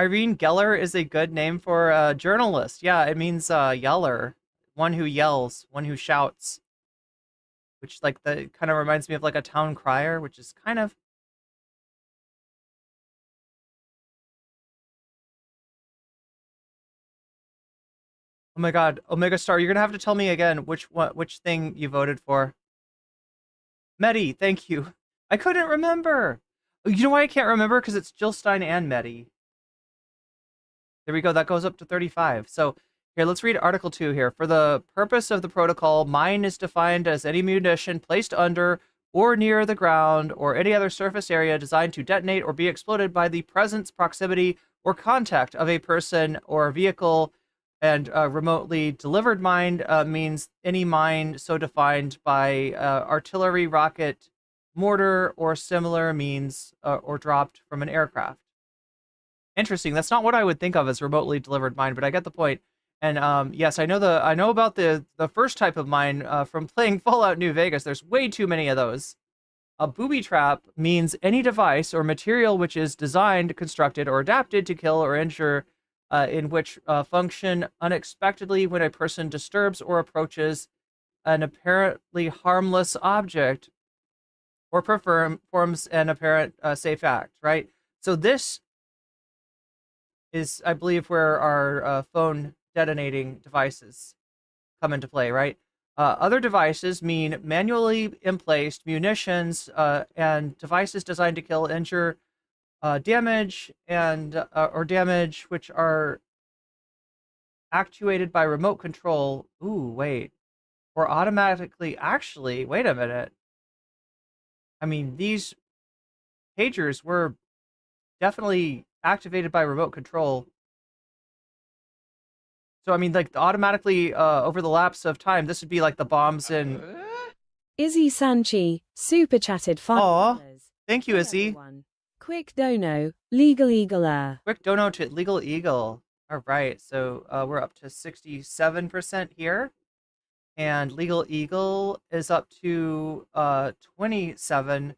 Irene Geller is a good name for a journalist. Yeah, it means yeller, one who yells, one who shouts. Which like the kind of reminds me of like a town crier, which is kind of Oh my god, Omega Star, you're gonna have to tell me again which thing you voted for. Medi, thank you. I couldn't remember. You know why I can't remember? Because it's Jill Stein and Medi. There we go. That goes up to 35. So here, let's read Article 2 here. For the purpose of the protocol, mine is defined as any munition placed under or near the ground or any other surface area designed to detonate or be exploded by the presence, proximity, or contact of a person or vehicle. And remotely delivered mine means any mine so defined by artillery, rocket, mortar, or similar means or dropped from an aircraft. Interesting. That's not what I would think of as remotely delivered mine, but I get the point. And yes, I know about the first type of mine from playing Fallout New Vegas. There's way too many of those. A booby trap means any device or material which is designed, constructed, or adapted to kill or injure in which function unexpectedly when a person disturbs or approaches an apparently harmless object or performs an apparent safe act, right? So this is, I believe, where our phone detonating devices come into play, right? Other devices mean manually emplaced munitions and devices designed to kill, injure, damage, and or damage which are actuated by remote control. Ooh, wait. Or automatically, actually, wait a minute. I mean, these pagers were definitely activated by remote control. So, I mean, like, automatically, over the lapse of time, this would be like the bombs in... Izzy Sanchi, super chatted $5. Aw, thank you, Hey Izzy. everyone. Quick dono, Legal Eagle. Quick dono to Legal Eagle. All right, so we're up to 67% here. And Legal Eagle is up to 27%.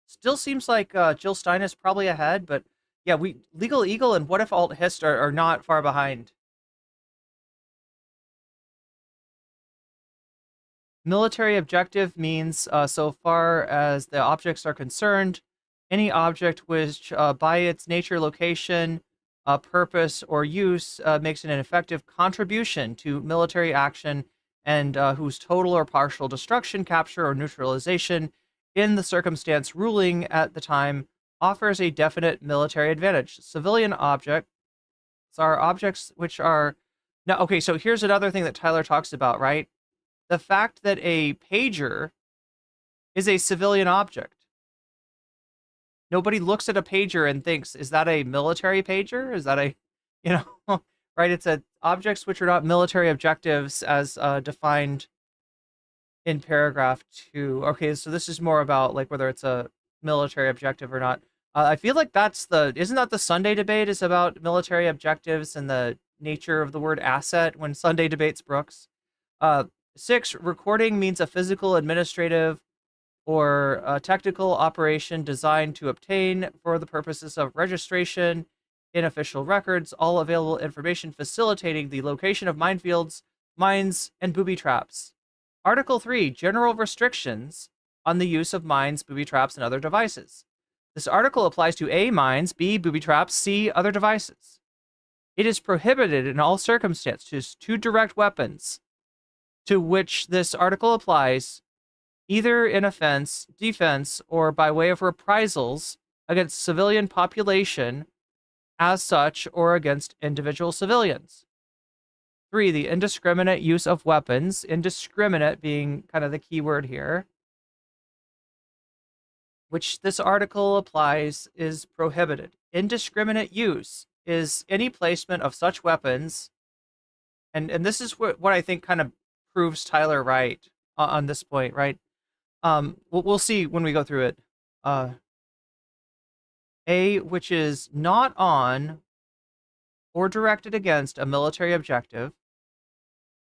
Still seems like Jill Stein is probably ahead, but yeah, Legal Eagle and What If Alt Hist are not far behind. Military objective means, so far as the objects are concerned, any object which, by its nature, location, purpose, or use, makes an effective contribution to military action and whose total or partial destruction, capture, or neutralization in the circumstance ruling at the time offers a definite military advantage. Civilian objects are objects which are... Now, okay, so here's another thing that Tyler talks about, right? The fact that a pager is a civilian object. Nobody looks at a pager and thinks, is that a military pager? Is that a, you know, right? It's objects which are not military objectives as defined in paragraph 2. Okay, so this is more about like whether it's a military objective or not. I feel like isn't that the Sunday debate is about military objectives and the nature of the word asset when Sunday debates Brooks? 6, recording means a physical, administrative, or a technical operation designed to obtain, for the purposes of registration in official records, all available information facilitating the location of minefields, mines, and booby traps. Article 3, general restrictions on the use of mines, booby traps, and other devices. This article applies to A, mines, B, booby traps, C, other devices. It is prohibited in all circumstances to direct weapons to which this article applies, either in offense, defense, or by way of reprisals against civilian population as such, or against individual civilians. 3, the indiscriminate use of weapons, indiscriminate being kind of the key word here, which this article applies, is prohibited. Indiscriminate use is any placement of such weapons, and this is what I think kind of proves Tyler right on this point, right? We'll see when we go through it. A, which is not on or directed against a military objective.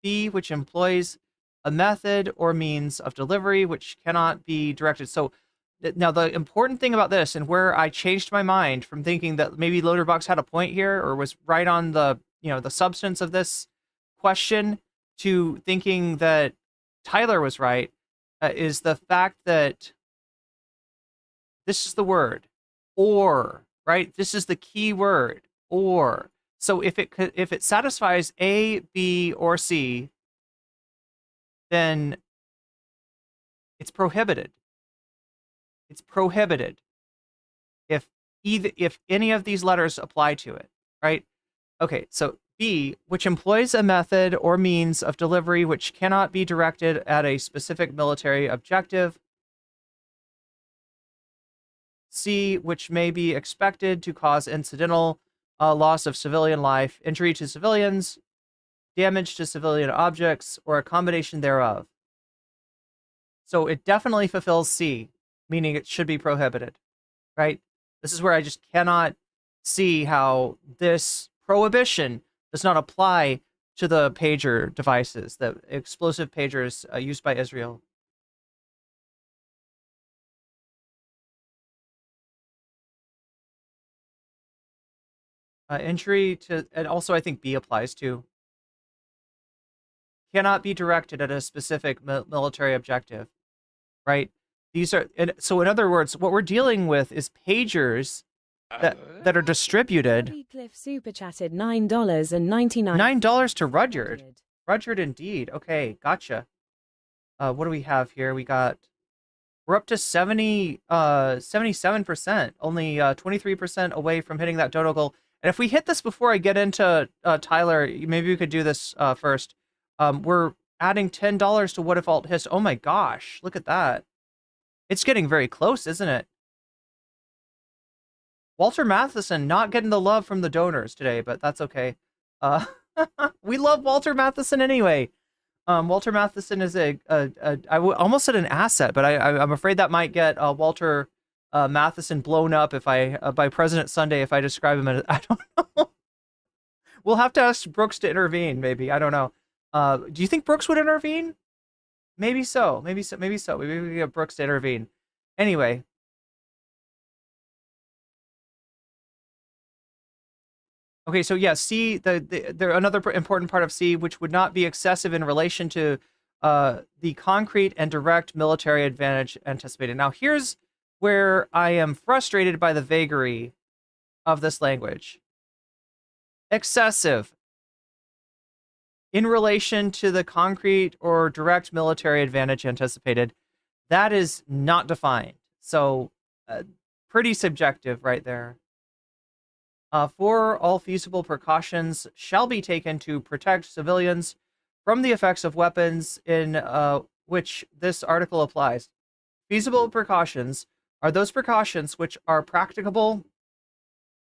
B, which employs a method or means of delivery which cannot be directed. So now the important thing about this, and where I changed my mind from thinking that maybe Lonerbox had a point here or was right on the, the substance of this question, to thinking that Tyler was right, is the fact that this is the word, or, right? This is the key word, or. So if it satisfies A, B, or C, then it's prohibited. It's prohibited if any of these letters apply to it, right? Okay, so B, which employs a method or means of delivery which cannot be directed at a specific military objective. C, which may be expected to cause incidental loss of civilian life, injury to civilians, damage to civilian objects, or a combination thereof. So it definitely fulfills C, meaning it should be prohibited, right? This is where I just cannot see how this prohibition does not apply to the pager devices, the explosive pagers used by Israel. Injury to, and also I think B applies to. cannot be directed at a specific military objective, right? These are, and so in other words, what we're dealing with is pagers that are distributed. Cliff super chatted $9.99. $9 to Rudyard. Rudyard indeed. Okay, gotcha. What do we have here? We're up to 77%, only 23% away from hitting that dono goal. And if we hit this before I get into Tyler, maybe we could do this first. We're adding $10 to what if alt hist. Oh my gosh, look at that. It's getting very close, isn't it? Walter Matheson not getting the love from the donors today, but that's okay. We love Walter Matheson anyway. Walter Matheson is I almost said an asset, but I'm afraid that might get Walter Matheson blown up if by President Sunday if I describe him as, I don't know. We'll have to ask Brooks to intervene, maybe. I don't know. Do you think Brooks would intervene? Maybe so. Maybe so. Maybe we could get Brooks to intervene. Anyway. Okay, so yeah, C, another important part of C, which would not be excessive in relation to the concrete and direct military advantage anticipated. Now, here's where I am frustrated by the vagary of this language. Excessive in relation to the concrete or direct military advantage anticipated. That is not defined. So, pretty subjective right there. For all feasible precautions shall be taken to protect civilians from the effects of weapons in which this article applies. Feasible precautions are those precautions which are practicable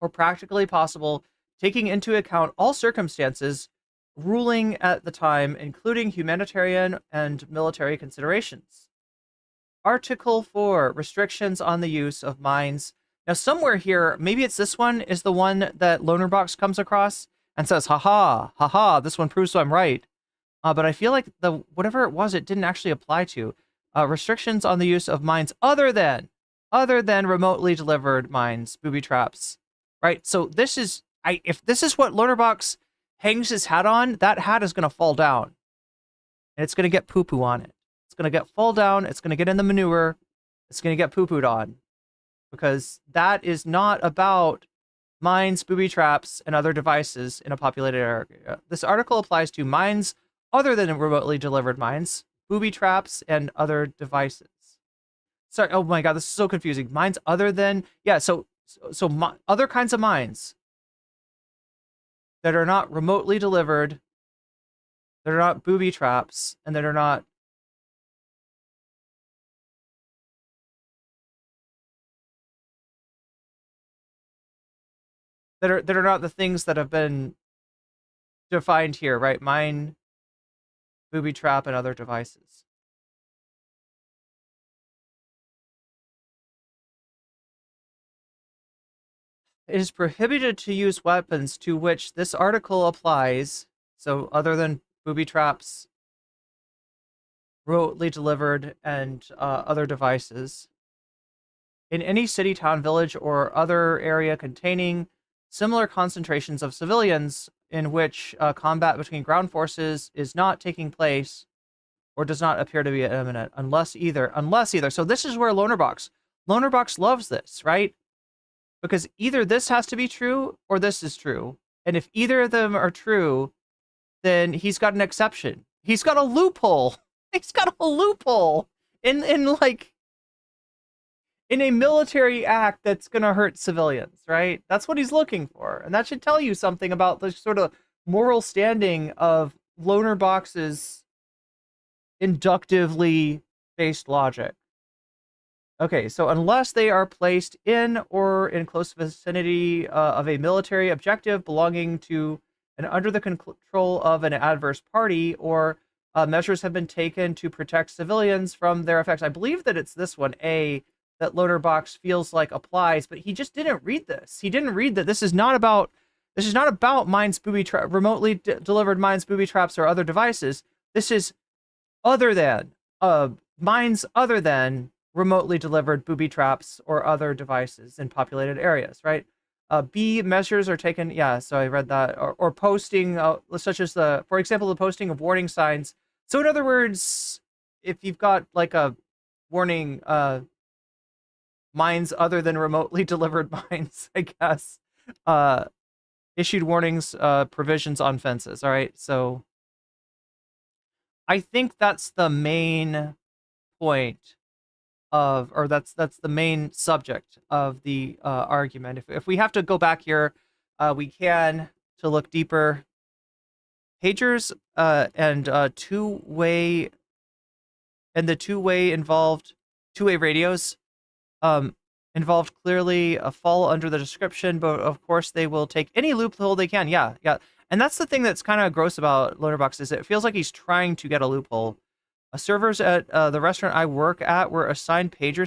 or practically possible, taking into account all circumstances ruling at the time, including humanitarian and military considerations. Article 4, restrictions on the use of mines. Now, somewhere here, maybe it's this one, is the one that Lonerbox comes across and says, haha, this one proves I'm right. But I feel like whatever it was, it didn't actually apply to. Restrictions on the use of mines other than remotely delivered mines, booby traps, right? So this is, if this is what Lonerbox hangs his hat on, that hat is going to fall down. And it's going to get poo-poo on it. It's going to fall down, it's going to get in the manure, it's going to get poo-pooed on. Because that is not about mines, booby traps, and other devices in a populated area. This article applies to mines other than remotely delivered mines, booby traps, and other devices. Sorry, oh my god, this is so confusing. Mines other than, yeah, so other kinds of mines that are not remotely delivered, that are not booby traps, and that are not that are not the things that have been defined here, right? Mine, booby trap, and other devices. It is prohibited to use weapons to which this article applies, so other than booby traps, remotely delivered, and other devices, in any city, town, village, or other area containing similar concentrations of civilians in which combat between ground forces is not taking place or does not appear to be imminent, unless either. So this is where Lonerbox loves this, right? Because either this has to be true or this is true. And if either of them are true, then he's got an exception. He's got a loophole. He's got a loophole in a military act that's going to hurt civilians, right? That's what he's looking for. And that should tell you something about the sort of moral standing of Lonerbox's inductively based logic. Okay, so unless they are placed in or in close vicinity of a military objective belonging to and under the control of an adverse party, or measures have been taken to protect civilians from their effects. I believe that it's this one, A, that Lonerbox feels like applies, but he just didn't read this. He didn't read that this is not about mines, remotely delivered mines, booby traps, or other devices. This is other than mines other than remotely delivered booby traps or other devices in populated areas, right? B, measures are taken, yeah, so I read that, or posting, such as for example, the posting of warning signs So in other words, if you've got like a warning, mines other than remotely delivered mines, I guess, issued warnings, provisions on fences. All right, so I think that's the main point of, or that's the main subject of the argument. If we have to go back here, we can to look deeper. Pagers and two-way involved two-way radios involved clearly fall under the description, but of course they will take any loophole they can. Yeah. And that's the thing that's kind of gross about Lonerbox is it feels like he's trying to get a loophole. Servers at the restaurant I work at were assigned pagers